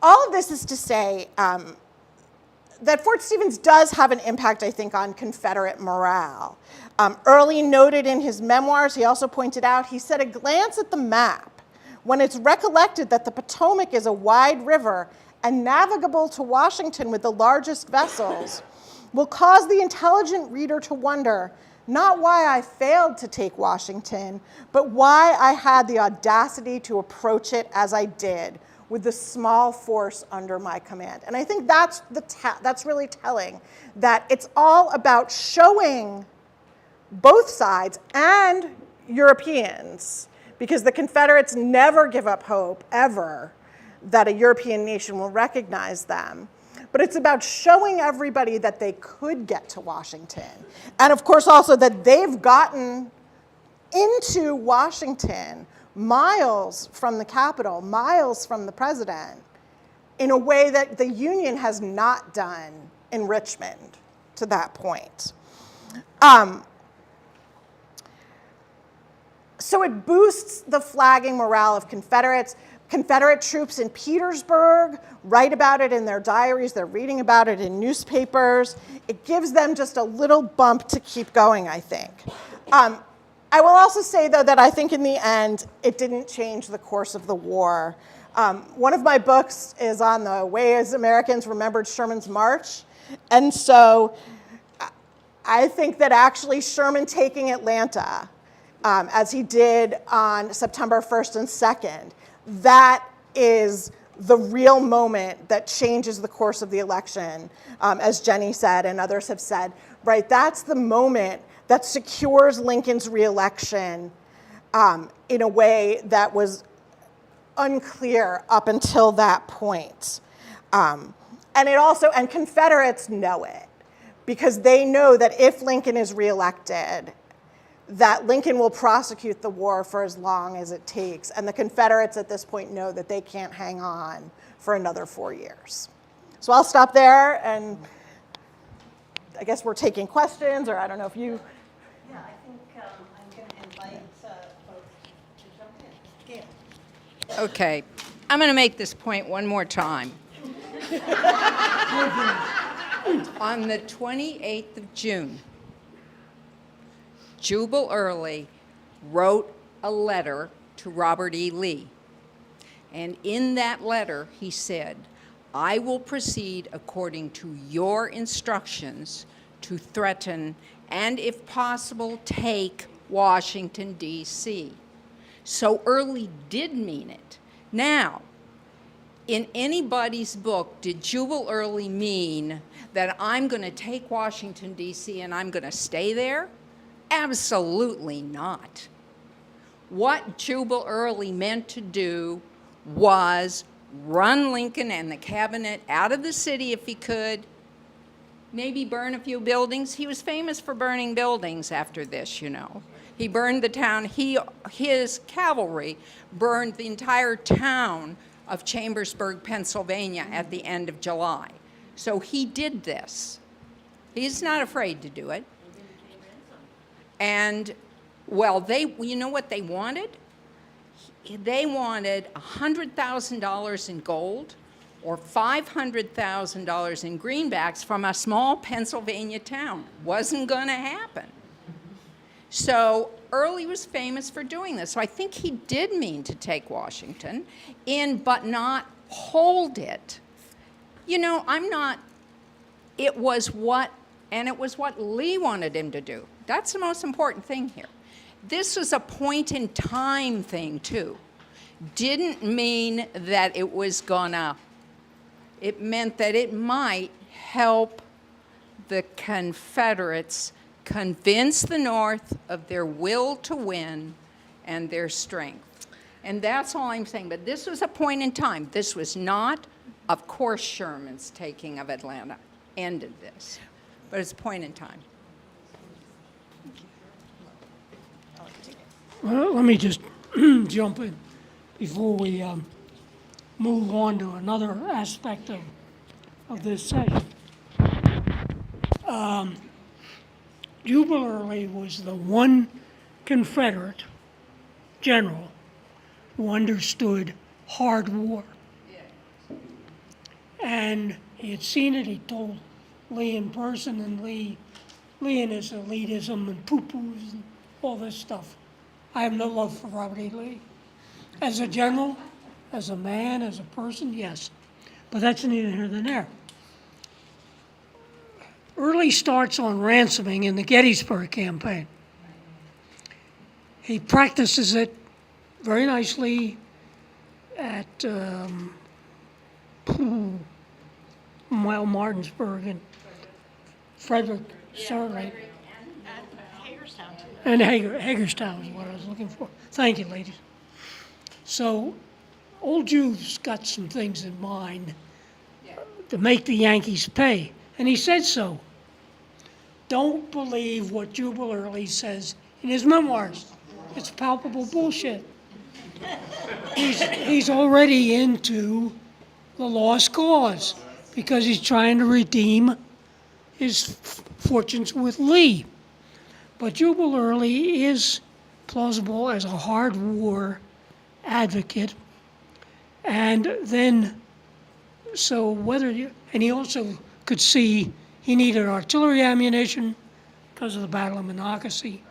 All of this is to say that Fort Stevens does have an impact, I think, on Confederate morale. Early noted in his memoirs, he also pointed out, he said, a glance at the map, when it's recollected that the Potomac is a wide river and navigable to Washington with the largest vessels, will cause the intelligent reader to wonder not why I failed to take Washington, but why I had the audacity to approach it as I did, with the small force under my command. And I think that's really telling, that it's all about showing both sides and Europeans, because the Confederates never give up hope, ever, that a European nation will recognize them. But it's about showing everybody that they could get to Washington. And of course also that they've gotten into Washington miles from the Capitol, miles from the president, in a way that the Union has not done in Richmond to that point. So it boosts the flagging morale of Confederates. Confederate troops in Petersburg write about it in their diaries. They're reading about it in newspapers. It gives them just a little bump to keep going, I think. I will also say, though, that I think in the end, it didn't change the course of the war. One of my books is on the ways Americans remembered Sherman's march. And so I think that actually Sherman taking Atlanta, as he did on September 1st and 2nd, that is the real moment that changes the course of the election, as Jenny said and others have said, right? That's the moment that secures Lincoln's reelection in a way that was unclear up until that point. And Confederates know it, because they know that if Lincoln is reelected, that Lincoln will prosecute the war for as long as it takes. And the Confederates at this point know that they can't hang on for another 4 years. So I'll stop there, and I guess we're taking questions, or I don't know if you... Yeah, I think I'm going to invite folks to jump in. Gail. Okay, I'm going to make this point one more time. On the 28th of June, Jubal Early wrote a letter to Robert E. Lee. And in that letter, he said, I will proceed according to your instructions to threaten and, if possible, take Washington, D.C. So Early did mean it. Now, in anybody's book did Jubal Early mean that I'm going to take Washington, D.C. and I'm going to stay there? Absolutely not. What Jubal Early meant to do was run Lincoln and the cabinet out of the city if he could, maybe burn a few buildings. He was famous for burning buildings after this, you know. He burned the town. His cavalry burned the entire town of Chambersburg, Pennsylvania at the end of July. So he did this. He's not afraid to do it. And, well, you know what they wanted? They wanted $100,000 in gold or $500,000 in greenbacks from a small Pennsylvania town. Wasn't going to happen. So Early was famous for doing this. So I think he did mean to take Washington but not hold it. You know, it was what Lee wanted him to do. That's the most important thing here. This was a point in time thing too. Didn't mean that it was it meant that it might help the Confederates convince the North of their will to win and their strength. And that's all I'm saying. But this was a point in time. This was not, of course, Sherman's taking of Atlanta ended this. But it's a point in time. Well, let me just jump in before we move on to another aspect of this session. Jubal Early was the one Confederate general who understood hard war. And he had seen it, he told Lee in person, and Lee and his elitism and poo-poos and all this stuff. I have no love for Robert E. Lee. As a general, as a man, as a person, yes. But that's neither here nor there. Early starts on ransoming in the Gettysburg campaign. He practices it very nicely at Martinsburg and Frederick, certainly. And Hagerstown is what I was looking for. Thank you, ladies. So, old Jew's got some things in mind to make the Yankees pay, and he said so. Don't believe what Jubal Early says in his memoirs. It's palpable bullshit. He's already into the lost cause because he's trying to redeem his fortunes with Lee. But Jubal Early is plausible as a hard war advocate. And then, and he also could see he needed artillery ammunition because of the Battle of Monocacy.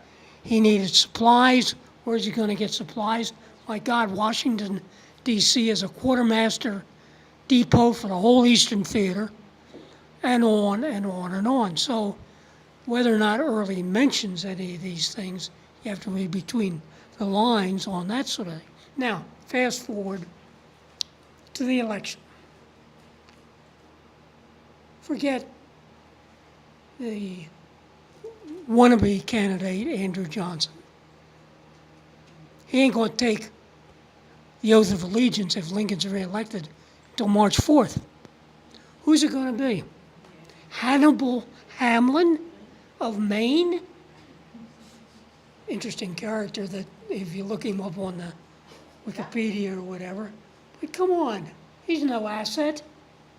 He needed supplies. Where's he going to get supplies? My God, Washington, D.C. is a quartermaster depot for the whole Eastern Theater, and on and on and on. So whether or not Early mentions any of these things, you have to read between the lines on that sort of thing. Now, fast forward to the election. Forget the wannabe candidate, Andrew Johnson. He ain't going to take the oath of allegiance if Lincoln's reelected until March 4th. Who's it going to be? Hannibal Hamlin of Maine? Interesting character that if you look him up on the Wikipedia or whatever. But come on, he's no asset,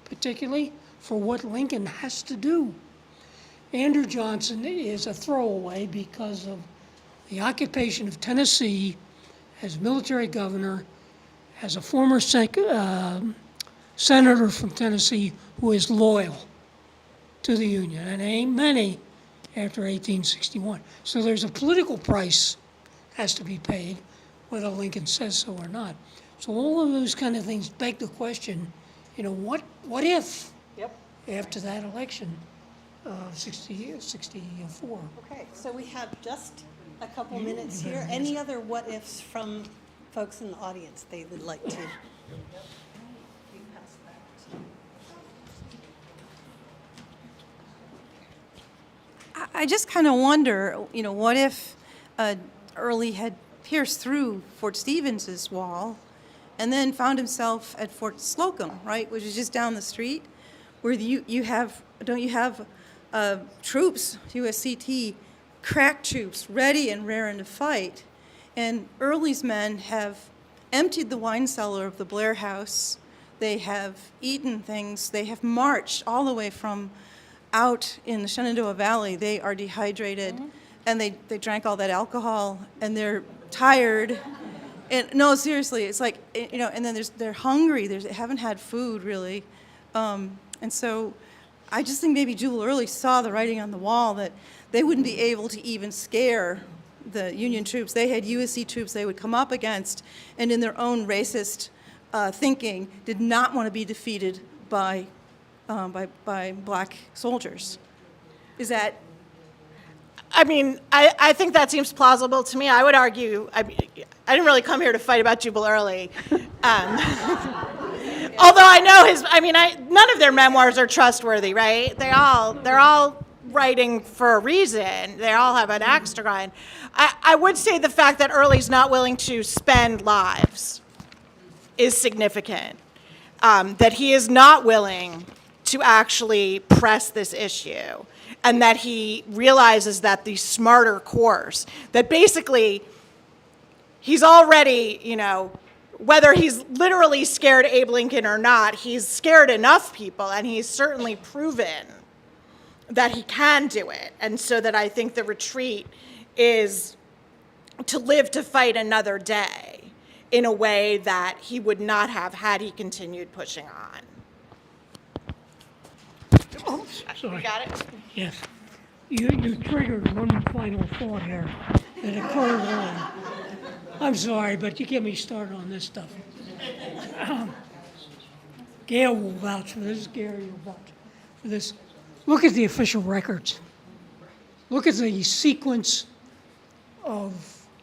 particularly for what Lincoln has to do. Andrew Johnson is a throwaway because of the occupation of Tennessee as military governor, as a former senator from Tennessee who is loyal to the Union, and ain't many after 1861. So there's a political price has to be paid, whether Lincoln says so or not. So all of those kind of things beg the question, what if after that election of 64? Okay, so we have just a couple minutes here. Any other what ifs from folks in the audience they would like to? I just kind of wonder, what if Early had pierced through Fort Stevens's wall and then found himself at Fort Slocum, right, which is just down the street, where you have troops, USCT, crack troops, ready and raring to fight. And Early's men have emptied the wine cellar of the Blair House. They have eaten things. They have marched all the way from out in the Shenandoah Valley. They are dehydrated, and they drank all that alcohol, and they're tired. And no, seriously, it's like, and then they're hungry. They haven't had food, really. And so I just think maybe Jubal Early saw the writing on the wall that they wouldn't be able to even scare the Union troops. They had USC troops they would come up against, and in their own racist thinking, did not want to be defeated by black soldiers. Is that? I mean, I think that seems plausible to me. I would argue, I didn't really come here to fight about Jubal Early. Although I know none of their memoirs are trustworthy, right? They're all writing for a reason. They all have an axe to grind. I would say the fact that Early's not willing to spend lives is significant. That he is not willing to actually press this issue, and that he realizes that the smarter course, that basically he's already, whether he's literally scared Abe Lincoln or not, he's scared enough people, and he's certainly proven that he can do it. And so that I think the retreat is to live to fight another day in a way that he would not have had he continued pushing on. Oops, sorry. You got it? Yes. You triggered one final thought here that occurred earlier. I'm sorry, but you get me started on this stuff. Gail will vouch for this, Gary will vouch for this. Look at the official records. Look at the sequence of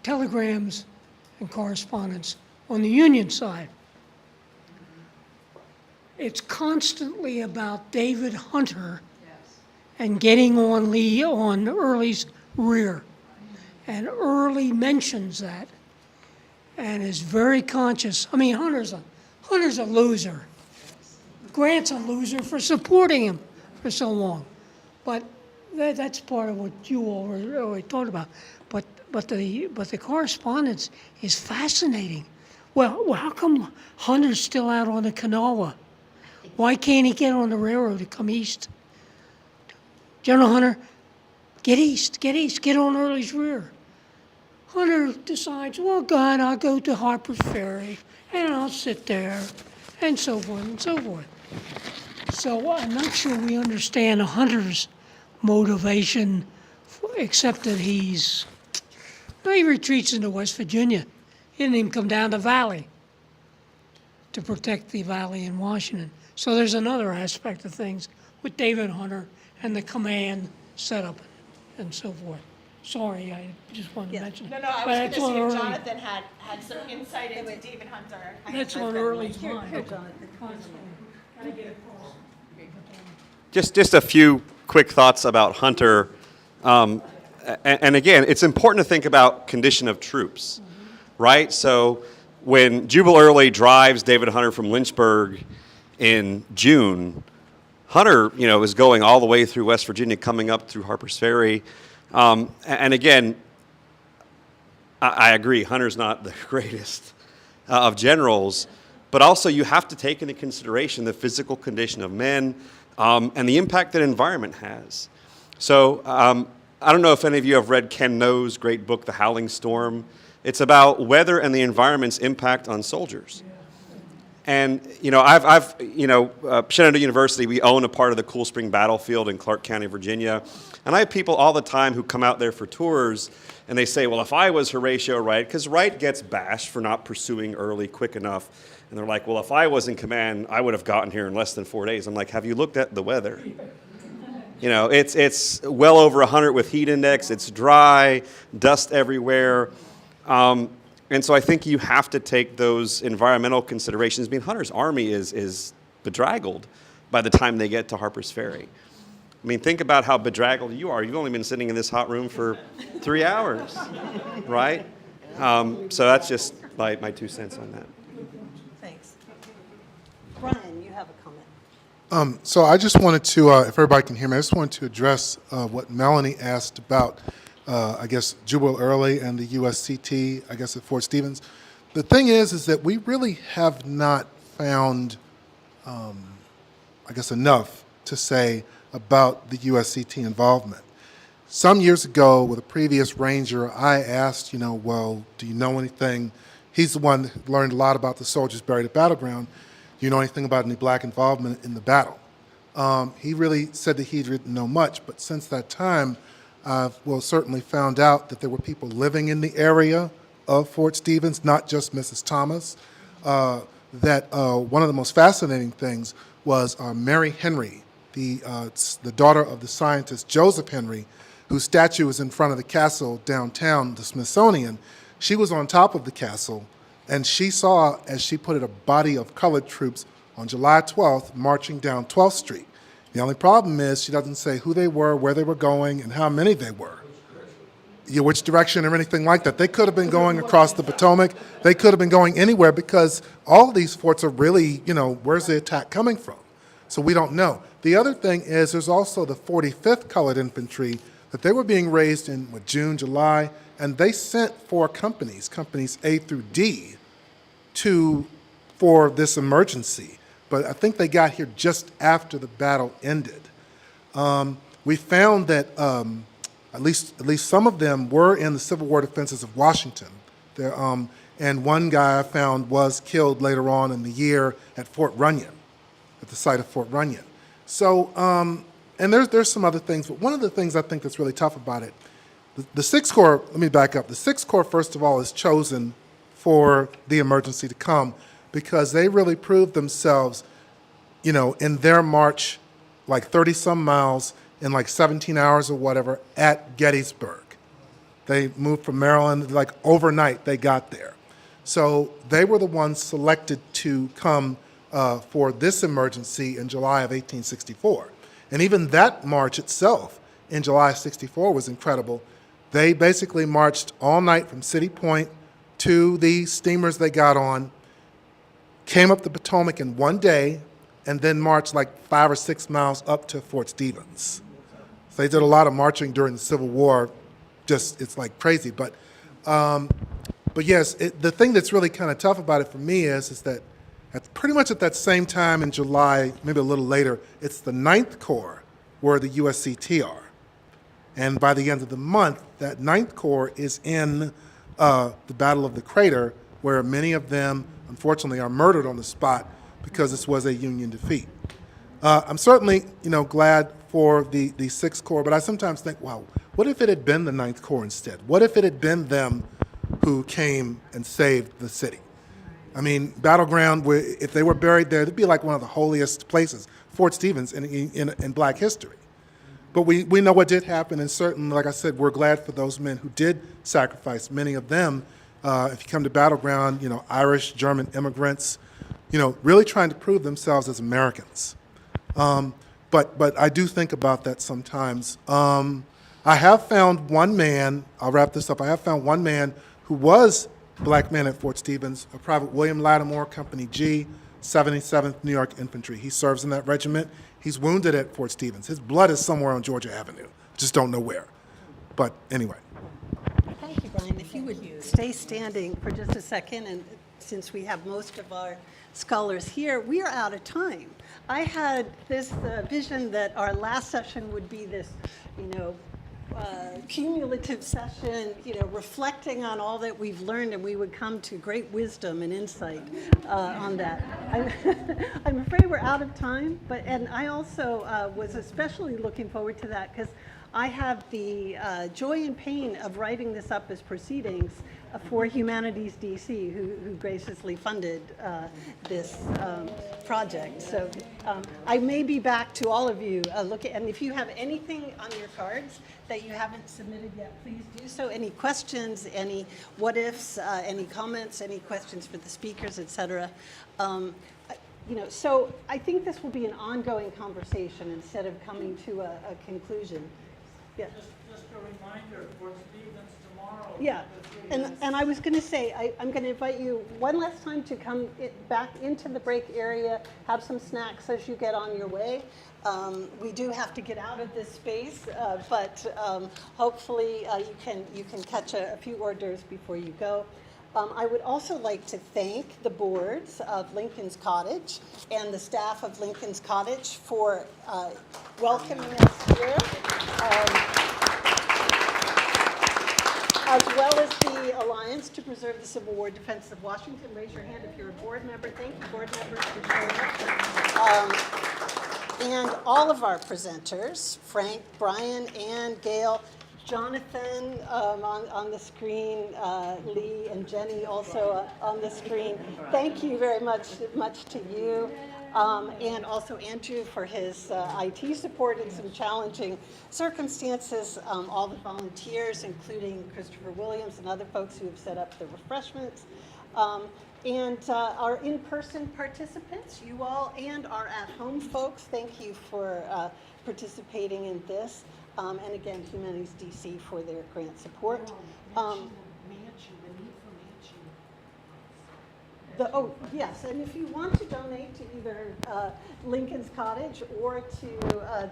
telegrams and correspondence on the Union side. It's constantly about David Hunter and getting on Early's rear. And Early mentions that and is very conscious. I mean, Hunter's a loser. Grant's a loser for supporting him for so long. But that's part of what you already talked about. But the correspondence is fascinating. Well, how come Hunter's still out on the Kanawha? Why can't he get on the railroad to come east? General Hunter, get east, get on Early's rear. Hunter decides, well, God, I'll go to Harper's Ferry, and I'll sit there, and so forth and so forth. So I'm not sure we understand Hunter's motivation, except that he retreats into West Virginia. He didn't even come down the valley to protect the valley in Washington. So there's another aspect of things with David Hunter and the command setup and so forth. Sorry, I just wanted to mention. No, I was going to see if Jonathan had some insight into David Hunter. That's on Early's mind. Here, Jonathan. Just a few quick thoughts about Hunter. And again, it's important to think about condition of troops, right? So when Jubal Early drives David Hunter from Lynchburg in June, Hunter, is going all the way through West Virginia, coming up through Harper's Ferry. And again, I agree, Hunter's not the greatest of generals, but also you have to take into consideration the physical condition of men and the impact that environment has. So I don't know if any of you have read Ken No's great book, The Howling Storm. It's about weather and the environment's impact on soldiers. And, Shenandoah University, we own a part of the Cool Spring Battlefield in Clark County, Virginia. And I have people all the time who come out there for tours, and they say, well, if I was Horatio Wright, because Wright gets bashed for not pursuing Early quick enough. And they're like, well, if I was in command, I would have gotten here in less than 4 days. I'm like, have you looked at the weather? It's well over 100 with heat index. It's dry, dust everywhere. And so I think you have to take those environmental considerations. I mean, Hunter's army is bedraggled by the time they get to Harper's Ferry. I mean, think about how bedraggled you are. You've only been sitting in this hot room for 3 hours, right? So that's just my 2 cents on that. Thanks. Brian, you have a comment. So I just wanted to, if everybody can hear me, I just wanted to address what Melanie asked about, I guess, Jubal Early and the USCT, I guess, at Fort Stevens. The thing is that we really have not found, I guess, enough to say about the USCT involvement. Some years ago, with a previous ranger, I asked, well, do you know anything? He's the one who learned a lot about the soldiers buried at Battleground. Do you know anything about any black involvement in the battle? He really said that he didn't know much, but since that time, I've certainly found out that there were people living in the area of Fort Stevens, not just Mrs. Thomas. That one of the most fascinating things was Mary Henry, the daughter of the scientist Joseph Henry, whose statue is in front of the castle downtown, the Smithsonian. She was on top of the castle, and she saw, as she put it, a body of colored troops on July 12th marching down 12th Street. The only problem is she doesn't say who they were, where they were going, and how many they were. Which direction or anything like that. They could have been going across the Potomac. They could have been going anywhere because all of these forts are really, where's the attack coming from? So we don't know. The other thing is there's also the 45th Colored Infantry that they were being raised in June, July, and they sent 4 companies, companies A through D, for this emergency. But I think they got here just after the battle ended. We found that at least some of them were in the Civil War defenses of Washington. And one guy I found was killed later on in the year at Fort Runyon, at the site of Fort Runyon. So, and there's some other things, but one of the things I think that's really tough about it, the 6th Corps, let me back up. The 6th Corps, first of all, is chosen for the emergency to come because they really proved themselves, in their march, like 30-some miles in like 17 hours or whatever at Gettysburg. They moved from Maryland, like overnight they got there. So they were the ones selected to come for this emergency in July of 1864. And even that march itself in July of 64 was incredible. They basically marched all night from City Point to the steamers they got on, came up the Potomac in one day, and then marched like 5 or 6 miles up to Fort Stevens. So they did a lot of marching during the Civil War. It's like crazy. But yes, the thing that's really kind of tough about it for me is that pretty much at that same time in July, maybe a little later, it's the 9th Corps where the USCT are. And by the end of the month, that 9th Corps is in the Battle of the Crater, where many of them, unfortunately, are murdered on the spot because this was a Union defeat. I'm certainly, glad for the 6th Corps, but I sometimes think, wow, what if it had been the 9th Corps instead? What if it had been them who came and saved the city? I mean, Battleground, if they were buried there, it'd be like one of the holiest places, Fort Stevens, in Black history. But we know what did happen, and certainly, like I said, we're glad for those men who did sacrifice. Many of them, if you come to Battleground, Irish, German immigrants, really trying to prove themselves as Americans. But I do think about that sometimes. I have found one man, I'll wrap this up, I have found one man who was a black man at Fort Stevens, a Private William Lattimore, Company G, 77th New York Infantry. He serves in that regiment. He's wounded at Fort Stevens. His blood is somewhere on Georgia Avenue. Just don't know where. But anyway. Thank you, Brian. If you would stay standing for just a second, and since we have most of our scholars here, we are out of time. I had this vision that our last session would be this, cumulative session, reflecting on all that we've learned, and we would come to great wisdom and insight on that. I'm afraid we're out of time, and I also was especially looking forward to that because I have the joy and pain of writing this up as proceedings for Humanities DC, who graciously funded this project. So I may be back to all of you. And if you have anything on your cards that you haven't submitted yet, please do so. Any questions, any what ifs, any comments, any questions for the speakers, etc. So I think this will be an ongoing conversation instead of coming to a conclusion. Yeah. Just a reminder, Fort Stevens tomorrow. Yeah, and I was going to say, I'm going to invite you one last time to come back into the break area, have some snacks as you get on your way. We do have to get out of this space, but hopefully you can catch a few hors d'oeuvres before you go. I would also like to thank the boards of Lincoln's Cottage and the staff of Lincoln's Cottage for welcoming us here. As well as the Alliance to Preserve the Civil War Defense of Washington. Raise your hand if you're a board member. Thank you, board members, for showing up. And all of our presenters, Frank, Brian, Ann, Gail, Jonathan on the screen, Lee and Jenny also on the screen. Thank you very much to you. And also Andrew for his IT support in some challenging circumstances, all the volunteers, including Christopher Williams and other folks who have set up the refreshments, and our in-person participants, you all, and our at-home folks, thank you for participating in this, and again, Humanities DC for their grant support. Yes, and if you want to donate to either Lincoln's Cottage or to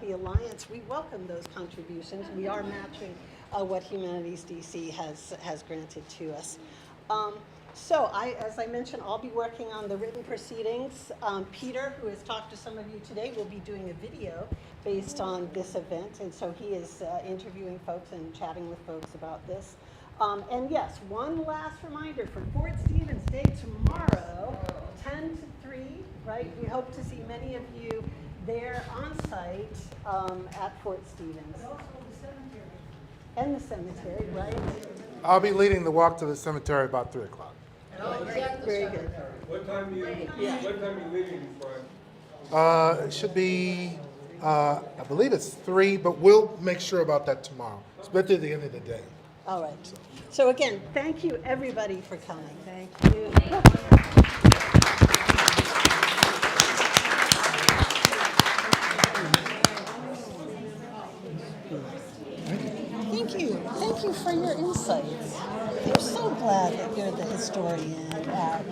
the Alliance, we welcome those contributions. We are matching what Humanities DC has granted to us. As I mentioned, I'll be working on the written proceedings. Peter, who has talked to some of you today, will be doing a video based on this event, and so he is interviewing folks and chatting with folks about this. And yes, one last reminder for Fort Stevens Day tomorrow, 10 to 3, right? We hope to see many of you there on site at Fort Stevens. And also the cemetery. And the cemetery, right? I'll be leading the walk to the cemetery about 3 o'clock. Very good. What time are you leaving, Frank? It should be, I believe it's 3, but we'll make sure about that tomorrow. It's better at the end of the day. All right. So again, thank you everybody for coming. Thank you. Thank you for your insights. I'm so glad that you're the historian at